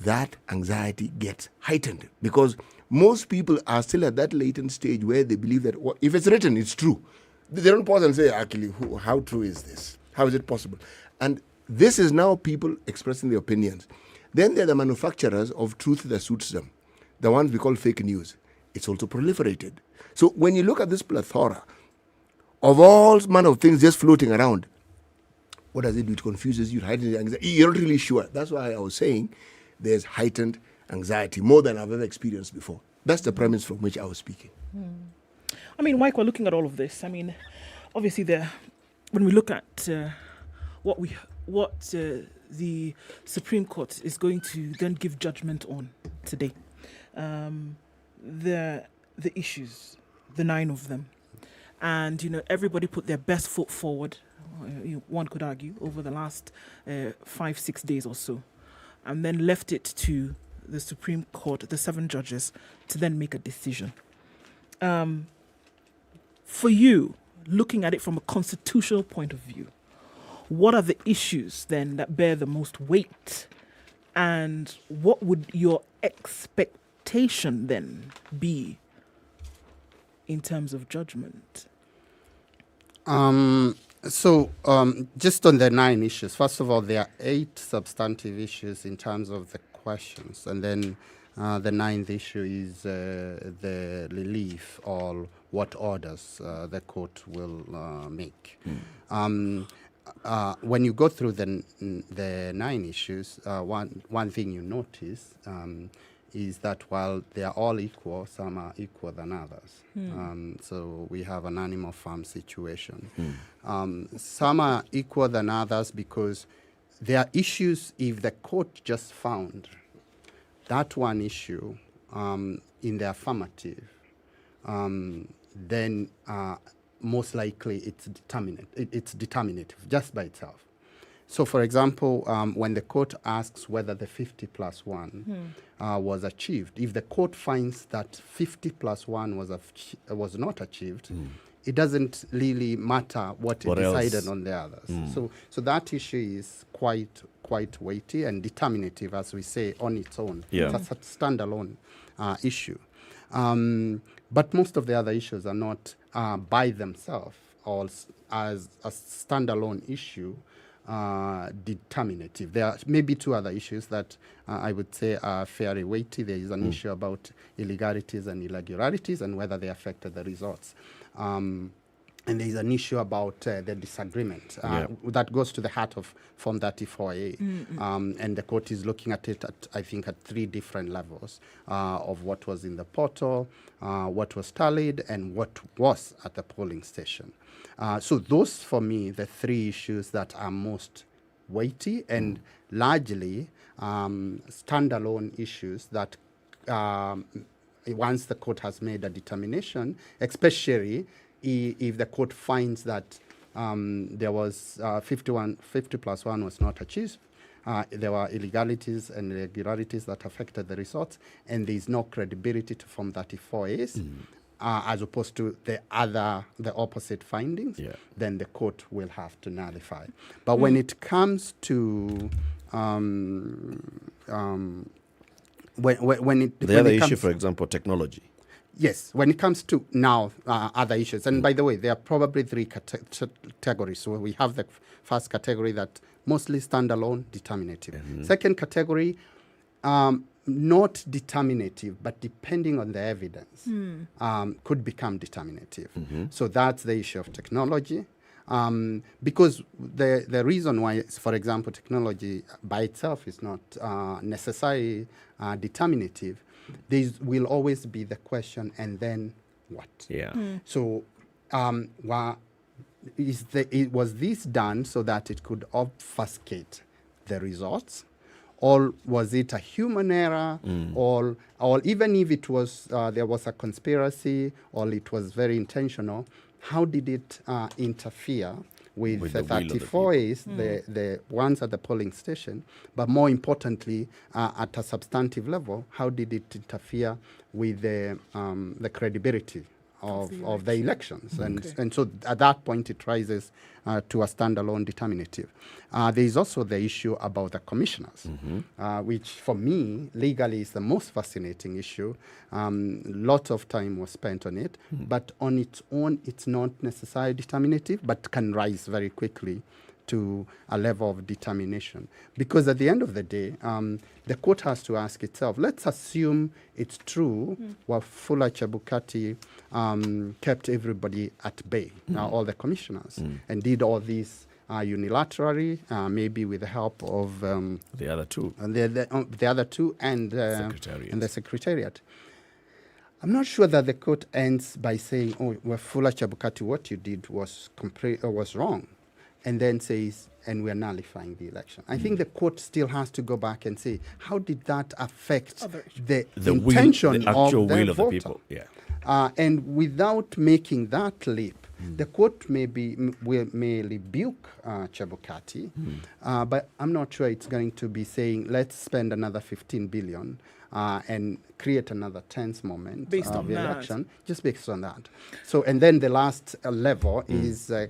that anxiety gets heightened because most people are still at that latent stage where they believe that if it's written, it's true. They don't pause and say, actually, how true is this? How is it possible? And this is now people expressing their opinions. Then there are the manufacturers of truth that suits them, the ones we call fake news. It's also proliferated. So when you look at this plethora of all manner of things just floating around, what does it do? It confuses you, heightens anxiety. You're not really sure. That's why I was saying there's heightened anxiety, more than I've ever experienced before. That's the premise from which I was speaking. I mean, Mike, we're looking at all of this. I mean, obviously, when we look at what the Supreme Court is going to then give judgment on today, the issues, the 9 of them, and everybody put their best foot forward. One could argue over the last 5-6 days or so, and then left it to the Supreme Court, the 7 judges, to then make a decision. For you, looking at it from a constitutional point of view, what are the issues then that bear the most weight? And what would your expectation then be in terms of judgment? Just on the 9 issues, first of all, there are 8 substantive issues in terms of the questions, and then the 9th issue is the relief or what orders the court will make. When you go through the 9 issues, one thing you notice is that while they are all equal, some are equal than others. So we have an animal farm situation. Some are equal than others because there are issues if the court just found that one issue in the affirmative, then most likely it's determinative just by itself. So, for example, when the court asks whether the 50+1 was achieved, if the court finds that 50+1 was not achieved, it doesn't really matter what it decided on the others. So that issue is quite weighty and determinative, as we say, on its own. Yeah. It's a standalone issue. But most of the other issues are not by themselves or as a standalone issue determinative. There are maybe 2 other issues that I would say are fairly weighty. There is an issue about illegalities and irregularities and whether they affected the results. And there is an issue about the disagreement that goes to the heart of Form 34A. And the court is looking at it, I think, at 3 different levels of what was in the portal, what was tallied, and what was at the polling station. So those, for me, the 3 issues that are most weighty and largely standalone issues that once the court has made a determination, especially if the court finds that there was 50 plus 1 was not achieved, there were illegalities and irregularities that affected the results, and there is no credibility to Form 34As, as opposed to the opposite findings, then the court will have to nullify. But when it comes to the other issue, for example, technology. Yes, when it comes to now other issues, and by the way, there are probably 3 categories. So we have the first category that mostly standalone, determinative. Second category, not determinative, but depending on the evidence, could become determinative. So that's the issue of technology. Because the reason why, for example, technology by itself is not necessarily determinative, there will always be the question, and then what? So was this done so that it could obfuscate the results? Or was it a human error? Or even if it was there was a conspiracy, or it was very intentional, how did it interfere with the 34As, the ones at the polling station? But more importantly, at a substantive level, how did it interfere with the credibility of the elections? And so at that point, it rises to a standalone determinative. There is also the issue about the commissioners, which for me, legally is the most fascinating issue. Lots of time was spent on it, but on its own, it's not necessarily determinative, but can rise very quickly to a level of determination. Because at the end of the day, the court has to ask itself, let's assume it's true Wafula Chebukati kept everybody at bay, all the commissioners, and did all these unilaterally, maybe with the help of the other two, the other two, and the secretariat. I'm not sure that the court ends by saying, "Oh, Wafula Chebukati, what you did was wrong," and then says, "And we're nullifying the election." I think the court still has to go back and say, how did that affect the intention the actual will of voter? the people? And without making that leap, the court may rebuke Chebukati, but I'm not sure it's going to be saying, let's spend another 15 billion and create another tense moment based of on the that. election, just based on that. So, and then the last level is the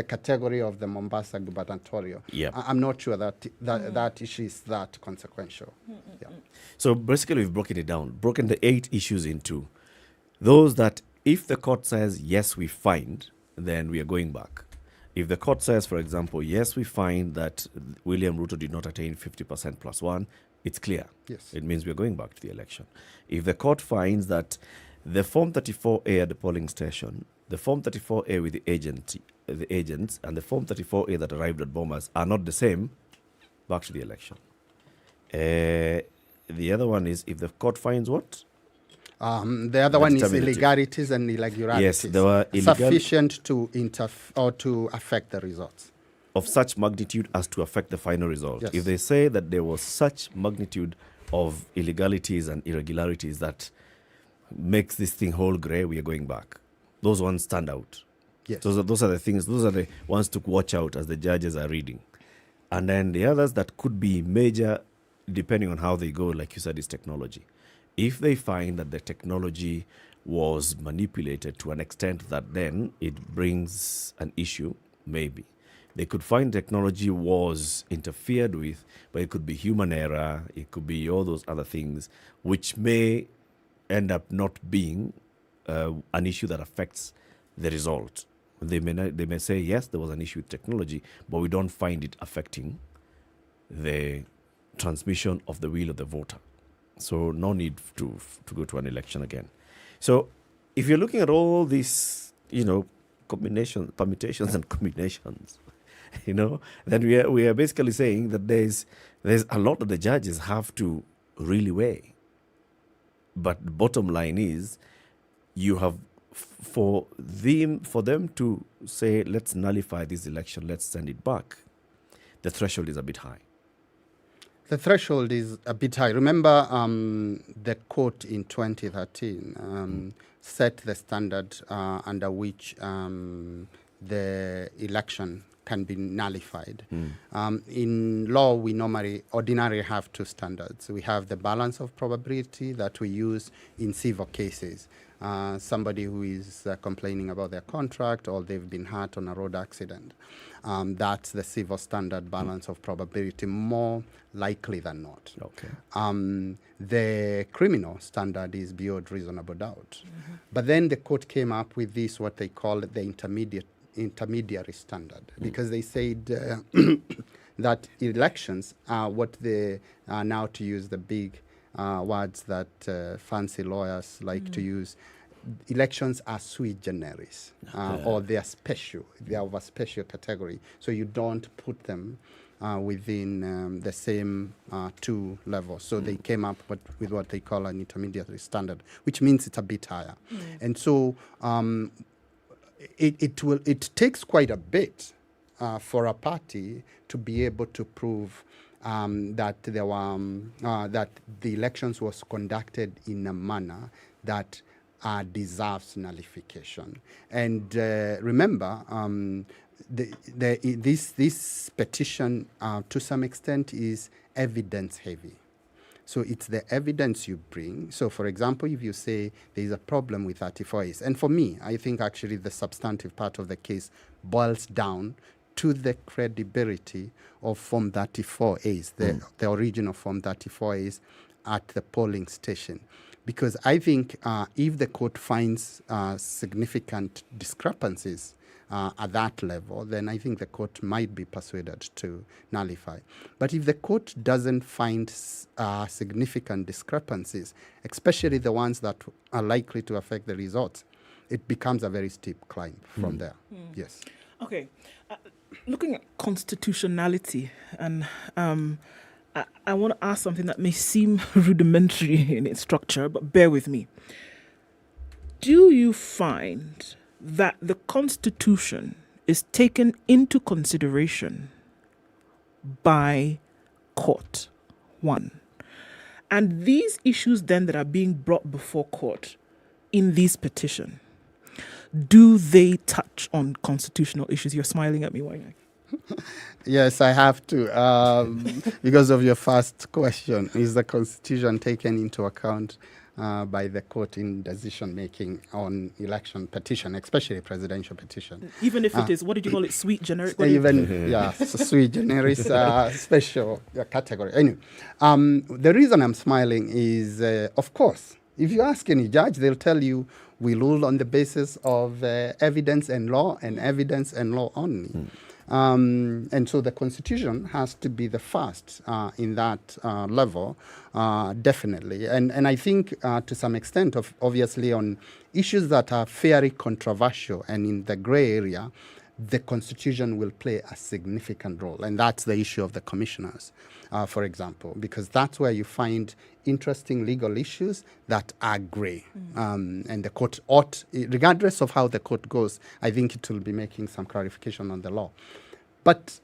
category of the Mombasa gubernatorial. I'm not sure that issue is that consequential. So basically, we've broken the 8 issues into those that if the court says, yes, we find, then we are going back. If the court says, for example, yes, we find that William Ruto did not attain 50% plus 1, it's clear. Yes. It means we're going back to the election. If the court finds that the Form 34A at the polling station, the Form 34A with the agents, and the Form 34A that arrived at Bomas are not the same, back to the election. The other one is if the court finds what? The other one is illegalities and irregularities. Yes, there were sufficient to affect the results. Of such magnitude as to affect the final result. Yes. If they say that there was such magnitude of illegalities and irregularities that makes this thing whole grey, we are going back. Those ones stand out. Yes. Those are the things, those are the ones to watch out as the judges are reading. And then the others that could be major, depending on how they go, like you said, is technology. If they find that the technology was manipulated to an extent that then it brings an issue, maybe. They could find technology was interfered with, but it could be human error, it could be all those other things, which may end up not being an issue that affects the result. They may say, yes, there was an issue with technology, but we don't find it affecting the transmission of the will of the voter. So no need to go to an election again. So if you're looking at all these, combinations, permutations and combinations, then we are basically saying that there's a lot that the judges have to really weigh. But the bottom line is, you have for them to say, let's nullify this election, let's send it back. The threshold is a bit high. The threshold is a bit high. Remember, the court in 2013 set the standard under which the election can be nullified. In law, we ordinarily have two standards. We have the balance of probability that we use in civil cases. Somebody who is complaining about their contract or they've been hurt on a road accident. That's the civil standard balance of probability, more likely than not. Okay. The criminal standard is beyond reasonable doubt. But then the court came up with this, what they call the intermediary standard, because they said that elections are what they are now, to use the big words that fancy lawyers like to use. Elections are sui generis, or they are special. They are of a special category. So you don't put them within the same two levels. So they came up with what they call an intermediary standard, which means it's a bit higher. And so it takes quite a bit for a party to be able to prove that there were that the elections was conducted in a manner that deserves nullification. And remember, this petition to some extent is evidence heavy. So it's the evidence you bring. So for example, if you say there's a problem with 34As, and for me, I think actually the substantive part of the case boils down to the credibility of Form 34As, the original Form 34As at the polling station. Because I think if the court finds significant discrepancies at that level, then I think the court might be persuaded to nullify. But if the court doesn't find significant discrepancies, especially the ones that are likely to affect the results, it becomes a very steep climb from there. Yes. Okay. Looking at constitutionality, and I want to ask something that may seem rudimentary in its structure, but bear with me. Do you find that the Constitution is taken into consideration by court? One. And these issues then that are being brought before court in this petition, do they touch on constitutional issues? You're smiling at me, why not? Yes, I have to, because of your first question. Is the Constitution taken into account by the court in decision-making on election petition, especially presidential petition? Even if it is, what did you call it, sui generis? Sui generis, special category. Anyway, the reason I'm smiling is, of course, if you ask any judge, they'll tell you we rule on the basis of evidence and law, and evidence and law only. And so the Constitution has to be the first in that level, definitely. And I think to some extent, obviously on issues that are fairly controversial and in the gray area, the Constitution will play a significant role. And that's the issue of the commissioners, for example, because that's where you find interesting legal issues that are gray. And the court ought, regardless of how the court goes, I think it will be making some clarification on the law. But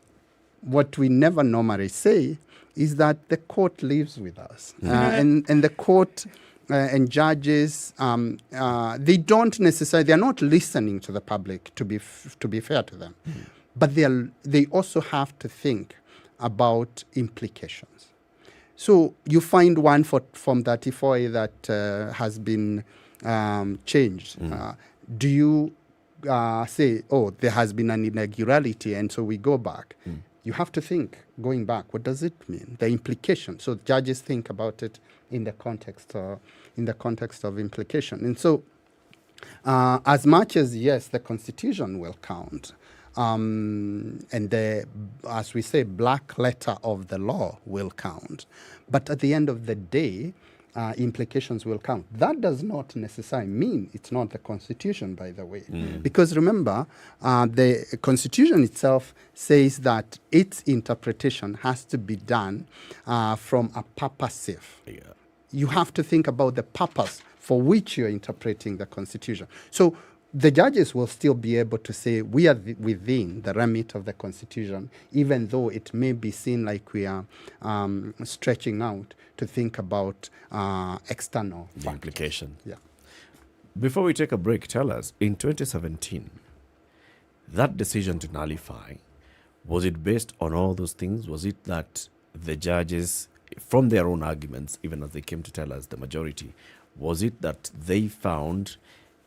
what we never normally say is that the court lives with us. And the court and judges, they don't necessarily, they're not listening to the public, to be fair to them. But they also have to think about implications. So you find one from 34A that has been changed. Do you say, oh, there has been an irregularity, and so we go back? You have to think, going back, what does it mean? The implication. So judges think about it in the context of implication. And so, as much as yes, the Constitution will count, and the, as we say, black letter of the law will count, but at the end of the day, implications will count. That does not necessarily mean it's not the Constitution, by the way. Because remember, the Constitution itself says that its interpretation has to be done from a purposive. You have to think about the purpose for which you're interpreting the Constitution. So the judges will still be able to say we are within the remit of the Constitution, even though it may be seen like we are stretching out to think about external the implication. Yeah. Before we take a break, tell us, in 2017, that decision to nullify, was it based on all those things? Was it that the judges, from their own arguments, even as they came to tell us, the majority, was it that they found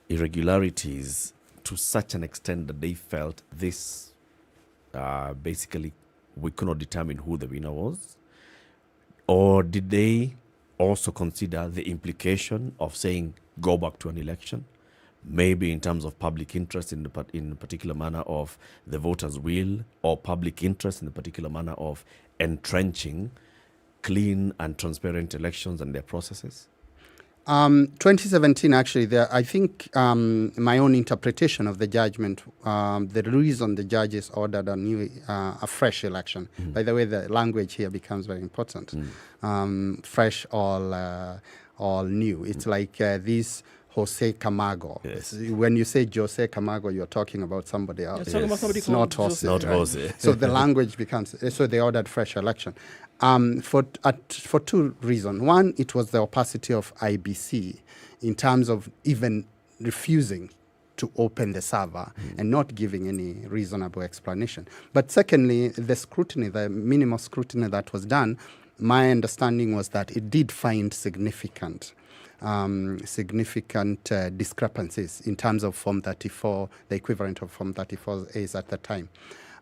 irregularities to such an extent that they felt this, basically, we could not determine who the winner was? Or did they also consider the implication of saying, go back to an election? Maybe in terms of public interest in a particular manner of the voters' will, or public interest in the particular manner of entrenching clean and transparent elections and their processes? 2017, actually, I think my own interpretation of the judgment, the reason the judges ordered a fresh election. By the way, the language here becomes very important. Fresh or new. It's like this Jose Camargo. Yes. When you say Jose Camargo, you're talking about somebody else. You're talking about somebody It's not called Jose. Not right? Jose. So the language becomes, so they ordered fresh election. For two reasons. One, it was the opacity of IBC in terms of even refusing to open the server and not giving any reasonable explanation. But secondly, the scrutiny, the minimal scrutiny that was done, my understanding was that it did find significant discrepancies in terms of Form 34, the equivalent of Form 34As at the time.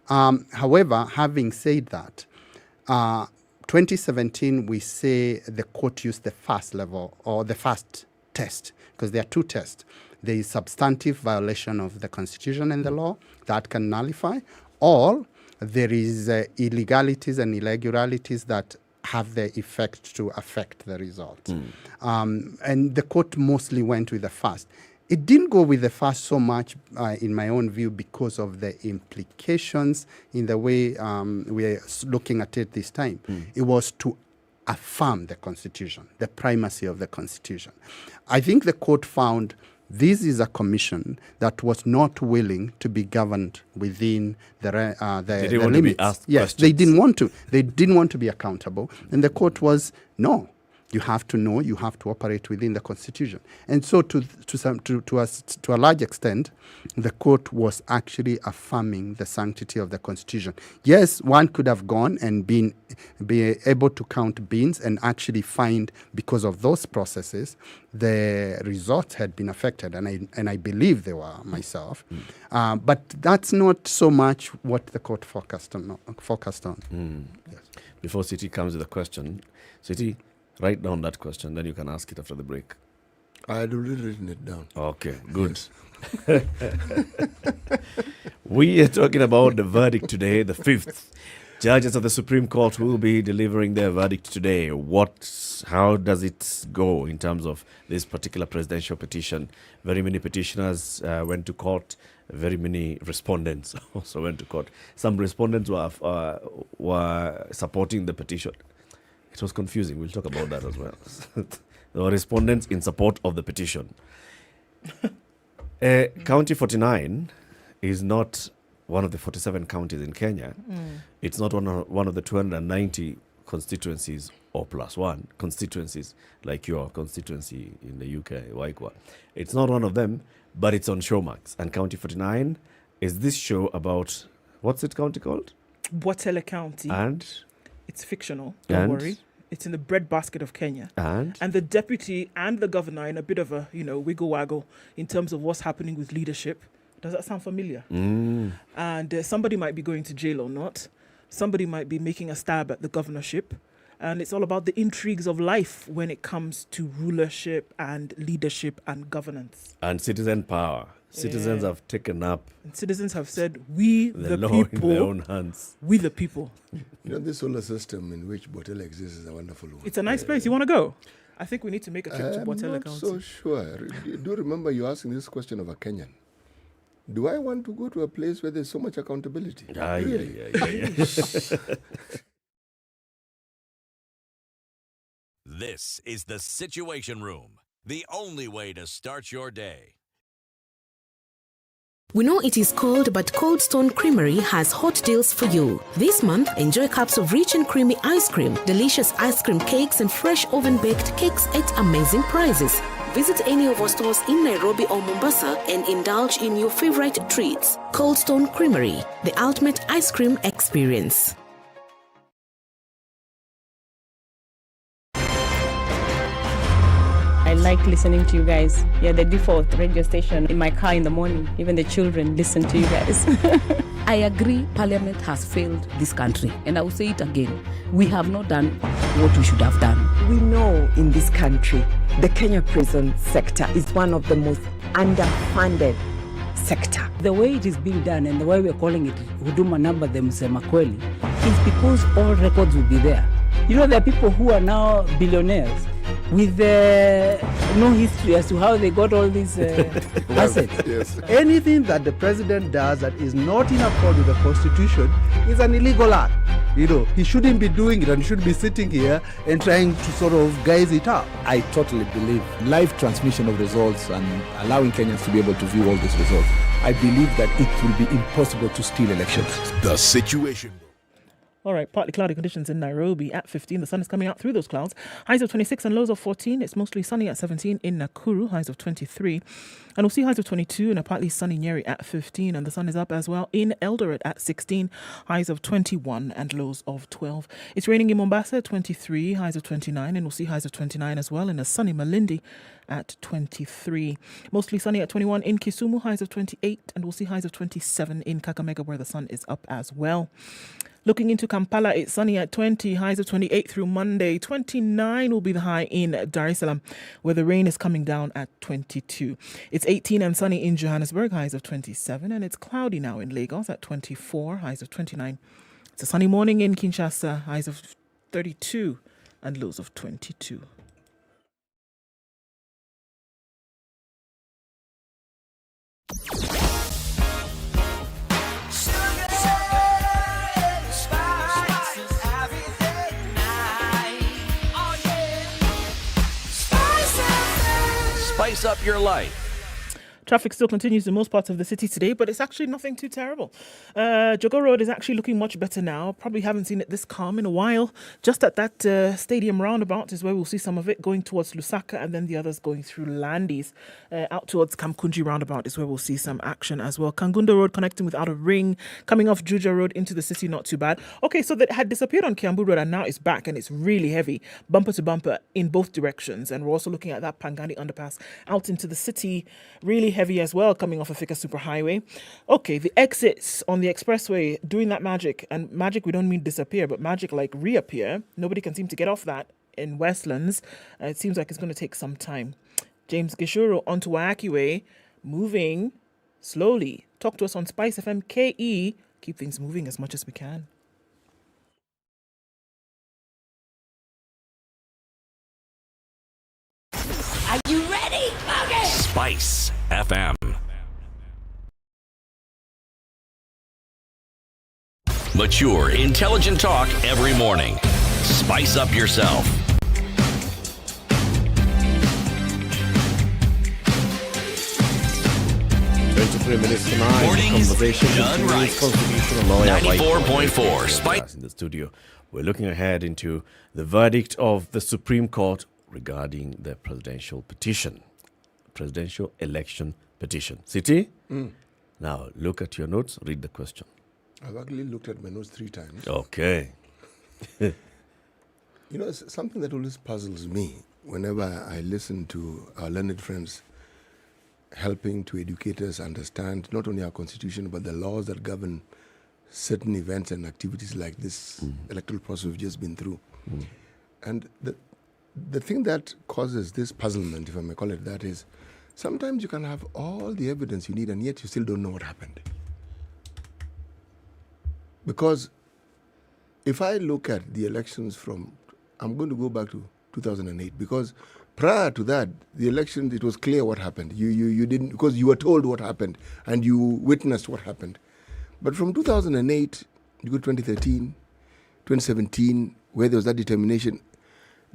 However, having said that, 2017, we say the court used the first level or the first test, because there are two tests. There is substantive violation of the Constitution and the law that can nullify, or there is illegalities and irregularities that have the effect to affect the result. And the court mostly went with the first. It didn't go with the first so much, in my own view, because of the implications in the way we're looking at it this time. It was to affirm the Constitution, the primacy of the Constitution. I think the court found this is a commission that was not willing to be governed within the Did they want limits. to be asked Yes, questions? they didn't want to. They didn't want to be accountable. And the court was, no, you have to know, you have to operate within the Constitution. And so to a large extent, the court was actually affirming the sanctity of the Constitution. Yes, one could have gone and be able to count beans and actually find, because of those processes, the results had been affected. And I believe they were myself. But that's not so much what the court focused on. Yes. Before City comes with a question, City, write down that question, then you can ask it after the break. I had already written it down. Okay, good. We are talking about the verdict today, the 5th. Judges of the Supreme Court will be delivering their verdict today. How does it go in terms of this particular presidential petition? Very many petitioners went to court. Very many respondents also went to court. Some respondents were supporting the petition. It was confusing. We'll talk about that as well. There were respondents in support of the petition. County 49 is not one of the 47 counties in Kenya. It's not one of the 290 constituencies or plus one constituencies like your constituency in the UK, Waikwa. It's not one of them, but it's on Showmax. And County 49 is this show about, what's it county called? Bwatele County. And? It's fictional, don't worry. It's in the breadbasket of Kenya. And the deputy and the governor in a bit of a, wiggle waggle in terms of what's happening with leadership. Does that sound familiar? And somebody might be going to jail or not. Somebody might be making a stab at the governorship. And it's all about the intrigues of life when it comes to rulership and leadership and governance. And citizen power. Citizens have taken up. And citizens have said, we the law people. In their own hands. We the people. This solar system in which Bwatele exists is a wonderful one. It's a nice place. You want to go? I think we need to make a trip to Bwatele County. I'm not so sure. Do you remember you asking this question of a Kenyan? Do I want to go to a place where there's so much accountability? Really? This is the Situation Room, the only way to start your day. We know it is cold, but Cold Stone Creamery has hot deals for you. This month, enjoy cups of rich and creamy ice cream, delicious ice cream cakes, and fresh oven-baked cakes at amazing prices. Visit any of our stores in Nairobi or Mombasa and indulge in your favorite treats. Cold Stone Creamery, the ultimate ice cream experience. I like listening to you guys. You're the default radio station in my car in the morning. Even the children listen to you guys. I agree Parliament has failed this country. And I will say it again. We have not done what we should have done. We know in this country, the Kenya prison sector is one of the most underfunded sector. The way it is being done and the way we're calling it Huduma Number the Msema Kweli is because all records will be there. You know, there are people who are now billionaires with no history as to how they got all these assets. Yes. Anything that the president does that is not in accord with the constitution is an illegal act. You know, he shouldn't be doing it and should be sitting here and trying to sort of guise it up. I totally believe live transmission of results and allowing Kenyans to be able to view all these results. I believe that it will be impossible to steal elections. The Situation. All right, partly cloudy conditions in Nairobi at 15. The sun is coming out through those clouds. Highs of 26 and lows of 14. It's mostly sunny at 17 in Nakuru, highs of 23. And we'll see highs of 22 in a partly sunny Nyeri at 15. And the sun is up as well in Eldoret at 16, highs of 21 and lows of 12. It's raining in Mombasa, 23, highs of 29. And we'll see highs of 29 as well in a sunny Malindi at 23. Mostly sunny at 21 in Kisumu, highs of 28. And we'll see highs of 27 in Kakamega, where the sun is up as well. Looking into Kampala, it's sunny at 20, highs of 28 through Monday. 29 will be the high in Dar es Salaam, where the rain is coming down at 22. It's 18 and sunny in Johannesburg, highs of 27, and it's cloudy now in Lagos at 24, highs of 29. It's a sunny morning in Kinshasa, highs of 32 and lows of 22. Spice up your life. Traffic still continues in most parts of the city today, but it's actually nothing too terrible. Jogo Road is actually looking much better now. Probably haven't seen it this calm in a while. Just at that stadium roundabout is where we'll see some of it going towards Lusaka, and then the others going through Landis. Out towards Kamkunji roundabout is where we'll see some action as well. Kangunda Road connecting with Outer Ring, coming off Juja Road into the city, not too bad. Okay, so that had disappeared on Kiambu Road and now it's back and it's really heavy, bumper to bumper in both directions. And we're also looking at that Pangani underpass out into the city, really heavy as well, coming off of Thika Superhighway. Okay, the exits on the expressway doing that magic, and magic we don't mean disappear, but magic like reappear. Nobody can seem to get off that in Westlands. It seems like it's going to take some time. James Gishuru onto Waaki Way, moving slowly. Talk to us on SpiceFM KE. Keep things moving as much as we can. Are you ready? Okay. Spice FM. Mature, intelligent talk every morning. Spice up yourself. 23 minutes to 9. Mornings Conversation done continues. right. Constitutional lawyer 94.4 Spice. In the studio, we're looking ahead into the verdict of the Supreme Court regarding the presidential election petition. City? Now, look at your notes, read the question. I've actually looked at my notes 3 times. Okay. You know, it's something that always puzzles me whenever I listen to our learned friends helping to educate us understand not only our constitution, but the laws that govern certain events and activities like this electoral process we've just been through. And the thing that causes this puzzlement, if I may call it that, is sometimes you can have all the evidence you need and yet you still don't know what happened. Because if I look at the elections I'm going to go back to 2008, because prior to that, the elections, it was clear what happened. You didn't, because you were told what happened and you witnessed what happened. But from 2008, you go to 2013, 2017, where there was that determination,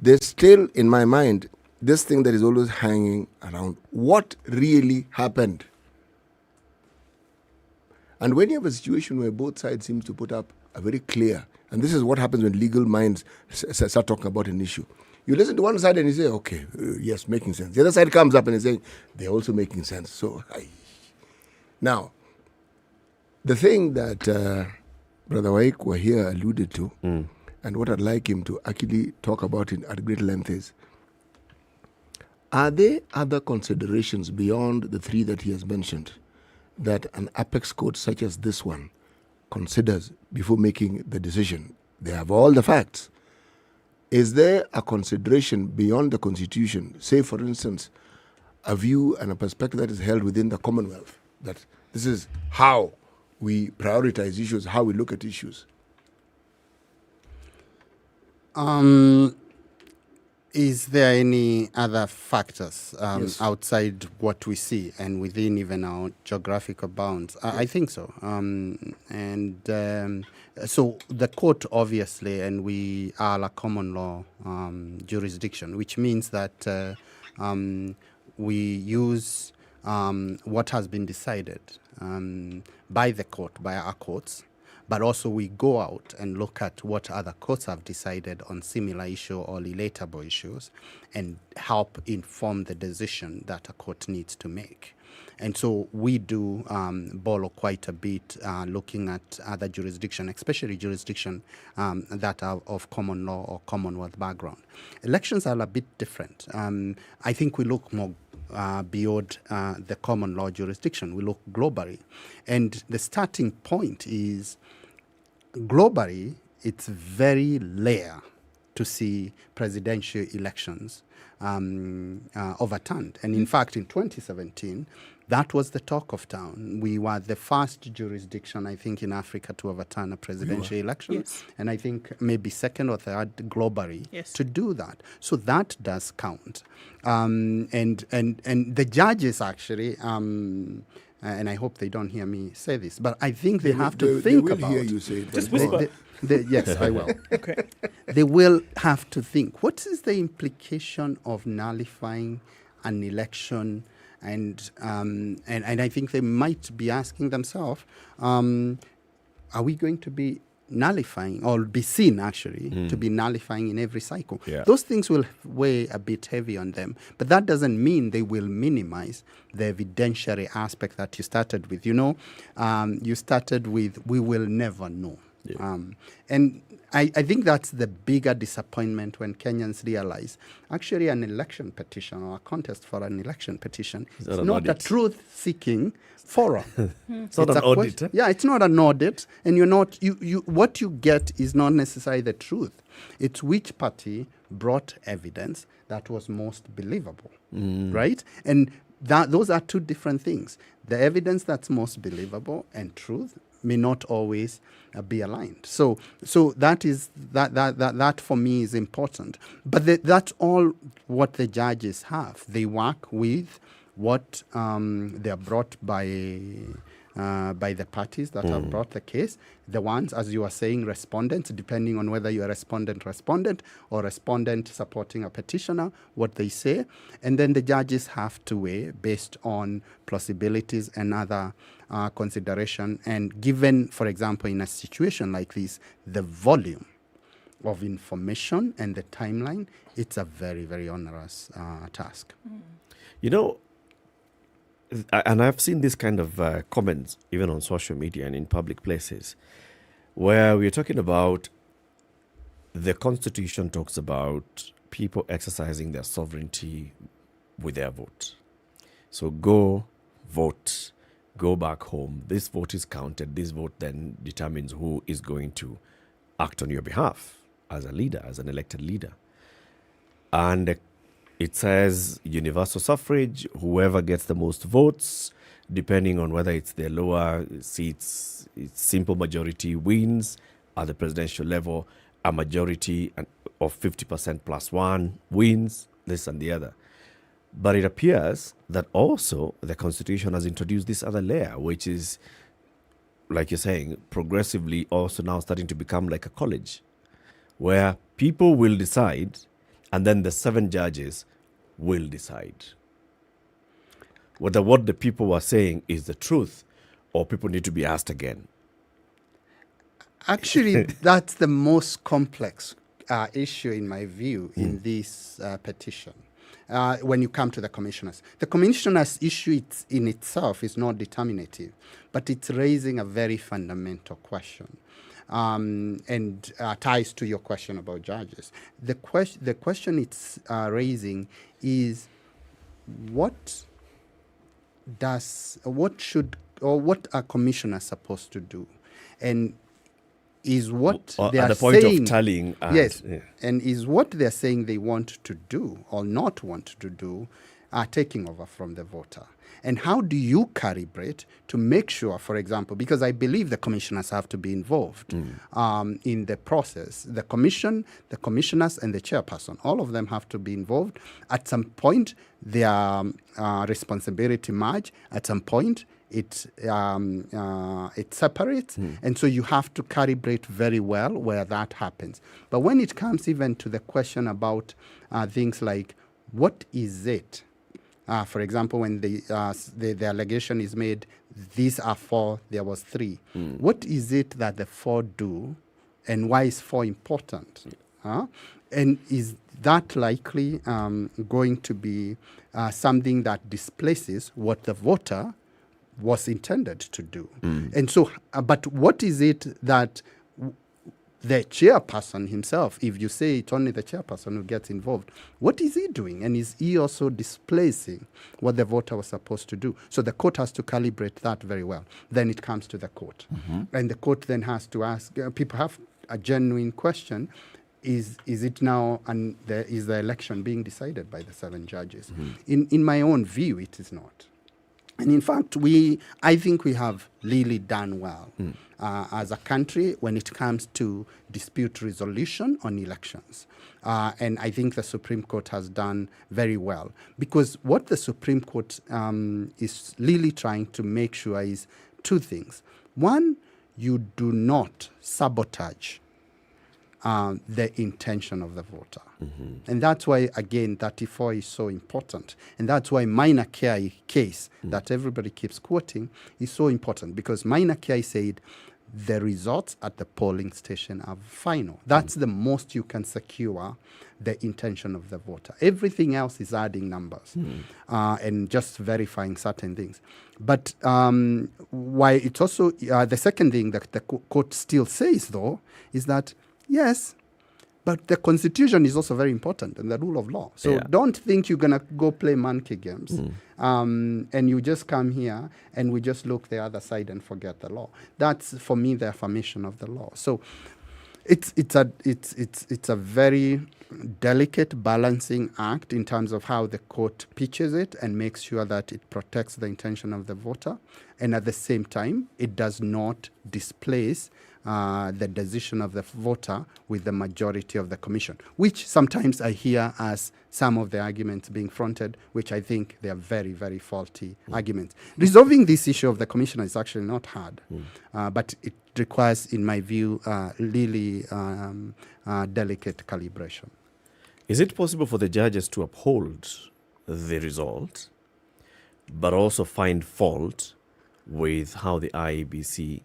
there's still, in my mind, this thing that is always hanging around. What really happened? And when you have a situation where both sides seem to put up a very clear, and this is what happens when legal minds start talking about an issue. You listen to one side and you say, okay, yes, making sense. The other side comes up and is saying, they're also making sense. So, now, the thing that Brother Waikwa here alluded to, and what I'd like him to actually talk about at great length is, are there other considerations beyond the three that he has mentioned that an apex court such as this one considers before making the decision? They have all the facts. Is there a consideration beyond the Constitution, say, for instance, a view and a perspective that is held within the Commonwealth, that this is how we prioritize issues, how we look at issues? Is there any other factors Yes. outside what we see and within even our geographical bounds? I think so. So the court, obviously, and we are a common law jurisdiction, which means that we use what has been decided by the court, by our courts, but also we go out and look at what other courts have decided on similar issue or relatable issues and help inform the decision that a court needs to make. And so we do borrow quite a bit looking at other jurisdiction, especially jurisdiction that are of common law or Commonwealth background. Elections are a bit different. I think we look more beyond the common law jurisdiction. We look globally. And the starting point is globally, it's very rare to see presidential elections overturned. And in fact, in 2017, that was the talk of town. We were the first jurisdiction, I think, in Africa to overturn a presidential election. Yes. And I think maybe second or third globally to do that. So that does count. And the judges actually, and I hope they don't hear me say this, but I think they have to think will about. hear you say it. Just whisper. Yes, I will. Okay. They will have to think, what is the implication of nullifying an election? And I think they might be asking themselves, are we going to be nullifying, or be seen actually to be nullifying in every cycle? Yeah. Those things will weigh a bit heavy on them, but that doesn't mean they will minimize the evidentiary aspect that you started with. You know, you started with, we will never know. Yeah. And I think that's the bigger disappointment when Kenyans realize actually an election petition or a contest for an election petition is not a truth-seeking forum. It's not an audit. Yeah, it's not an audit, and you're not. You what you get is not necessarily the truth. It's which party brought evidence that was most believable, right? And those are two different things. The evidence that's most believable and truth may not always be aligned. So that is that for me is important. But that's all what the judges have. They work with what they are brought by the parties that have brought the case. The ones, as you are saying, respondents, depending on whether you are respondent or respondent supporting a petitioner, what they say. And then the judges have to weigh based on plausibilities and other consideration. And given, for example, in a situation like this, the volume of information and the timeline, it's a very, very onerous task. You know, and I've seen this kind of comments even on social media and in public places, where we're talking about the Constitution talks about people exercising their sovereignty with their vote. So go vote, go back home. This vote is counted. This vote then determines who is going to act on your behalf as a leader, as an elected leader. And it says universal suffrage, whoever gets the most votes, depending on whether it's the lower seats, it's simple majority wins. At the presidential level, a majority of 50% plus one wins, this and the other. But it appears that also the Constitution has introduced this other layer, which is, like you're saying, progressively also now starting to become like a college, where people will decide and then the 7 judges will decide whether what the people were saying is the truth or people need to be asked again? Actually, that's the most complex issue, in my view, in this petition. When you come to the commissioners. The commissioners' issue in itself is not determinative, but it's raising a very fundamental question. And ties to your question about judges. The question it's raising is what are commissioners supposed to do? And is what they are at the point saying, of tallying. And is what they're saying they want to do or not want to do taking over from the voter? And how do you calibrate to make sure, for example, because I believe the commissioners have to be involved in the process. The commission, the commissioners, and the chairperson, all of them have to be involved. At some point, their responsibility merge. At some point, it separates, and so you have to calibrate very well where that happens. But when it comes even to the question about things like what is it? For example, when the allegation is made, these are 4, there was 3. What is it that the 4 do, and why is 4 important? And is that likely going to be something that displaces what the voter was intended to do? And so, but what is it that the chairperson himself, if you say it's only the chairperson who gets involved, what is he doing? And is he also displacing what the voter was supposed to do? So the court has to calibrate that very well. Then it comes to the court. And the court then has to ask, people have a genuine question, is it now, and is the election being decided by the 7 judges? In my own view, it is not. And in fact, I think we have really done well as a country when it comes to dispute resolution on elections. And I think the Supreme Court has done very well. Because what the Supreme Court is really trying to make sure is 2 things. One, you do not sabotage the intention of the voter. And that's why, again, 34 is so important. And that's why minor care case that everybody keeps quoting is so important, because minor care said the results at the polling station are final. That's the most you can secure the intention of the voter. Everything else is adding numbers and just verifying certain things. But why it's also, the second thing that the court still says, though, is that, yes, but the Constitution is also very important, and the rule of law. So don't think you're going to go play monkey games and you just come here and we just look the other side and forget the law. That's, for me, the affirmation of the law. So it's a very delicate balancing act in terms of how the court pitches it and makes sure that it protects the intention of the voter, and at the same time, it does not displace the decision of the voter with the majority of the commission, which sometimes I hear as some of the arguments being fronted, which I think they are very, very faulty arguments. Resolving this issue of the commissioner is actually not hard, but it requires, in my view, really delicate calibration. Is it possible for the judges to uphold the result, but also find fault with how the IEBC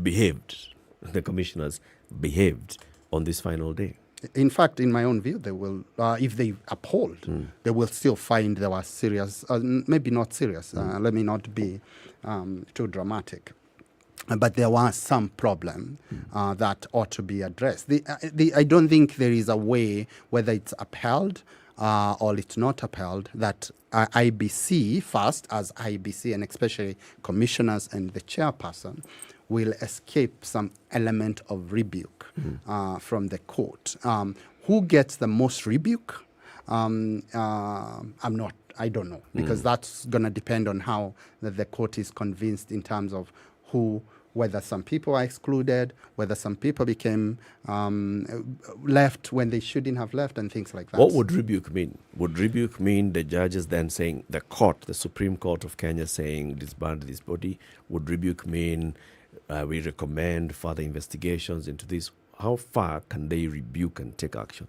behaved, the commissioners behaved on this final day? In fact, in my own view, they will, if they uphold, they will still find there was serious, maybe not serious, let me not be too dramatic, but there was some problem that ought to be addressed. I don't think there is a way, whether it's upheld or it's not upheld, that IBC first, as IBC, and especially commissioners and the chairperson, will escape some element of rebuke from the court. Who gets the most rebuke? I don't know, because that's going to depend on how the court is convinced in terms of whether some people are excluded, whether some people became left when they shouldn't have left, and things like that. What would rebuke mean? Would rebuke mean the judges then saying, the court, the Supreme Court of Kenya saying disband this body? Would rebuke mean we recommend further investigations into this? How far can they rebuke and take action?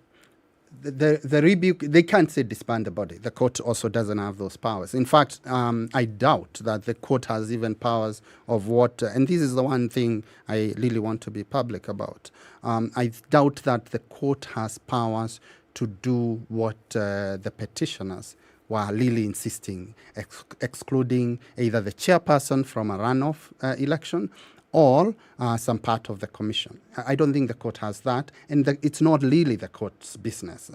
the rebuke, they can't say disband the body. The court also doesn't have those powers. In fact, I doubt that the court has even powers of what, and this is the one thing I really want to be public about. I doubt that the court has powers to do what the petitioners were really insisting, excluding either the chairperson from a runoff election or some part of the commission. I don't think the court has that, and it's not really the court's business.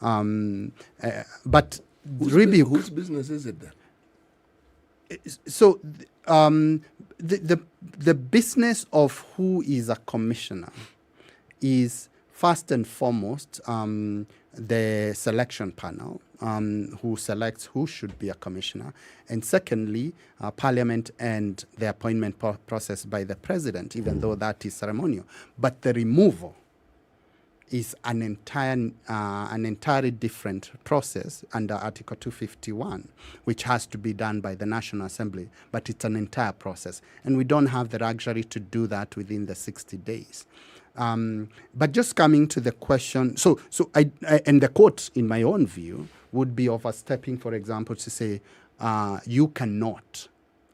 But rebuke. Whose business is it then? So the business of who is a commissioner is first and foremost the selection panel who selects who should be a commissioner, and secondly, Parliament and the appointment process by the President, even though that is ceremonial. But the removal is an entirely different process under Article 251, which has to be done by the National Assembly, but it's an entire process. And we don't have the luxury to do that within the 60 days. But just coming to the question, and the court, in my own view, would be overstepping, for example, to say you cannot,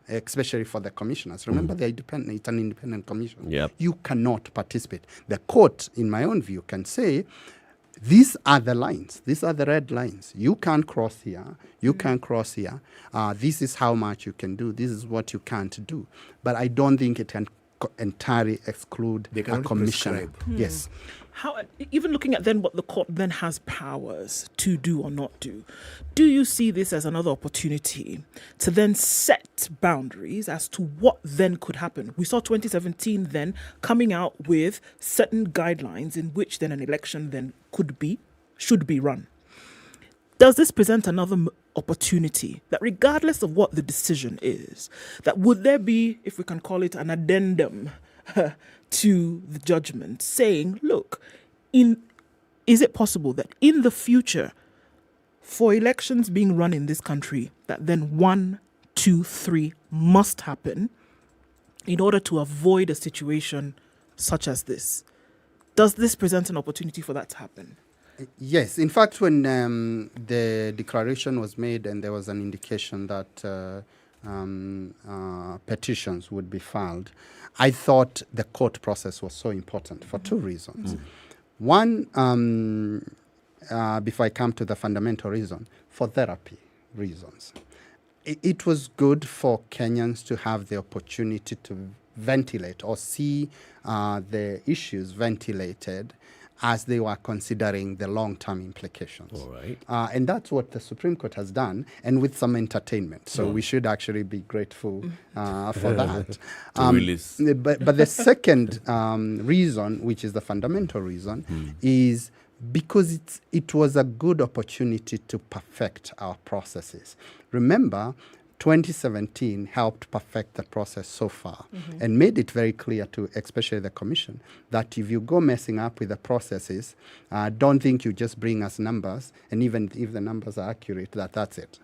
especially for the commissioners. Remember, they're independent; it's an independent commission. Yep. You cannot participate. The court, in my own view, can say, these are the lines. These are the red lines. You can't cross here. You can't cross here. This is how much you can do. This is what you can't do. But I don't think it can entirely exclude a commissioner. Yes. How, even looking at then what the court then has powers to do or not do you see this as another opportunity to then set boundaries as to what then could happen? We saw 2017 then coming out with certain guidelines in which then an election then should be run. Does this present another opportunity that regardless of what the decision is, that would there be, if we can call it an addendum to the judgment saying, look, is it possible that in the future, for elections being run in this country, that then 1, 2, 3 must happen in order to avoid a situation such as this? Does this present an opportunity for that to happen? Yes. In fact, when the declaration was made and there was an indication that petitions would be filed, I thought the court process was so important for two reasons. One, before I come to the fundamental reason, for therapy reasons. It was good for Kenyans to have the opportunity to ventilate or see the issues ventilated as they were considering the long-term implications. All right. And that's what the Supreme Court has done, and with some entertainment. So we should actually be grateful for that. But the second reason, which is the fundamental reason, is because it was a good opportunity to perfect our processes. Remember, 2017 helped perfect the process so far and made it very clear to especially the Commission that if you go messing up with the processes, don't think you just bring us numbers, and even if the numbers are accurate, that's it.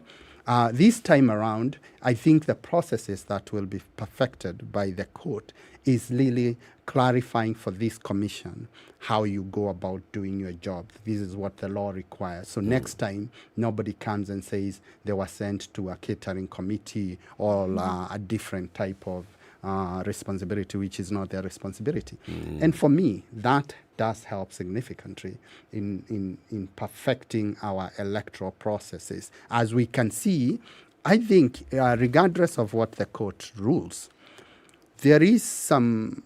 This time around, I think the processes that will be perfected by the court is really clarifying for this commission how you go about doing your job. This is what the law requires. So next time, nobody comes and says they were sent to a catering committee or a different type of responsibility, which is not their responsibility. And for me, that does help significantly in perfecting our electoral processes. As we can see, I think regardless of what the court rules, there is some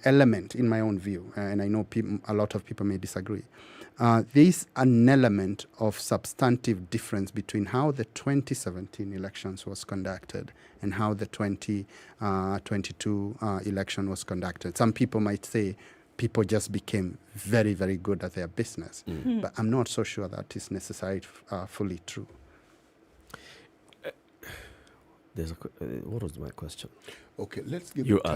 element, in my own view, and I know a lot of people may disagree, there is an element of substantive difference between how the 2017 elections was conducted and how the 2022 election was conducted. Some people might say people just became very, very good at their business, but I'm not so sure that is necessarily fully true. What was my question? Okay, let's give you it time.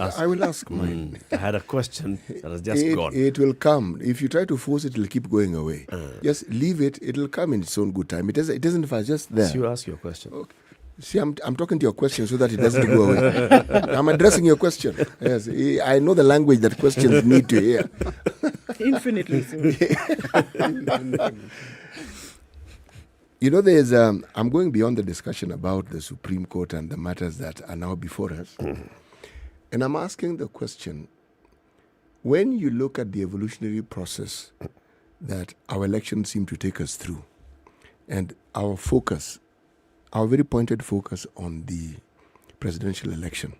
ask. I will ask mine. I had a question that has just gone. It will come. If you try to force it, it'll keep going away. Just leave it. It'll come in its own good time. It doesn't if I just there. So you ask your question. Okay. See, I'm talking to your question so that it doesn't go away. I'm addressing your question. Yes, I know the language that questions need to hear. Infinitely so. You know, there's I'm going beyond the discussion about the Supreme Court and the matters that are now before us. And I'm asking the question, when you look at the evolutionary process that our elections seem to take us through, and our focus, our very pointed focus on the presidential election,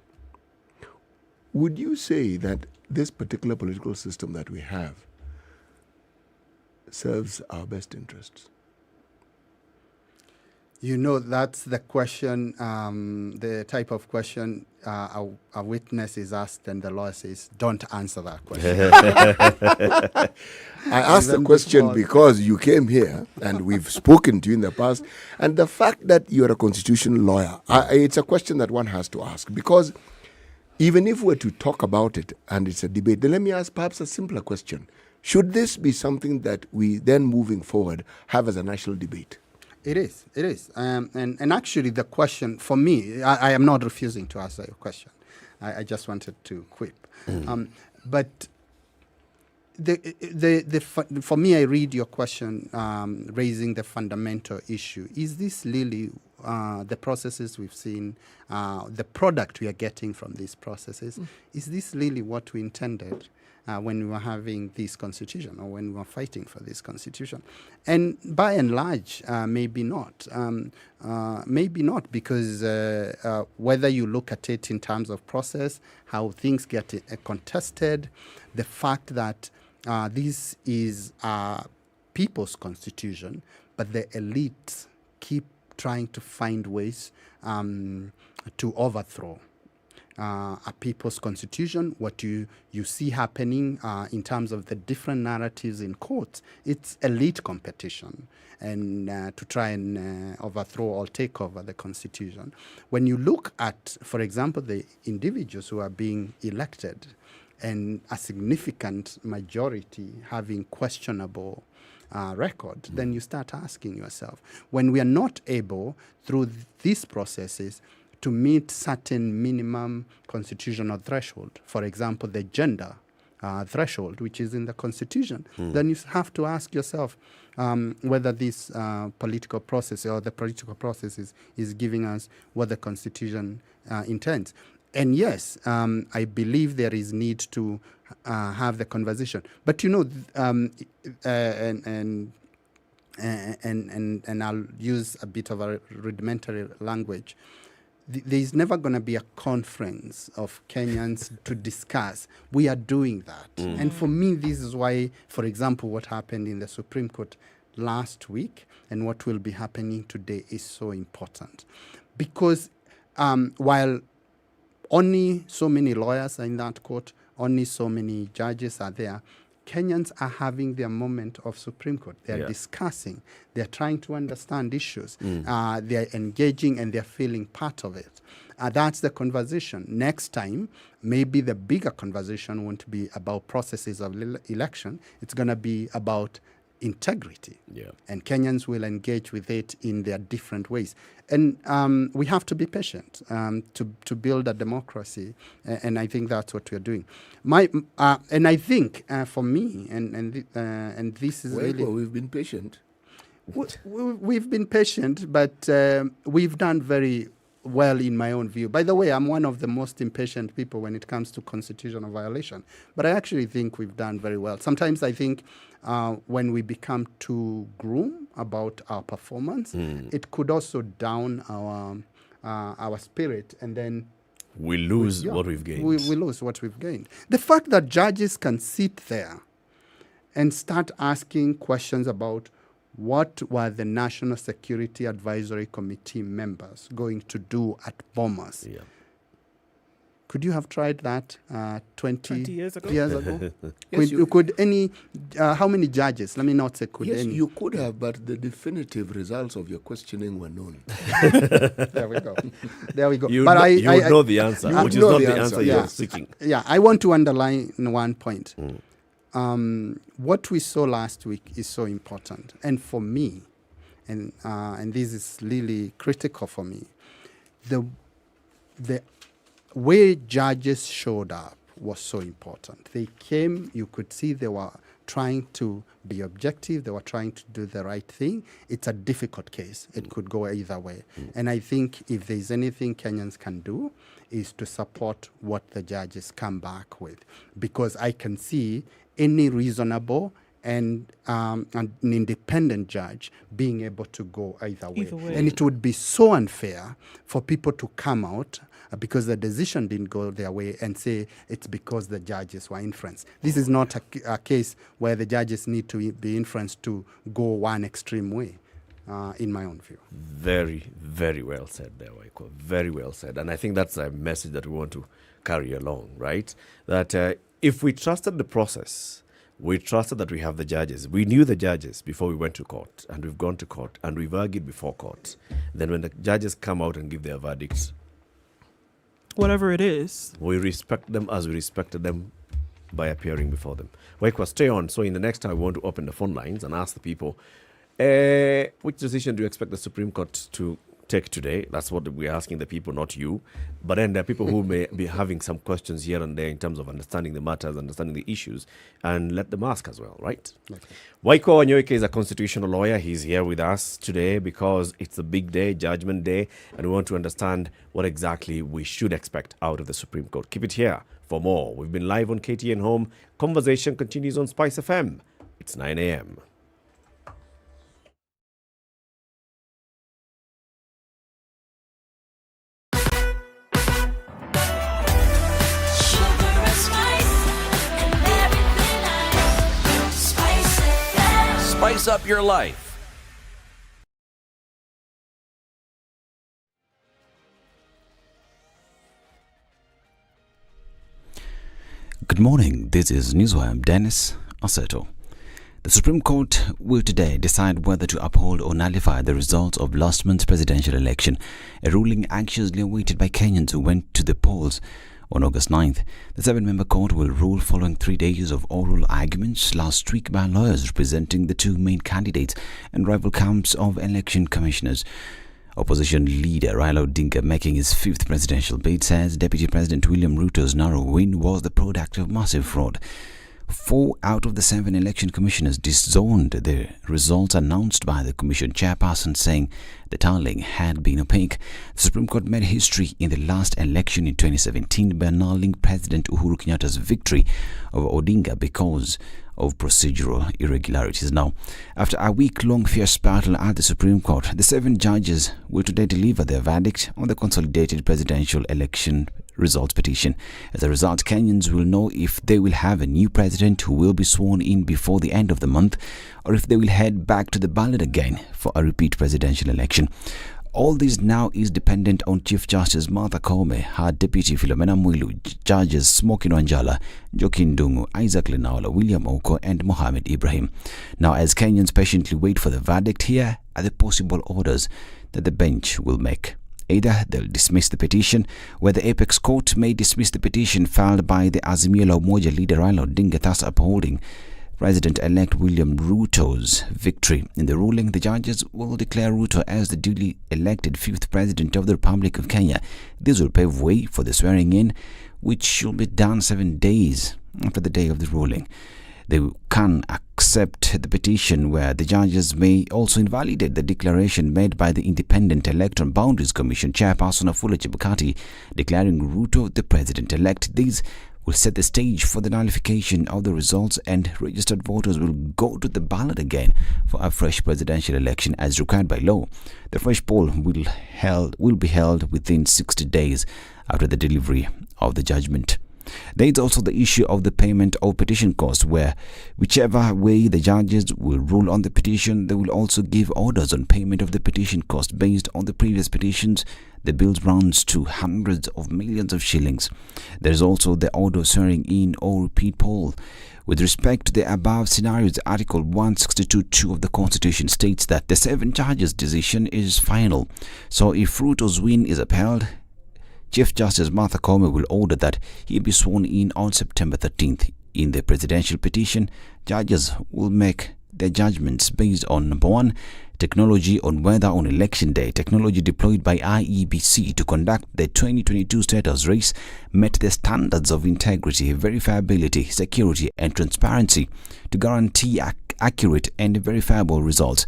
would you say that this particular political system that we have serves our best interests? You know, that's the question, the type of question a witness is asked and the lawyer says, don't answer that question. I asked the question because you came here and we've spoken to you in the past, and the fact that you're a constitutional lawyer, it's a question that one has to ask, because even if we're to talk about it and it's a debate, then let me ask perhaps a simpler question. Should this be something that we then moving forward have as a national debate? It is. And actually the question, for me, I am not refusing to answer your question. I just wanted to quip. But for me, I read your question raising the fundamental issue. Is this really the processes we've seen, the product we are getting from these processes, is this really what we intended when we were having this constitution or when we were fighting for this constitution? And by and large, maybe not. Maybe not, because whether you look at it in terms of process, how things get contested, the fact that this is a people's constitution, but the elites keep trying to find ways to overthrow a people's constitution. What you see happening in terms of the different narratives in courts, it's elite competition and to try and overthrow or take over the constitution. When you look at, for example, the individuals who are being elected and a significant majority having questionable record, then you start asking yourself, when we are not able through these processes to meet certain minimum constitutional threshold, for example, the gender threshold, which is in the Constitution, then you have to ask yourself whether this political process or the political process is giving us what the Constitution intends. And yes, I believe there is need to have the conversation. But you know, and I'll use a bit of a rudimentary language. There's never going to be a conference of Kenyans to discuss. We are doing that. And for me, this is why, for example, what happened in the Supreme Court last week and what will be happening today is so important. Because while only so many lawyers are in that court, only so many judges are there, Kenyans are having their moment of Supreme Court. They're discussing. They're trying to understand issues. They're engaging and they're feeling part of it. That's the conversation. Next time, maybe the bigger conversation won't be about processes of election. It's going to be about integrity. And Kenyans will engage with it in their different ways. And we have to be patient to build a democracy. And I think that's what we're doing. And I think for me, and this is really... Well, we've been patient. We've been patient, but we've done very well in my own view. By the way, I'm one of the most impatient people when it comes to constitutional violation. But I actually think we've done very well. Sometimes I think when we become too grim about our performance, it could also down our spirit, and then we lose what we've gained. We lose what we've gained. The fact that judges can sit there and start asking questions about what were the National Security Advisory Committee members going to do at Bomas? Could you have tried that 20 years ago? Yes, could any, how many judges? Let me not say could any. Yes, you could have, but the definitive results of your questioning were known. There we go. There we go. You but you would know the answer, which is not the answer you're seeking. Yeah, I want to underline one point. What we saw last week is so important. And for me, and this is really critical for me, the way judges showed up was so important. They came, you could see they were trying to be objective. They were trying to do the right thing. It's a difficult case. It could go either way. And I think if there's anything Kenyans can do is to support what the judges come back with, because I can see any reasonable and an independent judge being able to go either way. And it would be so unfair for people to come out because the decision didn't go their way and say it's because the judges were influenced. This is not a case where the judges need to be influenced to go one extreme way, in my own view. Very, very well said there, Waiko. Very well said. And I think that's a message that we want to carry along, right? That if we trusted the process, we trusted that we have the judges. We knew the judges before we went to court, and we've gone to court, and we've argued before court. Then when the judges come out and give their verdicts, whatever it is, we respect them as we respected them by appearing before them. Waiko, stay on. So in the next time, we want to open the phone lines and ask the people, which decision do you expect the Supreme Court to take today? That's what we're asking the people, not you. But then there are people who may be having some questions here and there in terms of understanding the matters, understanding the issues, and let them ask as well, right? Okay. Waiko Onyoike is a constitutional lawyer. He's here with us today because it's a big day, Judgment Day, and we want to understand what exactly we should expect out of the Supreme Court. Keep it here for more. We've been live on KTN Home. Conversation continues on SpiceFM. It's 9 a.m. Spice up your life. Good morning. This is Newswire. I'm Dennis Aseto. The Supreme Court will today decide whether to uphold or nullify the results of last month's presidential election, a ruling anxiously awaited by Kenyans who went to the polls on August 9th. The 7-member court will rule following 3 days of oral arguments last week by lawyers representing the two main candidates and rival camps of election commissioners. Opposition leader Raila Odinga, making his 5th presidential bid, says Deputy President William Ruto's narrow win was the product of massive fraud. 4 out of the 7 election commissioners disowned the results announced by the commission chairperson, saying the tallying had been opaque. The Supreme Court made history in the last election in 2017 by annulling President Uhuru Kenyatta's victory over Odinga because of procedural irregularities. Now, after a week-long fierce battle at the Supreme Court, the 7 judges will today deliver their verdict on the consolidated presidential election results petition. As a result, Kenyans will know if they will have a new president who will be sworn in before the end of the month, or if they will head back to the ballot again for a repeat presidential election. All this now is dependent on Chief Justice Martha Koome, her Deputy Philomena Mwilu, Judges Smokin Wanjala, Joaquin Ndungu, Isaac Lenaola, William Oko, and Mohamed Ibrahim. Now, as Kenyans patiently wait for the verdict, here are the possible orders that the bench will make. Either they'll dismiss the petition, where the apex court may dismiss the petition filed by the Azimio la Umoja leader Raila Odinga, thus upholding President-elect William Ruto's victory. In the ruling, the judges will declare Ruto as the duly elected 5th president of the Republic of Kenya. This will pave way for the swearing-in, which should be done 7 days after the day of the ruling. They can accept the petition, where the judges may also invalidate the declaration made by the Independent Electoral Boundaries Commission chairperson Afula Chebukati, declaring Ruto the president-elect. These will set the stage for the nullification of the results, and registered voters will go to the ballot again for a fresh presidential election as required by law. The fresh poll will be held within 60 days after the delivery of the judgment. There is also the issue of the payment of petition costs, where whichever way the judges will rule on the petition, they will also give orders on payment of the petition cost based on the previous petitions. The bill runs to hundreds of millions of shillings. There is also the order of swearing in or repeat poll. With respect to the above scenarios, Article 162(2) of the Constitution states that the 7 judges' decision is final. So if Ruto's win is upheld, Chief Justice Martha Koome will order that he be sworn in on September 13th. In the presidential petition, judges will make their judgments based on, number 1, technology on weather on election day. Technology deployed by IEBC to conduct the 2022 status race met the standards of integrity, verifiability, security and transparency to guarantee accurate and verifiable results.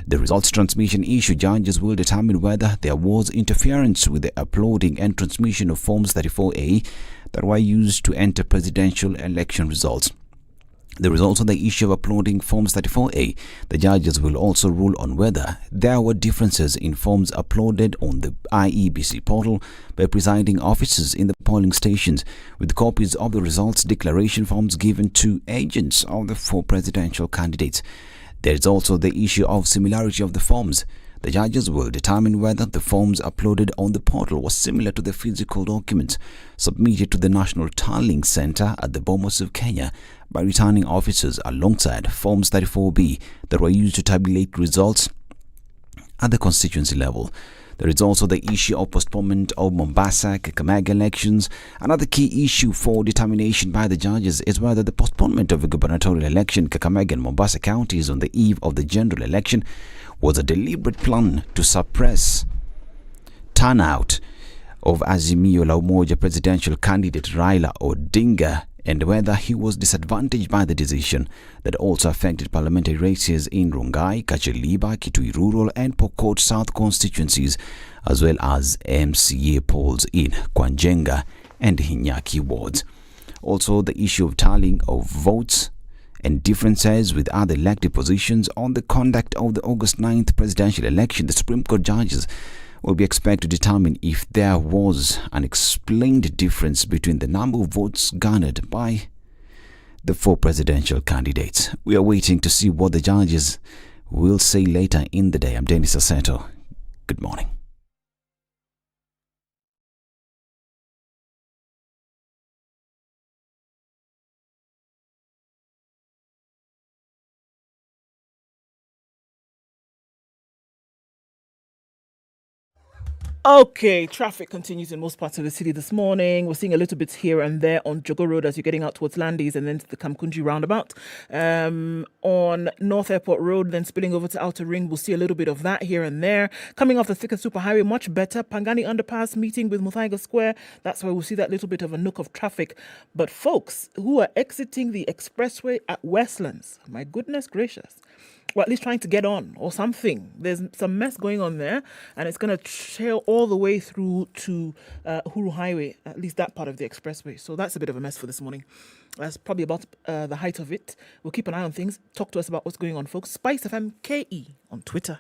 The results transmission issue judges will determine whether there was interference with the uploading and transmission of Forms 34A that were used to enter presidential election results. There is also the issue of uploading Forms 34A. The judges will also rule on whether there were differences in forms uploaded on the IEBC portal by presiding officers in the polling stations, with copies of the results declaration forms given to agents of the 4 presidential candidates. There is also the issue of similarity of the forms. The judges will determine whether the forms uploaded on the portal were similar to the physical documents submitted to the National Tallying Center at the Bomas of Kenya by returning officers alongside Forms 34B that were used to tabulate results at the constituency level. There is also the issue of postponement of Mombasa, Kakamega elections. Another key issue for determination by the judges is whether the postponement of the gubernatorial election, Kakamega and Mombasa counties on the eve of the general election, was a deliberate plan to suppress turnout of Azimio la Umoja presidential candidate Raila Odinga, and whether he was disadvantaged by the decision that also affected parliamentary races in Rongai, Kacheliba, Kitui Rural and Pokot South constituencies, as well as MCA polls in Kwanjenga and Hinyaki wards. Also, the issue of tallying of votes and differences with other elected positions on the conduct of the August 9th presidential election. The Supreme Court judges will be expected to determine if there was an explained difference between the number of votes garnered by the 4 presidential candidates. We are waiting to see what the judges will say later in the day. I'm Dennis Aseto. Good morning. Okay, traffic continues in most parts of the city this morning. We're seeing a little bit here and there on Jogo Road as you're getting out towards Landis and then to the Kamkunji roundabout. On North Airport Road, then spilling over to Outer Ring, we'll see a little bit of that here and there. Coming off the Thika Superhighway, much better. Pangani Underpass meeting with Muthaiga Square. That's where we'll see that little bit of a nook of traffic. But folks who are exiting the expressway at Westlands, my goodness gracious, or at least trying to get on or something. There's some mess going on there, and it's going to trail all the way through to Huru Highway, at least that part of the expressway. So that's a bit of a mess for this morning. That's probably about the height of it. We'll keep an eye on things. Talk to us about what's going on, folks. SpiceFM KE on Twitter.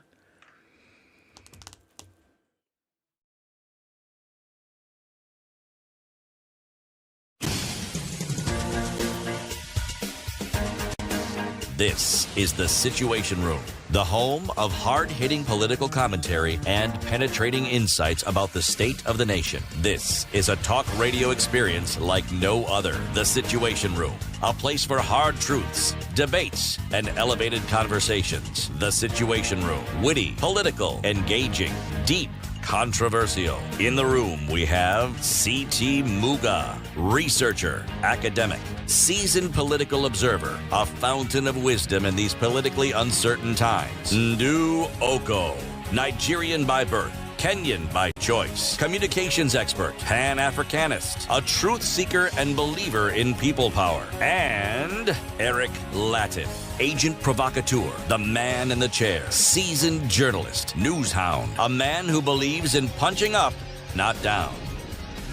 This is The Situation Room, the home of hard-hitting political commentary and penetrating insights about the state of the nation. This is a talk radio experience like no other. The Situation Room, a place for hard truths, debates, and elevated conversations. The Situation Room, witty, political, engaging, deep, controversial. In the room, we have C.T. Muga, researcher, academic, seasoned political observer, a fountain of wisdom in these politically uncertain times. Ndu Oko, Nigerian by birth, Kenyan by choice, communications expert, Pan-Africanist, a truth seeker and believer in people power, and Eric Latif, agent provocateur, the man in the chair, seasoned journalist, news hound, a man who believes in punching up, not down.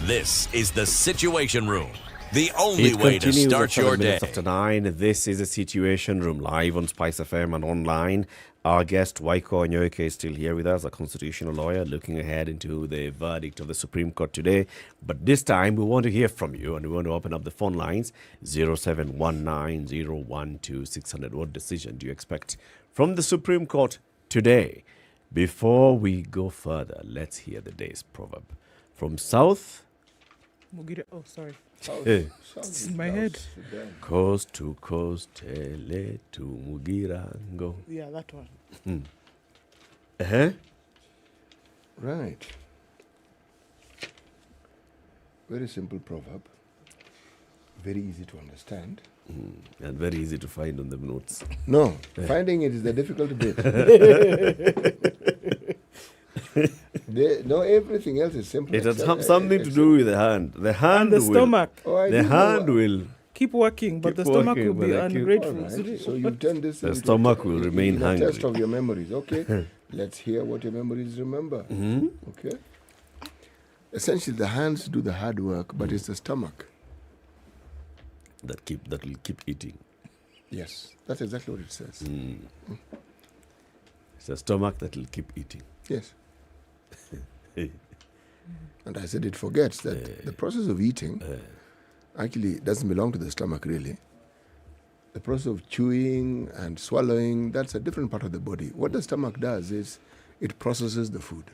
This is The Situation Room, the only way to start your day. After 9, this is The Situation Room, live on SpiceFM and online. Our guest, Waiko Onyoike, is still here with us, a constitutional lawyer, looking ahead into the verdict of the Supreme Court today. But this time, we want to hear from you, and we want to open up the phone lines, 0719-012-600. What decision do you expect from the Supreme Court today? Before we go further, let's hear the day's proverb. From South... Oh, sorry. It's in my head. Coast to coast, tele to Mugirango. Yeah, that one. Right. Very simple proverb. very easy to understand. And very easy to find on the notes. No, finding it is the difficult bit. Everything else is simple. It has something to do with the hand. The hand and the stomach. The hand will keep working, but the stomach will be ungrateful. Right. So you turn this. The stomach will remain hungry. Test of your memories. Okay, let's hear what your memories remember. Okay. Essentially, the hands do the hard work, but it's the stomach that will keep eating. Yes, that's exactly what it says. It's the stomach that will keep eating. Yes. And I said it forgets that the process of eating actually doesn't belong to the stomach really. The process of chewing and swallowing, that's a different part of the body. What the stomach does is it processes the food.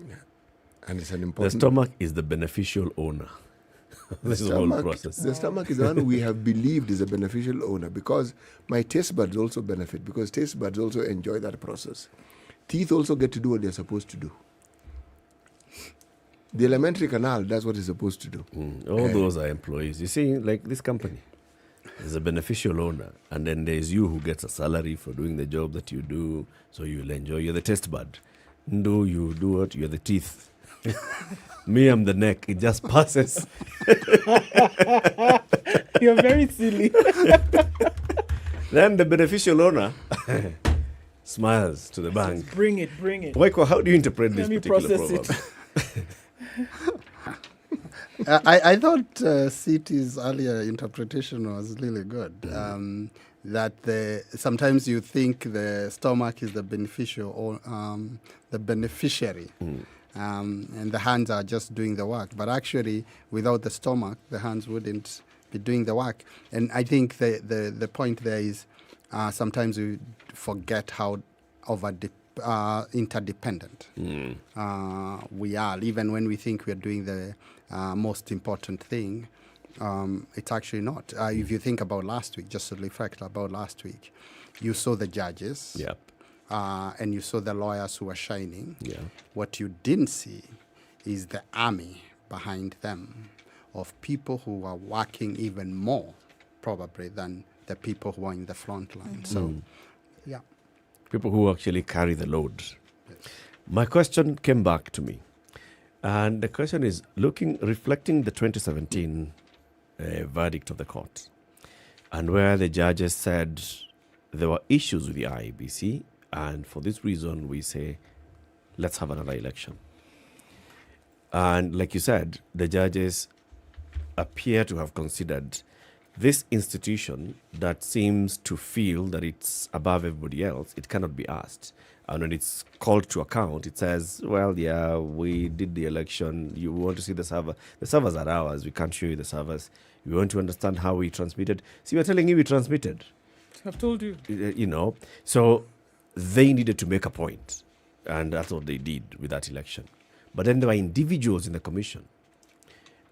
Yeah. And it's an important... The stomach is the beneficial owner. This is the whole process. The stomach is the one we have believed is a beneficial owner because my taste buds also benefit because taste buds also enjoy that process. Teeth also get to do what they're supposed to do. The alimentary canal does what it's supposed to do. All those are employees. You see, like this company, there's a beneficial owner, and then there's you who gets a salary for doing the job that you do, so you'll enjoy. You're the taste bud. No, you do what? You're the teeth. Me, I'm the neck. It just passes. You're very silly. Then the beneficial owner smiles to the bank. Bring it. Waiko, how do you interpret this particular proverb? I thought Citi's earlier interpretation was really good. That sometimes you think the stomach is the beneficiary, and the hands are just doing the work. But actually, without the stomach, the hands wouldn't be doing the work. And I think the point there is sometimes we forget how interdependent we are. Even when we think we're doing the most important thing, it's actually not. If you think about last week, just to reflect about last week, you saw the judges. Yep. And you saw the lawyers who were shining. Yeah. What you didn't see is the army behind them of people who are working even more, probably, than the people who are in the front line. So, yeah. People who actually carry the load. Yes. My question came back to me. And the question is, reflecting the 2017 verdict of the court, and where the judges said there were issues with the IEBC, and for this reason, we say, let's have another election. And like you said, the judges appear to have considered this institution that seems to feel that it's above everybody else, it cannot be asked. And when it's called to account, it says, well, yeah, we did the election. You want to see the server. The servers are ours. We can't show you the servers. You want to understand how we transmitted. See, we're telling you we transmitted. I've told you. So they needed to make a point, and that's what they did with that election. But then there were individuals in the commission.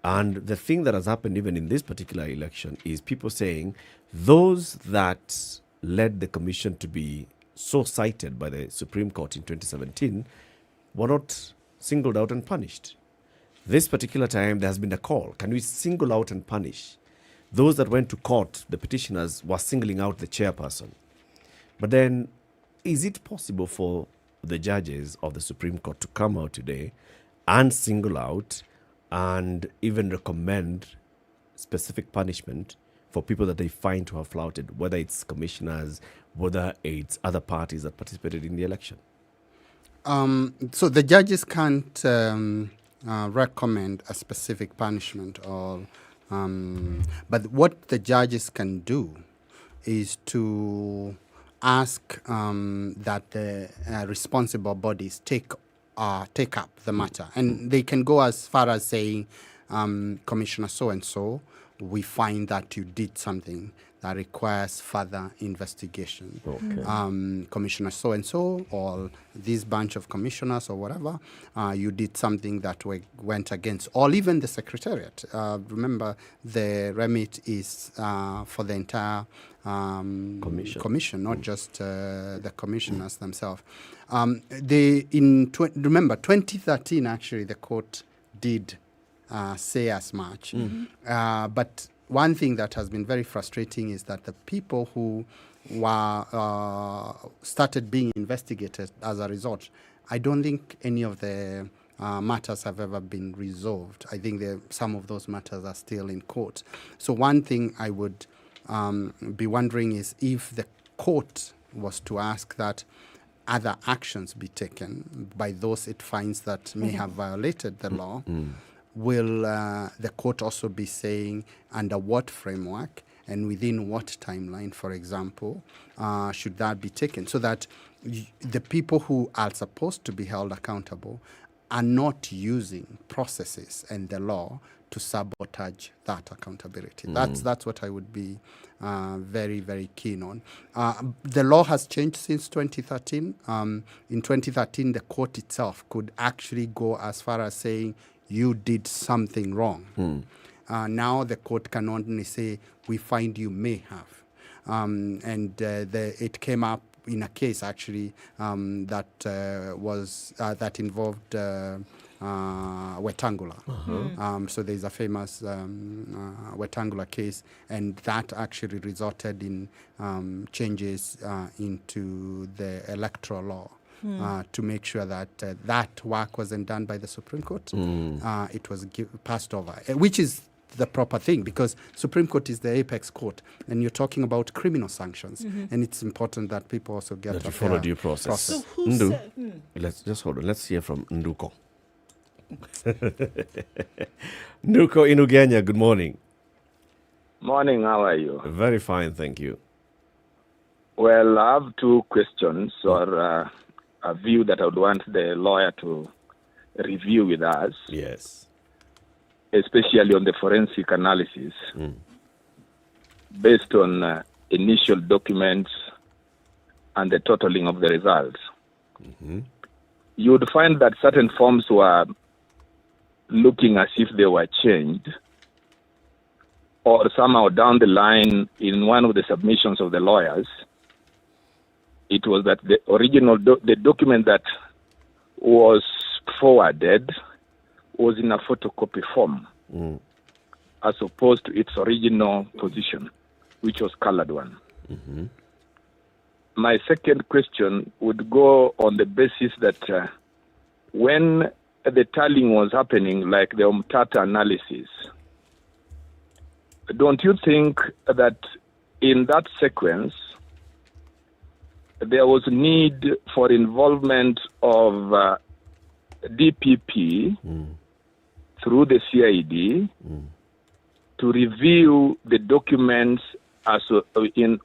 And the thing that has happened even in this particular election is people saying those that led the commission to be so cited by the Supreme Court in 2017 were not singled out and punished. This particular time, there has been a call. Can we single out and punish? Those that went to court, the petitioners, were singling out the chairperson. But then, is it possible for the judges of the Supreme Court to come out today and single out and even recommend specific punishment for people that they find to have flouted, whether it's commissioners, whether it's other parties that participated in the election? So the judges can't recommend a specific punishment, but what the judges can do is to ask that the responsible bodies take up the matter. And they can go as far as saying, Commissioner so-and-so, we find that you did something that requires further investigation. Okay. Commissioner so-and-so, or this bunch of commissioners or whatever, you did something that went against, or even the Secretariat. Remember, the remit is for the entire commission, not just the commissioners themselves. Remember, 2013, actually, the court did say as much. But one thing that has been very frustrating is that the people who were started being investigated as a result, I don't think any of the matters have ever been resolved. I think some of those matters are still in court. So one thing I would be wondering is if the court was to ask that other actions be taken by those it finds that may have violated the law, will the court also be saying under what framework and within what timeline, for example, should that be taken, so that the people who are supposed to be held accountable are not using processes and the law to sabotage that accountability. That's what I would be very, very keen on. The law has changed since 2013. In 2013, the court itself could actually go as far as saying you did something wrong. Now the court can only say we find you may have. It came up in a case actually that involved Wetangula. So there's a famous Wetangula case, and that actually resulted in changes into the electoral law to make sure that that work wasn't done by the Supreme Court. It was passed over, which is the proper thing, because Supreme Court is the apex court, and you're talking about criminal sanctions, and it's important that people also get that you follow due process. So who said? Let's just hold on. Let's hear from Nduko. Nduko Inugenya, good morning. Morning, how are you? Very fine, thank you. Well, I have two questions or a view that I would want the lawyer to review with us. Yes. Especially on the forensic analysis based on initial documents and the totaling of the results. You would find that certain forms were looking as if they were changed, or somehow down the line in one of the submissions of the lawyers, it was that the original the document that was forwarded was in a photocopy form as opposed to its original position, which was colored one. My second question would go on the basis that when the tallying was happening, like the Umtata analysis, don't you think that in that sequence there was need for involvement of DPP through the CID to review the documents as in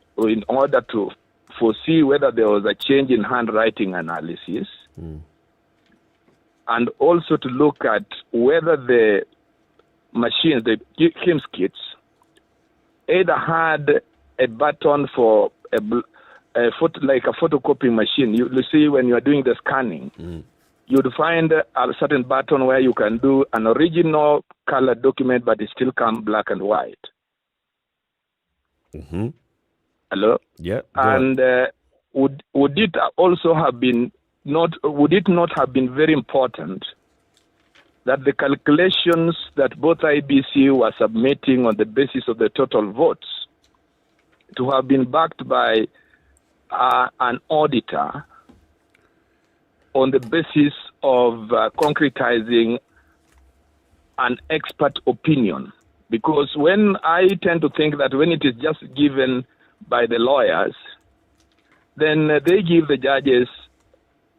order to foresee whether there was a change in handwriting analysis, and also to look at whether the machines, the KIMS kits, either had a button for like a photocopying machine. You see when you are doing the scanning, you'd find a certain button where you can do an original color document, but it still comes black and white. Hello? Yeah. And would it also have been would it not have been very important that the calculations that both IBC were submitting on the basis of the total votes to have been backed by an auditor on the basis of concretizing an expert opinion? Because when I tend to think that when it is just given by the lawyers, then they give the judges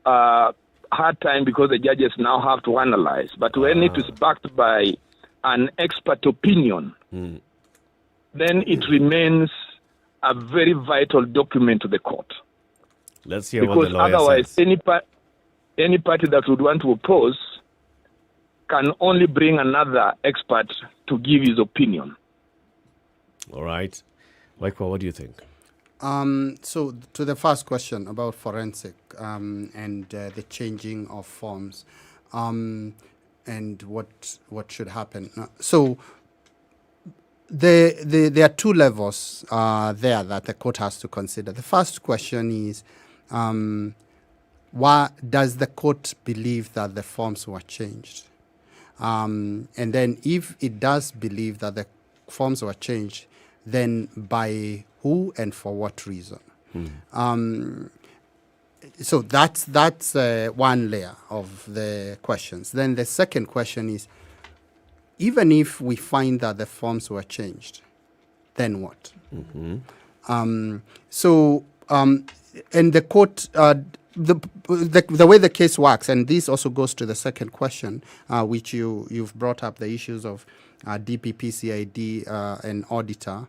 hard time because the judges now have to analyze. But when it is backed by an expert opinion, then it remains a very vital document to the court. Let's hear because what the lawyer otherwise, says. any party that would want to oppose can only bring another expert to give his opinion. All right. Waikwa, what do you think? So to the first question about forensic and the changing of forms and what should happen. So there are two levels there that the court has to consider. The first question is, why does the court believe that the forms were changed? And then if it does believe that the forms were changed, then by who and for what reason? So that's one layer of the questions. Then the second question is, even if we find that the forms were changed, then what? And the court, the way the case works, and this also goes to the second question, which you've brought up, the issues of DPP, CID, and auditor.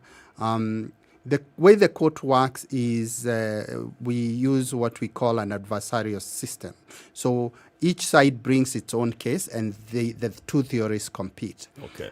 The way the court works is we use what we call an adversarial system. So each side brings its own case, and the two theories compete. Okay.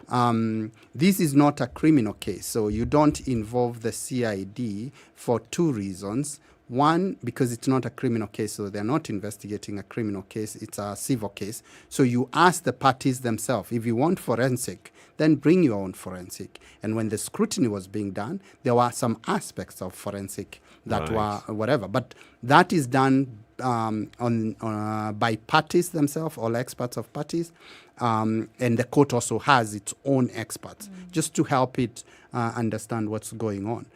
This is not a criminal case, so you don't involve the CID for two reasons. One, because it's not a criminal case, so they're not investigating a criminal case, it's a civil case. So you ask the parties themselves, if you want forensic, then bring your own forensic. And when the scrutiny was being done, there were some aspects of forensic that were whatever. But that is done by parties themselves, all experts of parties. And the court also has its own experts, just to help it understand what's going on.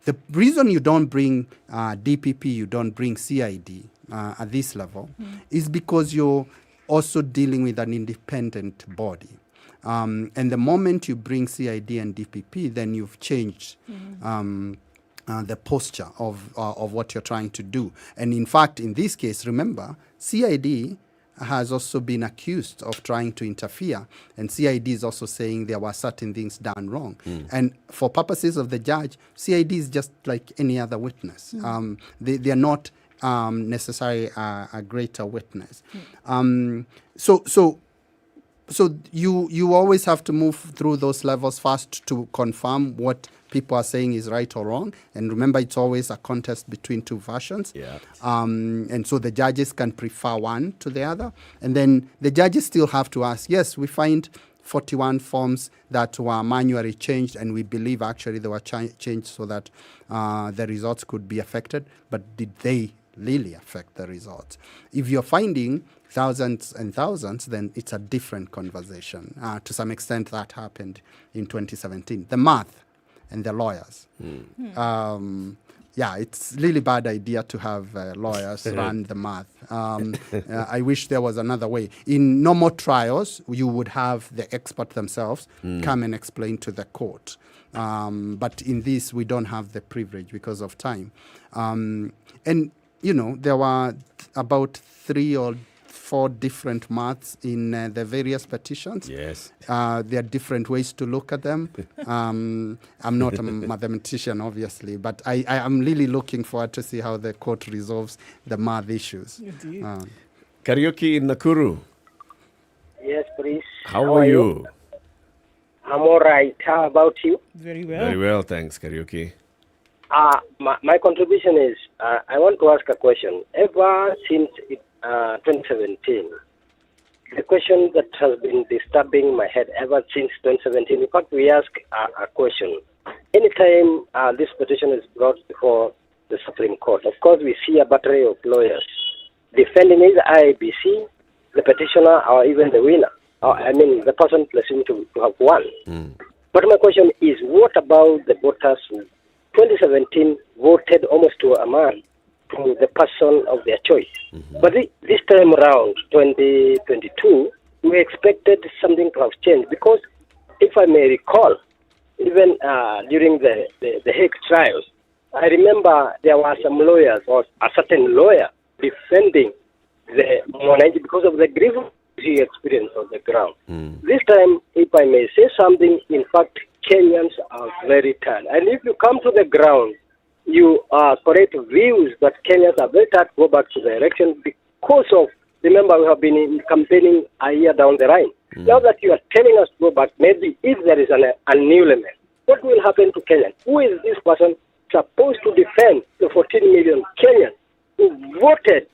The reason you don't bring DPP, you don't bring CID at this level, is because you're also dealing with an independent body. And the moment you bring CID and DPP, then you've changed the posture of what you're trying to do. And in fact, in this case, remember, CID has also been accused of trying to interfere, and CID is also saying there were certain things done wrong. And for purposes of the judge, CID is just like any other witness. They are not necessarily a greater witness. So you always have to move through those levels first to confirm what people are saying is right or wrong. And remember, it's always a contest between two versions. And so the judges can prefer one to the other. And then the judges still have to ask, yes, we find 41 forms that were manually changed, and we believe actually they were changed so that the results could be affected. But did they really affect the results? If you're finding thousands and thousands, then it's a different conversation. To some extent, that happened in 2017. The math and the lawyers. It's really bad idea to have lawyers run the math. I wish there was another way. In normal trials, you would have the expert themselves come and explain to the court. But in this, we don't have the privilege because of time. And, there were about 3 or 4 different maths in the various petitions. Yes. There are different ways to look at them. I'm not a mathematician, obviously, but I am really looking forward to see how the court resolves the math issues. Karaoke in Nakuru. Yes, please. How are you? I'm all right. How about you? Very well. Very well, thanks, Karaoke. My contribution is, I want to ask a question. Ever since 2017, the question that has been disturbing my head ever since 2017, in fact, we ask a question. Anytime this petition is brought before the Supreme Court, of course, we see a battery of lawyers defending either IIBC, the petitioner, or even the winner. The person presumed to have won. But my question is, what about the voters who 2017 voted almost to a man to the person of their choice? But this time around, 2022, we expected something to have changed, because if I may recall, even during the Hague trials, I remember there were some lawyers, or a certain lawyer, defending the Mwananchi because of the grievance he experienced on the ground. This time, if I may say something, in fact, Kenyans are very tired. And if you come to the ground, you correct views that Kenyans are very tired to go back to the election because of, remember, we have been campaigning a year down the line. Now that you are telling us to go back, maybe if there is a new element, what will happen to Kenyans? Who is this person supposed to defend the 14 million Kenyans who voted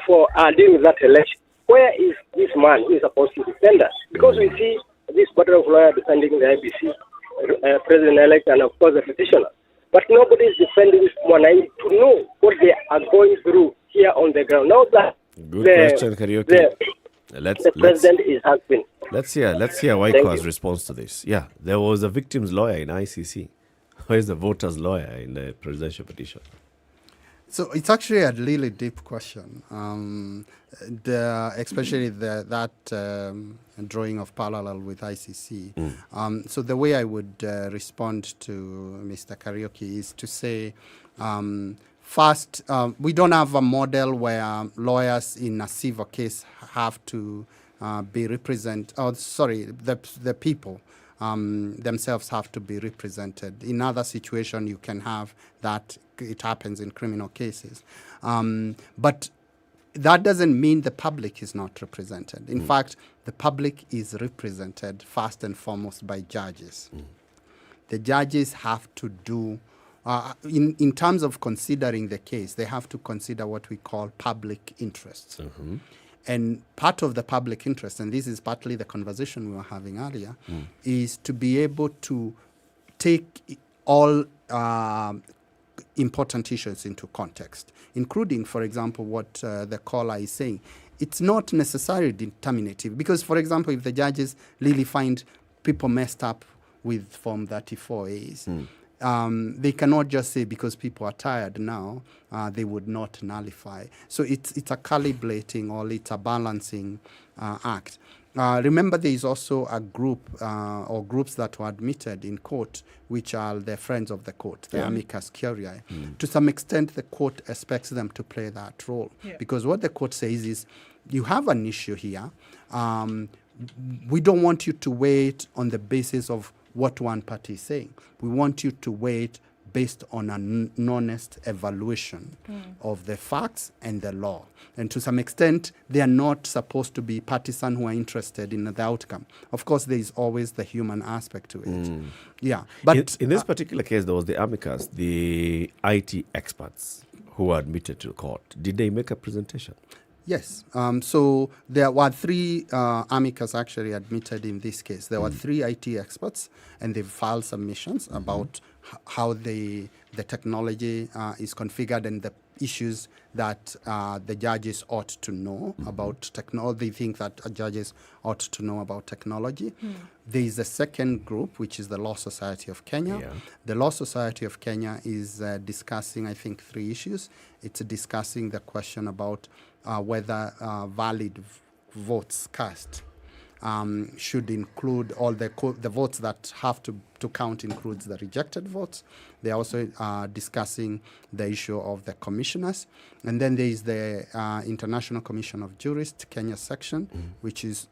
for during that election? Where is this man who is supposed to defend us? Because we see this battle of lawyers defending the IBC, President-elect, and of course the petitioner. But nobody is defending Mwananchi to know what they are going through here on the ground. Now that Good question, Karaoke. the president is asking. Let's hear Waiko's response to this. Yeah, there was a victim's lawyer in ICC. Where's the voter's lawyer in the presidential petition? So it's actually a really deep question, especially that drawing of parallel with ICC. So the way I would respond to Mr. Kariuki is to say, first, we don't have a model where lawyers in a civil case have to be the people themselves have to be represented. In other situations, you can have that. It happens in criminal cases. But that doesn't mean the public is not represented. In fact, the public is represented first and foremost by judges. The judges have to do, in terms of considering the case, they have to consider what we call public interests. And part of the public interest, and this is partly the conversation we were having earlier, is to be able to take all important issues into context, including, for example, what the caller is saying. It's not necessarily determinative because, for example, if the judges really find people messed up with Form 34As, they cannot just say because people are tired now, they would not nullify. So it's a calibrating or it's a balancing act. Remember, there is also a group or groups that were admitted in court, which are the friends of the court, the amicus curiae. To some extent, the court expects them to play that role because what the court says is, you have an issue here. We don't want you to weigh it on the basis of what one party is saying. We want you to weigh it based on an honest evaluation of the facts and the law. And to some extent, they are not supposed to be partisan who are interested in the outcome. Of course, there is always the human aspect to it. Yeah, but in this particular case, there was the amicus, the IT experts who were admitted to court. Did they make a presentation? Yes. So there were three amicus actually admitted in this case. There were three IT experts, and they filed submissions about how the technology is configured and the issues that the judges ought to know about technology. They think that judges ought to know about technology. There is a second group, which is the Law Society of Kenya. The Law Society of Kenya is discussing, I think, three issues. It's discussing the question about whether valid votes cast should include all the votes that have to count includes the rejected votes. They are also discussing the issue of the commissioners. And then there is the International Commission of Jurists, Kenya section, which is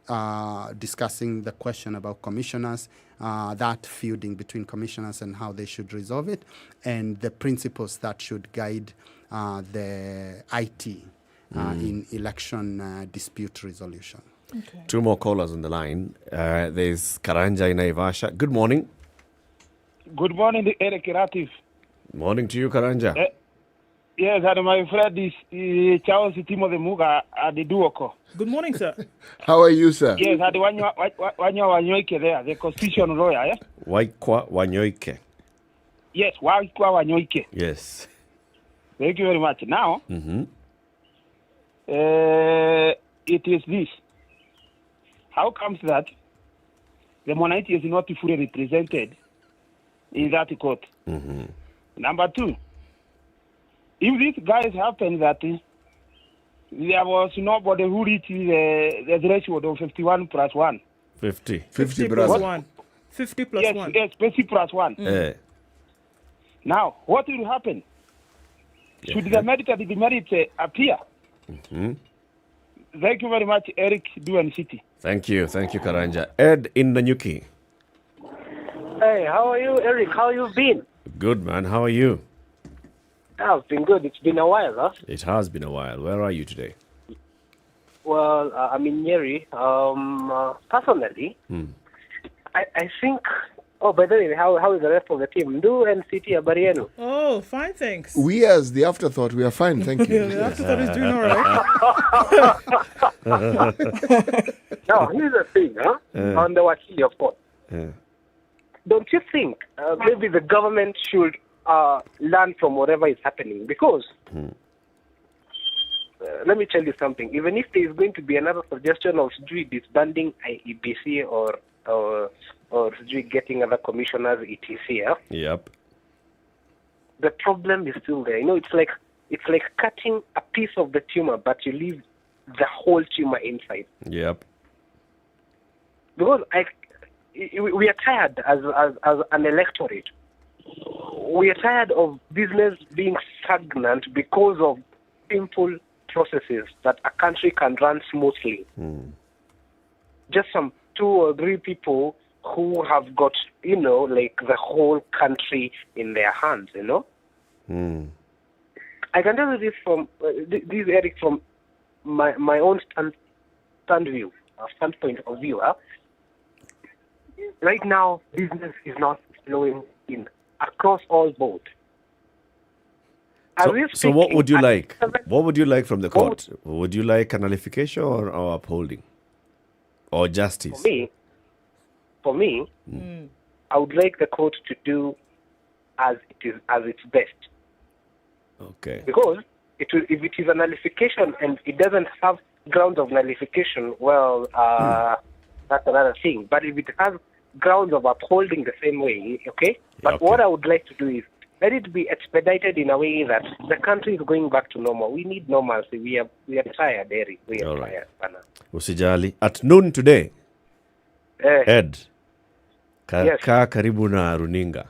discussing the question about commissioners, that feuding between commissioners and how they should resolve it, and the principles that should guide the IT in election dispute resolution. Okay. Two more callers on the line. There's Karanja in Naivasha. Good morning. Good morning, Eric Ratif. Morning to you, Karanja. Yes, and my friend is Charles Timothy Muga at the Duoko. Good morning, sir. How are you, sir? Yes, at the Wanyoike there, the constitutional lawyer, yes? Waikwa Wanyoike. Yes, Waikwa Wanyoike. Yes. Thank you very much. Now, it is this. How comes that the minority is not fully represented in that court? Number two, if this guys happen that there was nobody who reached the threshold of 51 plus 1. 50 plus 1. 50 plus 1. Yes, 50 plus 1. Now, what will happen? Should the merit and demerit appear? Thank you very much, Eric Duan City. Thank you, Karanja. Ed in Nanyuki. Hey, how are you, Eric? How you been? Good, man. How are you? I've been good. It's been a while, huh? It has been a while. Where are you today? Well, I'm in Nyeri. Personally, I think... Oh, by the way, how is the rest of the team? Ndu and City Abarienu. Oh, fine, thanks. We as the afterthought, we are fine, thank you. The afterthought is doing all right. Now, here's the thing, on the Wakili, of course. Don't you think maybe the government should learn from whatever is happening? Because let me tell you something. Even if there is going to be another suggestion of disbanding IEBC or getting other commissioners, etc. Yep. The problem is still there. It's like cutting a piece of the tumor, but you leave the whole tumor inside. Yep. Because we are tired as an electorate. We are tired of business being stagnant because of simple processes that a country can run smoothly. Just some 2 or 3 people who have got, like the whole country in their hands, I can tell you this from this, Eric, from my own standpoint of view. Right now, business is not flowing in across all board. So what would you like? What would you like from the court? Would you like a nullification or upholding? Or justice? For me, I would like the court to do as its best. Okay. Because if it is a nullification and it doesn't have grounds of nullification, well, that's another thing. But if it has grounds of upholding the same way, okay? But what I would like to do is let it be expedited in a way that the country is going back to normal. We need normalcy. We are tired, Eric. We are tired. Usijali. At noon today, Ed, Yes. kaa karibu na runinga.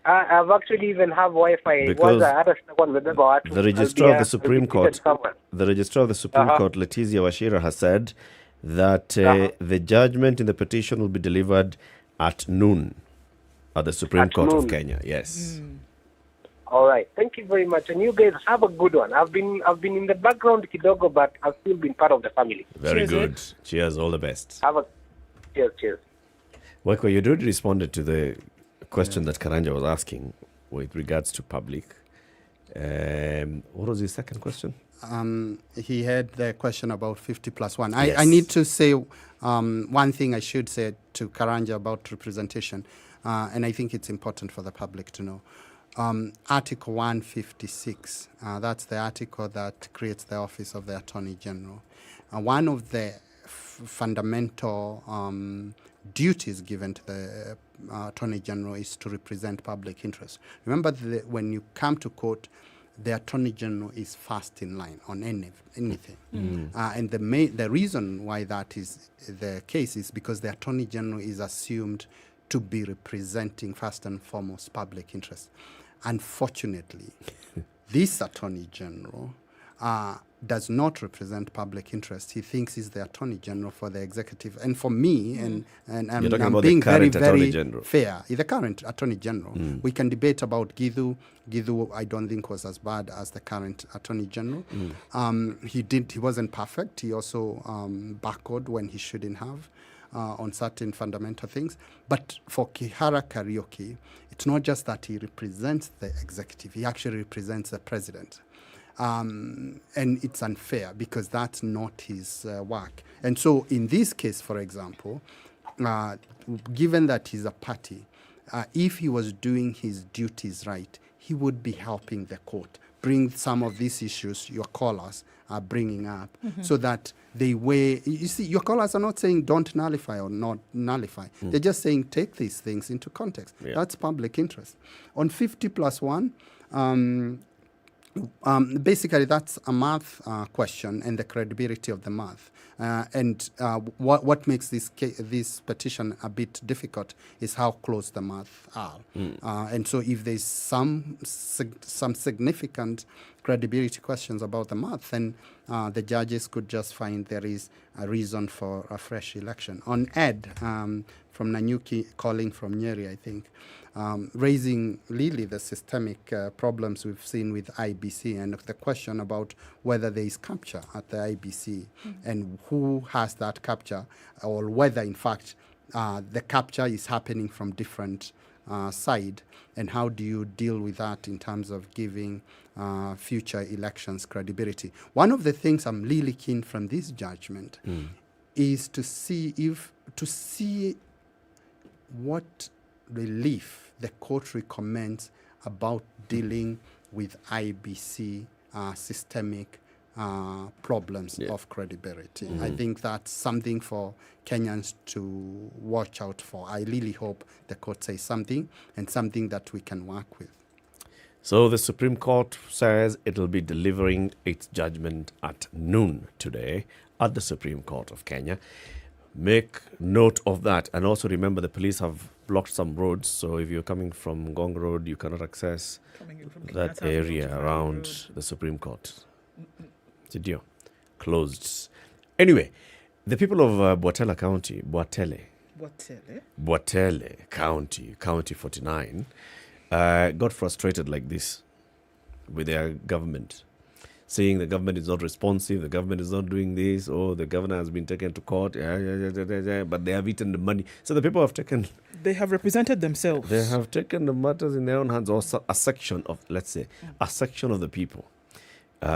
I've actually even have Wi-Fi. Because the registrar of the Supreme Court, Court, Letizia Wachira, has said that the judgment in the petition will be delivered at noon at the Supreme Court of Kenya. Yes. All right. Thank you very much. And you guys have a good one. I've been in the background kidogo, but I've still been part of the family. Very good. Cheers. All the best. Cheers. Weko, you already responded to the question that Karanja was asking with regards to public. What was his second question? He had the question about 50+1. Yes. I need to say one thing I should say to Karanja about representation, and I think it's important for the public to know. Article 156, that's the article that creates the office of the Attorney General. One of the fundamental duties given to the Attorney General is to represent public interest. Remember, when you come to court, the Attorney General is first in line on anything. And the reason why that is the case is because the Attorney General is assumed to be representing first and foremost public interest. Unfortunately, this Attorney General does not represent public interest. He thinks he's the Attorney General for the executive. And for me, and I'm being very, very fair, the current Attorney General. We can debate about Githu. Githu, I don't think, was as bad as the current Attorney General. He wasn't perfect. He also backward when he shouldn't have on certain fundamental things. But for Kihara Kariuki, it's not just that he represents the executive. He actually represents the president. And it's unfair because that's not his work. And so in this case, for example, given that he's a party, if he was doing his duties right, he would be helping the court bring some of these issues your callers are bringing up so that they weigh. You see, your callers are not saying don't nullify or not nullify. They're just saying take these things into context. That's public interest. On 50+1, basically, that's a math question and the credibility of the math. And what makes this petition a bit difficult is how close the math are. And so if there's some significant credibility questions about the math, then the judges could just find there is a reason for a fresh election. On Ed, from Nanyuki calling from Nyeri, I think, raising really the systemic problems we've seen with IBC and the question about whether there is capture at the IBC and who has that capture, or whether, in fact, the capture is happening from different side, and how do you deal with that in terms of giving future elections credibility. One of the things I'm really keen from this judgment is to see what relief the court recommends about dealing with IBC systemic problems of credibility. I think that's something for Kenyans to watch out for. I really hope the court says something and something that we can work with. So the Supreme Court says it'll be delivering its judgment at noon today at the Supreme Court of Kenya. Make note of that. And also remember the police have blocked some roads. So if you're coming from Ngong Road, you cannot access that area around the Supreme Court. Studio closed. Anyway, the people of Bwatela County, Bwatele County, County 49, got frustrated like this with their government, saying the government is not responsive, the government is not doing this, or the governor has been taken to court, but they have eaten the money. So the people have taken... They have represented themselves. They have taken the matters in their own hands, or a section of, let's say, a section of the people,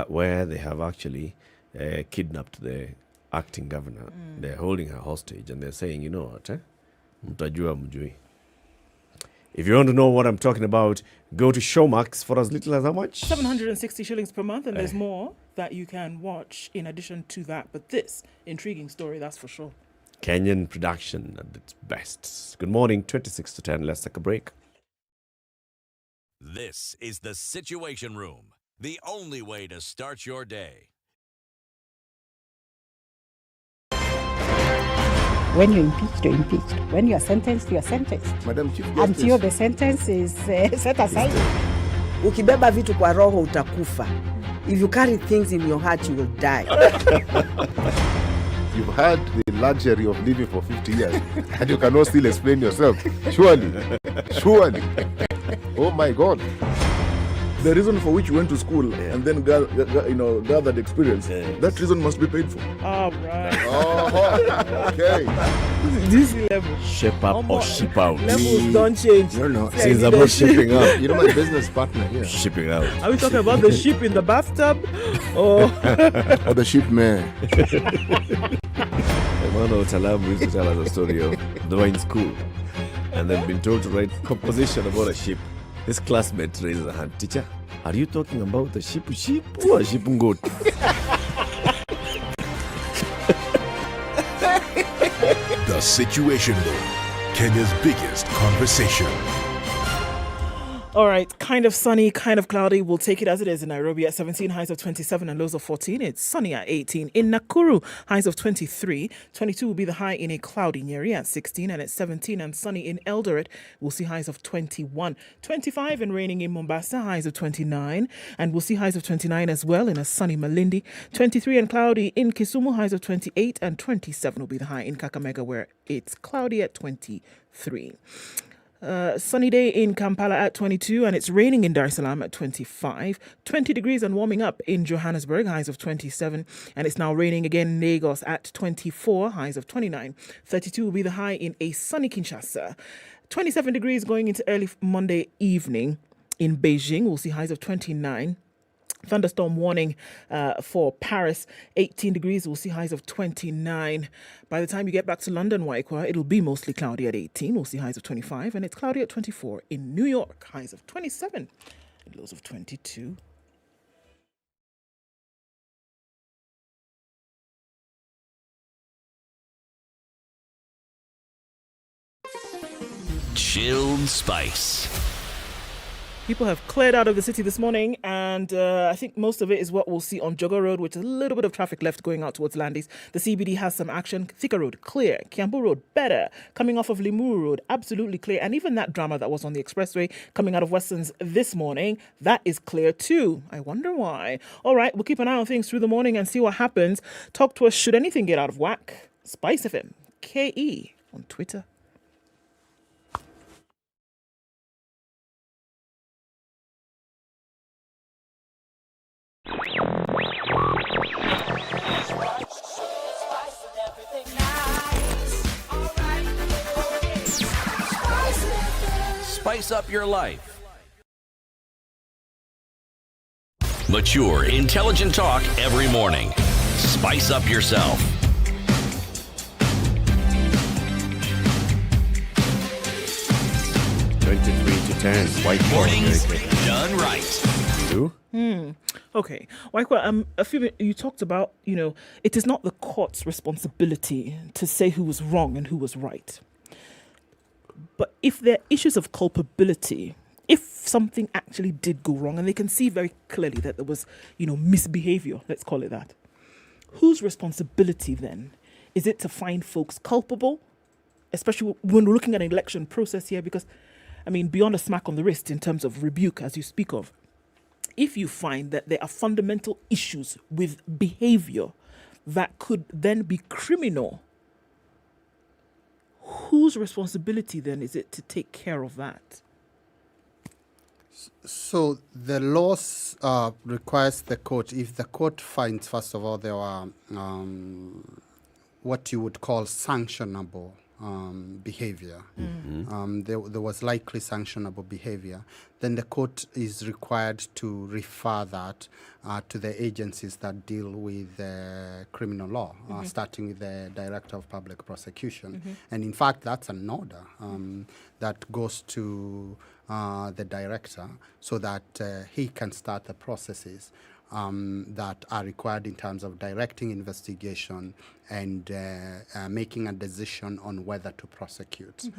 where they have actually kidnapped the acting governor. They're holding her hostage, and they're saying, you know what, mtajua mjui. If you want to know what I'm talking about, go to Showmax for as little as how much? 760 shillings per month, and there's more that you can watch in addition to that. But this intriguing story, that's for sure. Kenyan production at its best. Good morning, 26 to 10. Let's take a break. This is the Situation Room, the only way to start your day. When you're impeached, you're impeached. When you're sentenced, you're sentenced. Madam Chief Justice. Until the sentence is set aside. Ukibeba vitu kwa roho utakufa. If you carry things in your heart, you will die. You've had the luxury of living for 50 years and you cannot still explain yourself. Surely. Oh my God. The reason for which you went to school and then gathered experience, that reason must be paid for. All right. Oh, okay. This level. Shape up or ship out. Levels don't change. No. Since about shipping up. You know my business partner here. Shipping out. Are we talking about the ship in the bathtub? Or the ship man. Emmanuel Talabu used to tell us a story of they were in school and they've been told to write composition about a ship. His classmate raises a hand. Teacher, are you talking about the ship or a ship goat? The Situation Room, Kenya's biggest conversation. all right, kind of sunny, kind of cloudy. We'll take it as it is in Nairobi at 17, highs of 27 and lows of 14. It's sunny at 18. In Nakuru, highs of 23. 22 will be the high in a cloudy Nyeri at 16, and it's 17 and sunny in Eldoret. We'll see highs of 21. 25 and raining in Mombasa, highs of 29. And we'll see highs of 29 as well in a sunny Malindi. 23 and cloudy in Kisumu, highs of 28. And 27 will be the high in Kakamega, where it's cloudy at 23. Sunny day in Kampala at 22, and it's raining in Dar es Salaam at 25. 20 degrees and warming up in Johannesburg, highs of 27. And it's now raining again in Lagos at 24, highs of 29. 32 will be the high in a sunny Kinshasa. 27 degrees going into early Monday evening in Beijing. We'll see highs of 29. Thunderstorm warning for Paris, 18 degrees. We'll see highs of 29. By the time you get back to London, Waikwa, it'll be mostly cloudy at 18. We'll see highs of 25. And it's cloudy at 24. In New York, highs of 27 and lows of 22. Chilled Spice. People have cleared out of the city this morning, and I think most of it is what we'll see on Jogo Road, which is a little bit of traffic left going out towards Landis. The CBD has some action. Thika Road, clear. Kiambu Road, better. Coming off of Limuru Road, absolutely clear. And even that drama that was on the expressway coming out of Westlands this morning, that is clear too. I wonder why. All right, we'll keep an eye on things through the morning and see what happens. Talk to us should anything get out of whack. SpiceFM, KE on Twitter. Spice up your life. Mature, intelligent talk every morning. Spice up yourself. 23 to 10. White Mornings done right. Okay. Waikwa, you talked about, it is not the court's responsibility to say who was wrong and who was right. But if there are issues of culpability, if something actually did go wrong and they can see very clearly that there was, misbehavior, let's call it that, whose responsibility then? Is it to find folks culpable? Especially when we're looking at an election process here, because, beyond a smack on the wrist in terms of rebuke, as you speak of, if you find that there are fundamental issues with behavior that could then be criminal, whose responsibility then is it to take care of that? So the laws requires the court, if the court finds, first of all, there are what you would call sanctionable behavior. There was likely sanctionable behavior, then the court is required to refer that to the agencies that deal with criminal law, starting with the Director of Public Prosecution. And in fact, that's an order that goes to the director so that he can start the processes that are required in terms of directing investigation and making a decision on whether to prosecute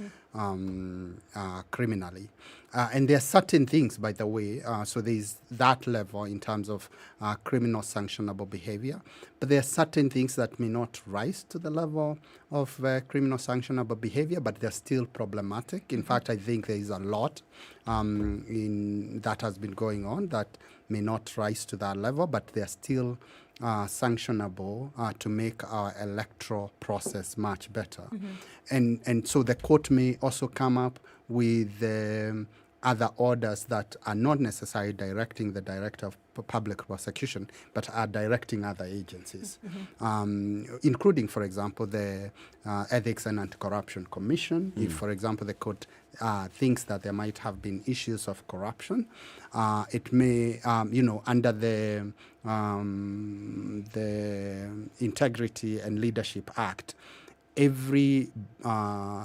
criminally. And there are certain things, by the way, so there's that level in terms of criminal sanctionable behavior, but there are certain things that may not rise to the level of criminal sanctionable behavior, but they're still problematic. In fact, I think there is a lot that has been going on that may not rise to that level, but they're still sanctionable to make our electoral process much better. And so the court may also come up with other orders that are not necessarily directing the Director of Public Prosecution, but are directing other agencies, including, for example, the Ethics and Anti-Corruption Commission. If, for example, the court thinks that there might have been issues of corruption, it may, under the Integrity and Leadership Act, every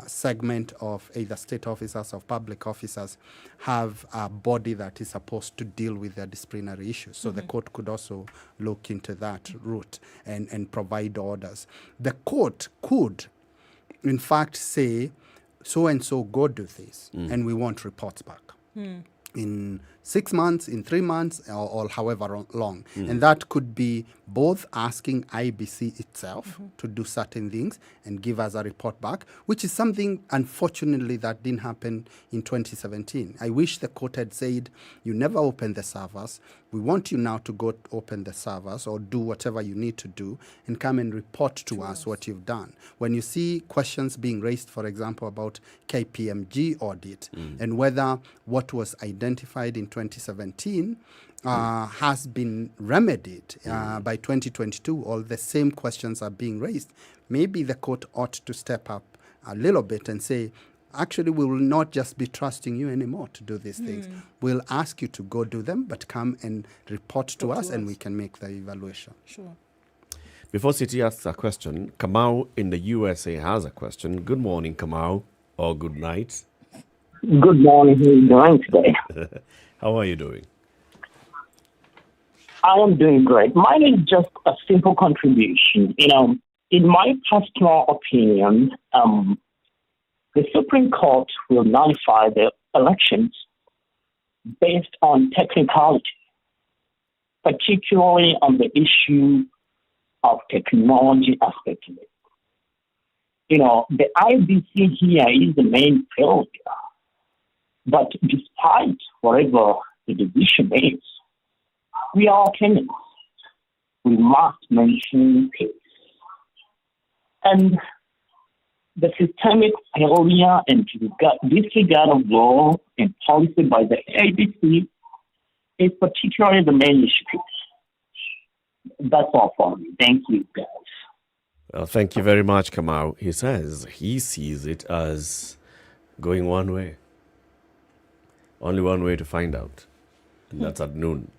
segment of either state officers or public officers have a body that is supposed to deal with their disciplinary issues. So the court could also look into that route and provide orders. The court could, in fact, say, so-and-so go do this, and we want reports back. In 6 months, in 3 months, or however long. And that could be both asking IBC itself to do certain things and give us a report back, which is something, unfortunately, that didn't happen in 2017. I wish the court had said, you never open the servers. We want you now to go open the servers or do whatever you need to do and come and report to us what you've done. When you see questions being raised, for example, about KPMG audit and whether what was identified in 2017 has been remedied by 2022, all the same questions are being raised, maybe the court ought to step up a little bit and say, actually, we will not just be trusting you anymore to do these things. We'll ask you to go do them, but come and report to us and we can make the evaluation. Sure. Before City asks a question, Kamau in the USA has a question. Good morning, Kamau, or good night. Good morning. How are you doing today? How are you doing? I am doing great. Mine is just a simple contribution. In my personal opinion, the Supreme Court will nullify the elections based on technicality, particularly on the issue of technology aspect of it. The IBC here is the main failure. But despite whatever the decision is, we are Kenyans. We must maintain peace. And the systemic failure and disregard of law and policy by the ABC is particularly the main issue. That's all for me. Thank you, guys. Well, thank you very much, Kamau. He says he sees it as going one way. Only one way to find out. And that's at noon.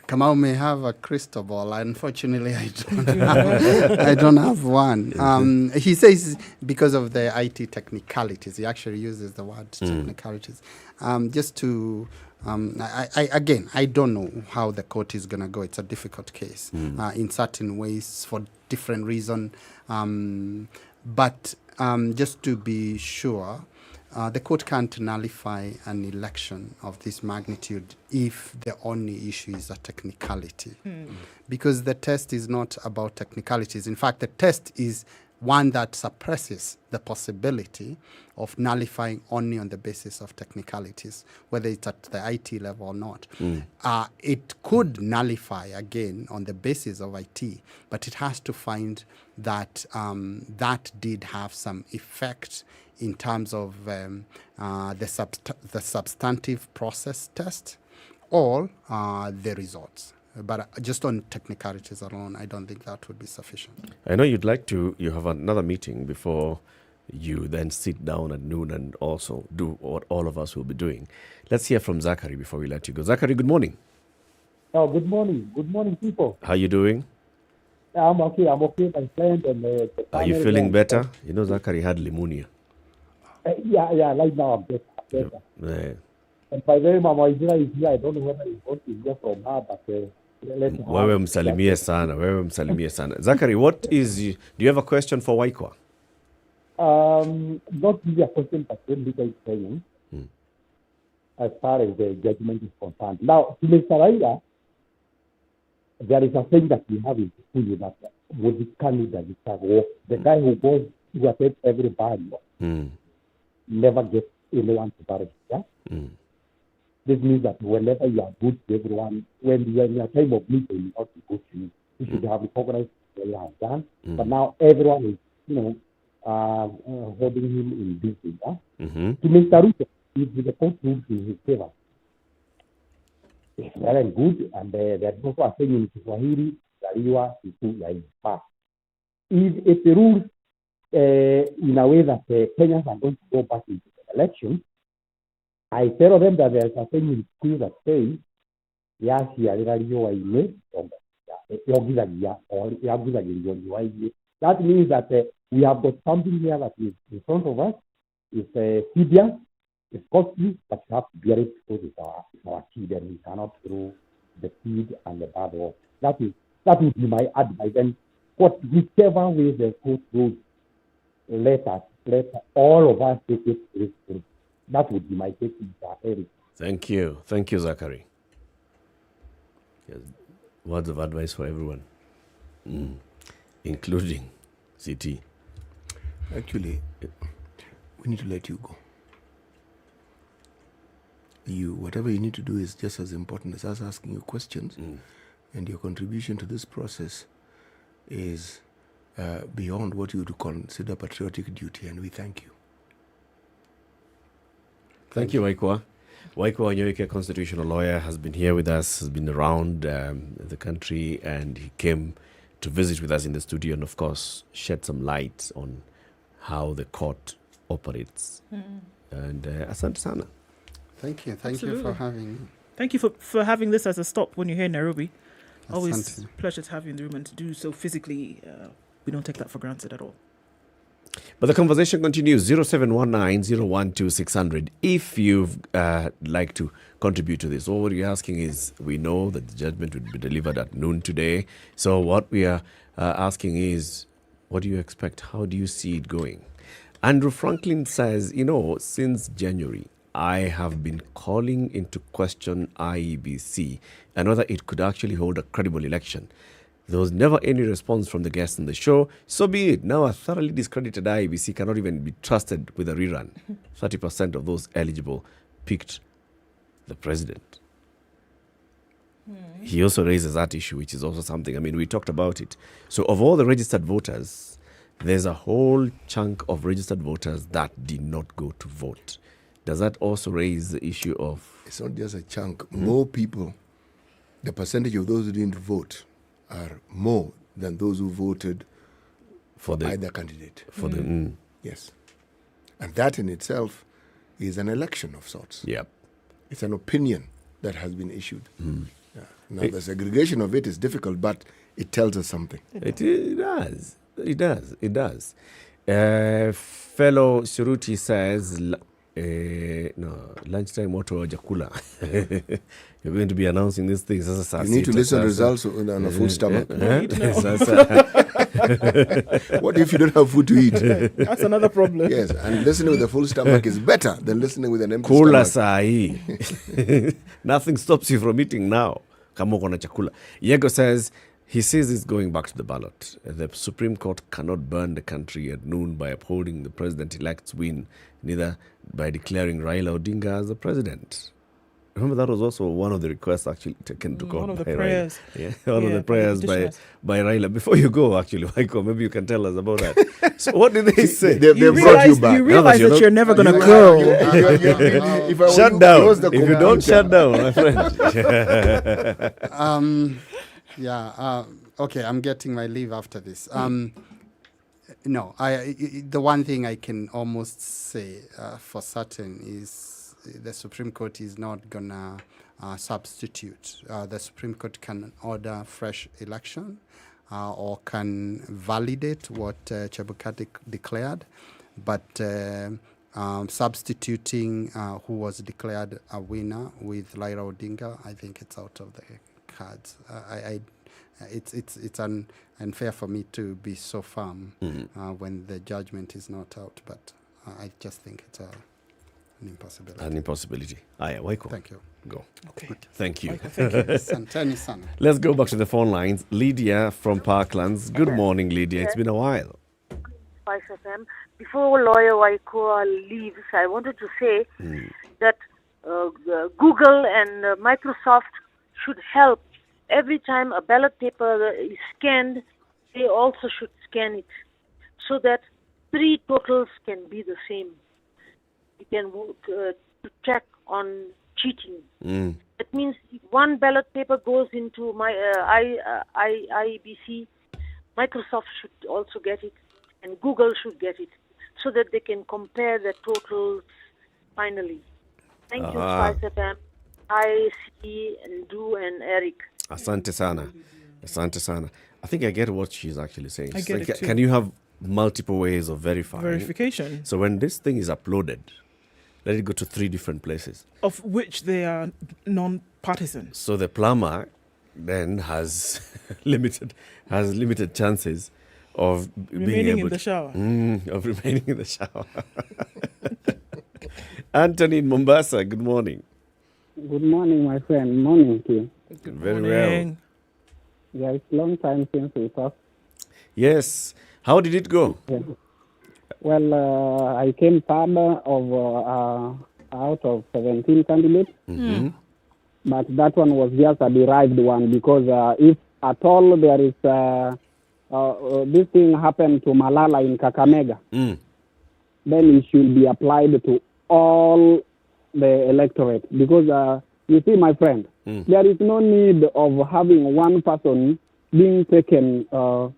Kamau may have a crystal ball. Unfortunately, I don't have, I don't have one. He says because of the IT technicalities. He actually uses the word technicalities. Just to I don't know how the court is going to go. It's a difficult case in certain ways for different reasons. But just to be sure, the court can't nullify an election of this magnitude if the only issue is a technicality. Because the test is not about technicalities. In fact, the test is one that suppresses the possibility of nullifying only on the basis of technicalities, whether it's at the IT level or not. It could nullify again on the basis of IT, but it has to find that that did have some effect in terms of the substantive process test or the results. But just on technicalities alone, I don't think that would be sufficient. I know you have another meeting before you then sit down at noon and also do what all of us will be doing. Let's hear from Zachary before we let you go. Zachary, good morning. Oh, good morning. Good morning, people. How are you doing? I'm okay, my friend. And, are you feeling better? You know, Zachary had pneumonia. Yeah, right now I'm better. Yeah. And by the way, Mama Ijira is here. I don't know whether you want to hear from her, but... Wewe msalimie sana. Zachary, do you have a question for Waikwa? Not really a question, but when legal is saying, as far as the judgment is concerned. Now, to Mr. Raila, there is a thing that we have in school that would be candidate the guy who goes to attend everybody never gets anyone to marry. Yeah? This means that whenever you are good to everyone, when you are in a time of need, you ought to go to you. You should have recognized what you have done. But now everyone is, holding him in business. To Mr. Ruto, if the court rules in his favor, it's very good. And there's also a saying in Kiswahili, Zaliwa Siku ya Ijumaa. If it rules in a way that Kenyans are going to go back into the election, I tell them that there's a thing in school that says, that means that we have got something here that is in front of us. It's tedious, it's costly, but you have to bear it because it's our seed and we cannot throw the seed and the bad off. That would be my advice. And whichever way the court goes, let all of us take it seriously. That would be my take. Thank you, Zachary. Yes. Words of advice for everyone, including CT. Actually, we need to let you go. Whatever you need to do is just as important as us asking you questions, and your contribution to this process is beyond what you would consider patriotic duty, and we thank you. Thank you, Waikwa. Waikwa Wanyoike, constitutional lawyer, has been here with us, has been around the country, and he came to visit with us in the studio and, of course, shed some light on how the court operates. And asante sana. Thank you for having me. Thank you for having this as a stop when you're here in Nairobi. Always a pleasure to have you in the room, and to do so physically, we don't take that for granted at all. But the conversation continues, 0719-012-600. If you'd like to contribute to this, all we're asking is, we know that the judgment will be delivered at noon today. So what we are asking is, what do you expect? How do you see it going? Andrew Franklin says, since January, I have been calling into question IEBC and whether it could actually hold a credible election. There was never any response from the guests on the show. So be it. Now a thoroughly discredited IEBC cannot even be trusted with a rerun. 30% of those eligible picked the president. He also raises that issue, which is also something. I mean, we talked about it. So of all the registered voters, there's a whole chunk of registered voters that did not go to vote. Does that also raise the issue of... It's not just a chunk. More people, the percentage of those who didn't vote are more than those who voted for either candidate. Yes. And that in itself is an election of sorts. Yep. It's an opinion that has been issued. Yeah. Now, the segregation of it is difficult, but it tells us something. It does. Fellow Suruti says, No, lunchtime watu hawajakula. You're going to be announcing these things. You need to listen to results on a full stomach. What if you don't have food to eat? That's another problem. Yes, and listening with a full stomach is better than listening with an empty Kula stomach. sahi. Nothing stops you from eating now. Kama uko na chakula. Yego says he sees it's going back to the ballot. The Supreme Court cannot burn the country at noon by upholding the president-elect's win, neither by declaring Raila Odinga as the president. Remember, that was also one of the requests actually taken to court. One of the by prayers. Raila. Yeah, one of the prayers by Raila. Before you go, actually, Michael, maybe you can tell us about that. So what did they say? They brought you back. You realize that you're never going to go. Shut down. If you don't shut down, my friend. Okay, I'm getting my leave after this. No, the one thing I can almost say for certain is the Supreme Court is not gonna substitute. The Supreme Court can order fresh election or can validate what Chebukati declared, but substituting who was declared a winner with Raila Odinga, I think it's out of the cards. It's unfair for me to be so firm when the judgment is not out, but I just think it's an impossibility. An impossibility. Waiko. Thank you. Go. Okay. Thank you. Thank you. Santani sana. Let's go back to the phone lines. Lydia from Parklands. Good morning, Lydia. It's been a while. SpiceFM. Before Lawyer Waiko leaves, I wanted to say that Google and Microsoft should help. Every time a ballot paper is scanned, they also should scan it so that 3 totals can be the same. You can check on cheating. That means if one ballot paper goes into my IBC, Microsoft should also get it, and Google should get it, so that they can compare the totals finally. Thank you, SpiceFM. I see and do and Eric. Asante sana. Asante sana. I think I get what she's actually saying. I get it too. Can you have multiple ways of verifying? Verification. So when this thing is uploaded, let it go to 3 different places. Of which they are non-partisan. So the plumber then has limited chances of remaining being able in the shower. Of remaining in the shower. Anthony in Mombasa, good morning. Good morning, my friend. Morning to you. Very well. Yeah, it's a long time since we talked. Yes. How did it go? Yeah. Well, I came third of out of 17 candidates. But that one was just a derived one because if at all there is this thing happened to Malala in Kakamega, then it should be applied to all the electorate because you see, my friend, there is no need of having one person being taken or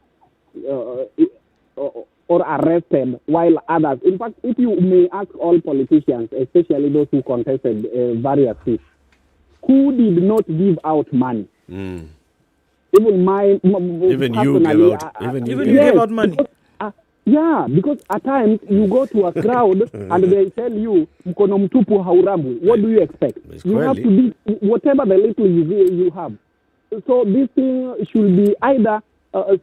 arrested while others. In fact, if you may ask all politicians, especially those who contested various seats, who did not give out money? Even you gave out. Even you gave out money. Because, because at times you go to a crowd and they tell you mkono mtupu haurambwi. What do you expect? You have to be whatever the little you have. So this thing should be either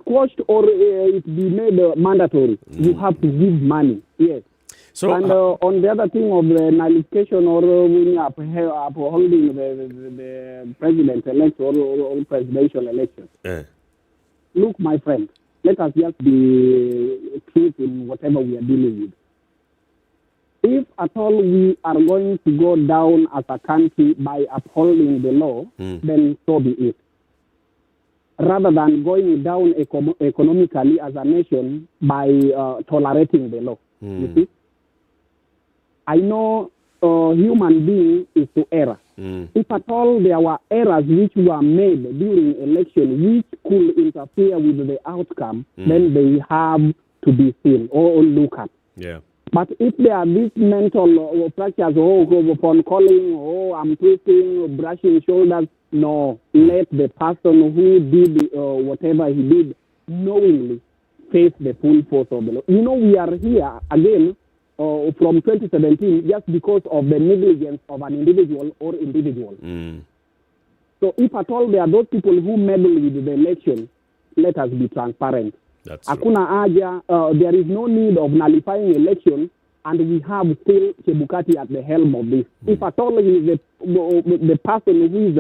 squashed or it be made mandatory. You have to give money. Yes. So, and on the other thing of the nullification or upholding the president-elect or presidential election. Look, my friend, let us just be truth in whatever we are dealing with. If at all we are going to go down as a country by upholding the law, then so be it. Rather than going down economically as a nation by tolerating the law. You see? I know human being is to error. If at all there were errors which were made during election which could interfere with the outcome, then they have to be seen or looked at. Yeah. But if there are these mental fractures, upon calling, I'm twisting, brushing shoulders, no, let the person who did whatever he did knowingly face the full force of the law. You know, we are here again from 2017 just because of the negligence of an individual or individuals. So if at all there are those people who meddle with the election, let us be transparent. That's Hakuna haja, there is no need of nullifying election, and we have still Chebukati at the helm of this. If at all he is the person who is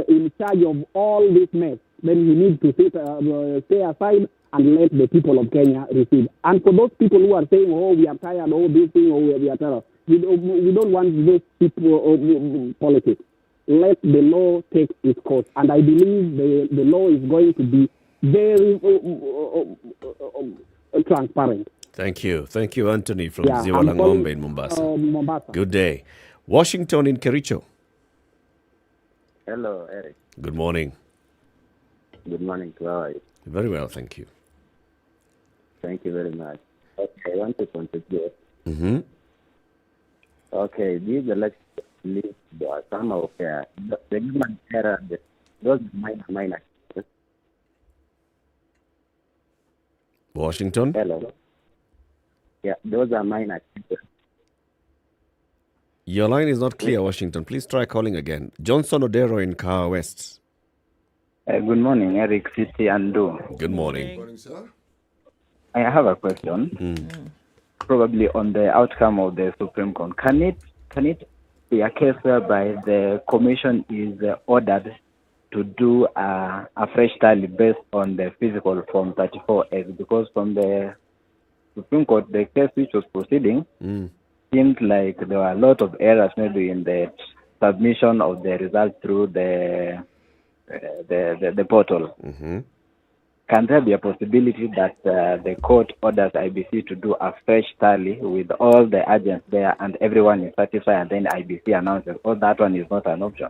in charge of all this mess, then he needs to stay aside and let the people of Kenya receive. And for those people who are saying, oh, we are tired, oh, this thing, oh, we are tired, we don't want those people politics. Let the law take its course. And I believe the law is going to be very transparent. Thank you. Thank you, Anthony from Ziwalangombe in Mombasa. Mombasa. Good day. Washington in Kericho. Hello, Eric. Good morning. Good morning to you. Very well, thank you. Thank you very much. Okay, I want to contribute. Mm-hmm. Okay, these elections somehow fair. The human error, those minor. Washington? Hello. Yeah, those are minor. Your line is not clear, Washington. Please try calling again. Johnson Odero in Kawa West. Good morning, Eric, City, and Do. Good morning. Good morning, sir. I have a question. Probably on the outcome of the Supreme Court. Can it be a case whereby the commission is ordered to do a fresh tally based on the physical Form 34X? Because from the Supreme Court, the case which was proceeding seemed like there were a lot of errors maybe in the submission of the result through the portal. Can there be a possibility that the court orders IBC to do a fresh tally with all the agents there and everyone is satisfied, and then IBC announces, oh, that one is not an option?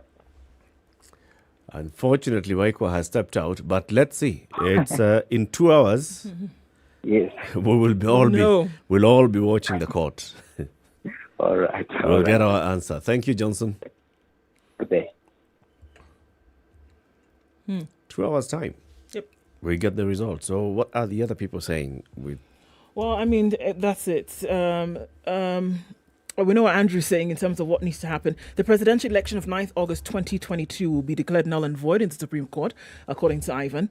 Unfortunately, Waikwa has stepped out, but let's see. It's in 2 hours. Yes. We'll all be watching the court. All right. We'll get our answer. Thank you, Johnson. Good day. 2 hours time. Yep. We get the results. So what are the other people saying? Well, I mean, that's it. We know what Andrew's saying in terms of what needs to happen. The presidential election of 9th August 2022 will be declared null and void in the Supreme Court, according to Ivan.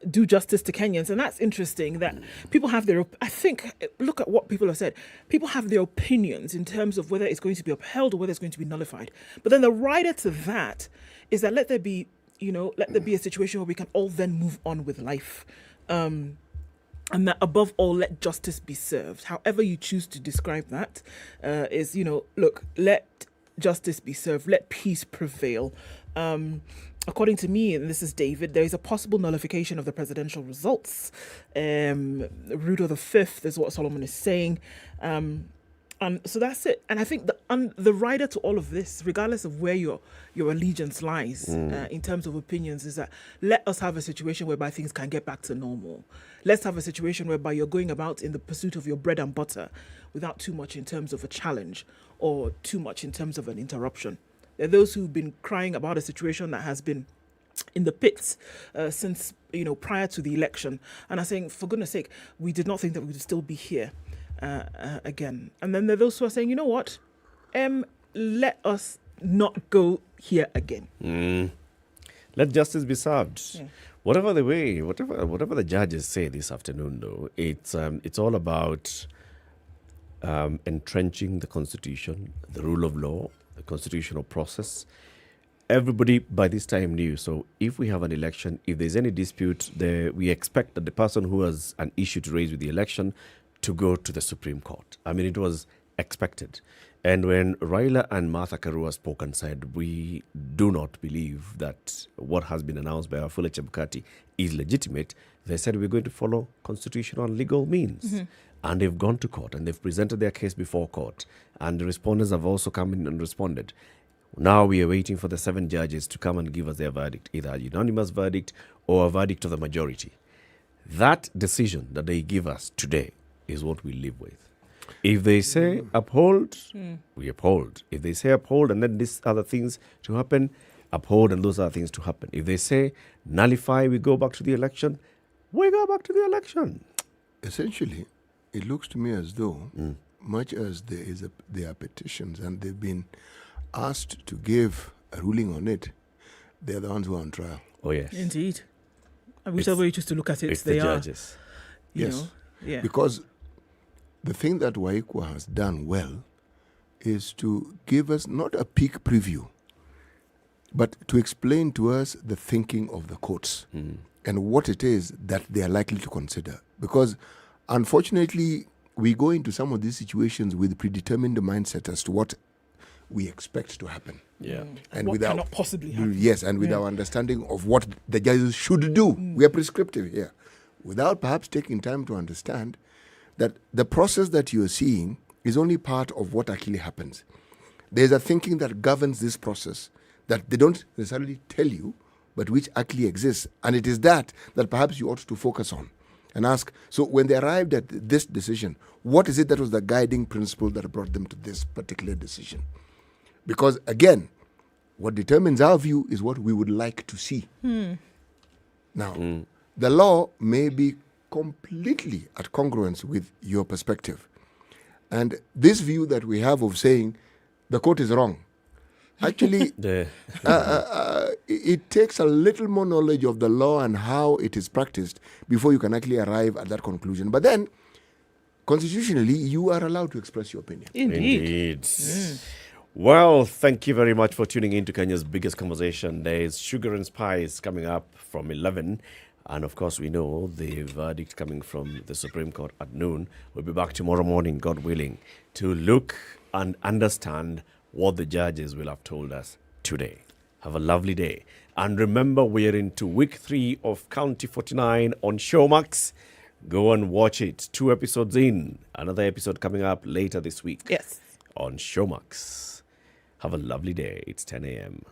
Do justice to Kenyans. And that's interesting that people have their... I think, look at what people have said. People have their opinions in terms of whether it's going to be upheld or whether it's going to be nullified. But then the rider to that is that let there be a situation where we can all then move on with life. And that above all, let justice be served. However you choose to describe that is, look, let justice be served. Let peace prevail. According to me, and this is David, there is a possible nullification of the presidential results. Ruto the Fifth is what Solomon is saying. And so that's it. And I think the rider to all of this, regardless of where your allegiance lies in terms of opinions, is that let us have a situation whereby things can get back to normal. Let's have a situation whereby you're going about in the pursuit of your bread and butter without too much in terms of a challenge or too much in terms of an interruption. There are those who've been crying about a situation that has been in the pits since, prior to the election, and are saying, for goodness sake, we did not think that we would still be here again. And then there are those who are saying, you know what, let us not go here again. Let justice be served. Yeah. Whatever the judges say this afternoon, though, it's all about entrenching the Constitution, the rule of law, the constitutional process. Everybody by this time knew. So if we have an election, if there's any dispute, we expect that the person who has an issue to raise with the election to go to the Supreme Court. I mean, it was expected. And when Raila and Martha Karua spoke and said, we do not believe that what has been announced by Wafula Chebukati is legitimate, they said we're going to follow constitutional and legal means. And they've gone to court and they've presented their case before court. And the respondents have also come in and responded. Now we are waiting for the 7 judges to come and give us their verdict, either a unanimous verdict or a verdict of the majority. That decision that they give us today is what we live with. If they say uphold, we uphold. If they say uphold and then these other things to happen, uphold and those other things to happen. If they say nullify, we go back to the election, we go back to the election. Essentially, it looks to me as though much as there are petitions and they've been asked to give a ruling on it, they're the ones who are on trial. Oh, yes. Indeed. And whichever way you choose to look at it, It's they the are. judges. You Yes. know, yeah. Because the thing that Waikwa has done well is to give us not a peek preview, but to explain to us the thinking of the courts and what it is that they are likely to consider. Because unfortunately, we go into some of these situations with predetermined mindset as to what we expect to happen. Yeah. And What without cannot possibly happen. Yes, and with Yeah. our understanding of what the judges should do. We are prescriptive here. Without perhaps taking time to understand that the process that you are seeing is only part of what actually happens. There's a thinking that governs this process that they don't necessarily tell you, but which actually exists. And it is that perhaps you ought to focus on and ask, so when they arrived at this decision, what is it that was the guiding principle that brought them to this particular decision? Because again, what determines our view is what we would like to see. Now, the law may be completely at congruence with your perspective. And this view that we have of saying the court is wrong, actually, it takes a little more knowledge of the law and how it is practiced before you can actually arrive at that conclusion. But then, constitutionally, you are allowed to express your opinion. Indeed. Well, thank you very much for tuning in to Kenya's biggest conversation. There is Sugar and Spice coming up from 11. And of course, we know the verdict coming from the Supreme Court at noon. We'll be back tomorrow morning, God willing, to look and understand what the judges will have told us today. Have a lovely day. And remember, we are into week 3 of County 49 on Showmax. Go and watch it. 2 episodes in. Another episode coming up later this week. Yes. On Showmax. Have a lovely day. It's 10 a.m.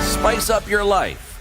Spice up your life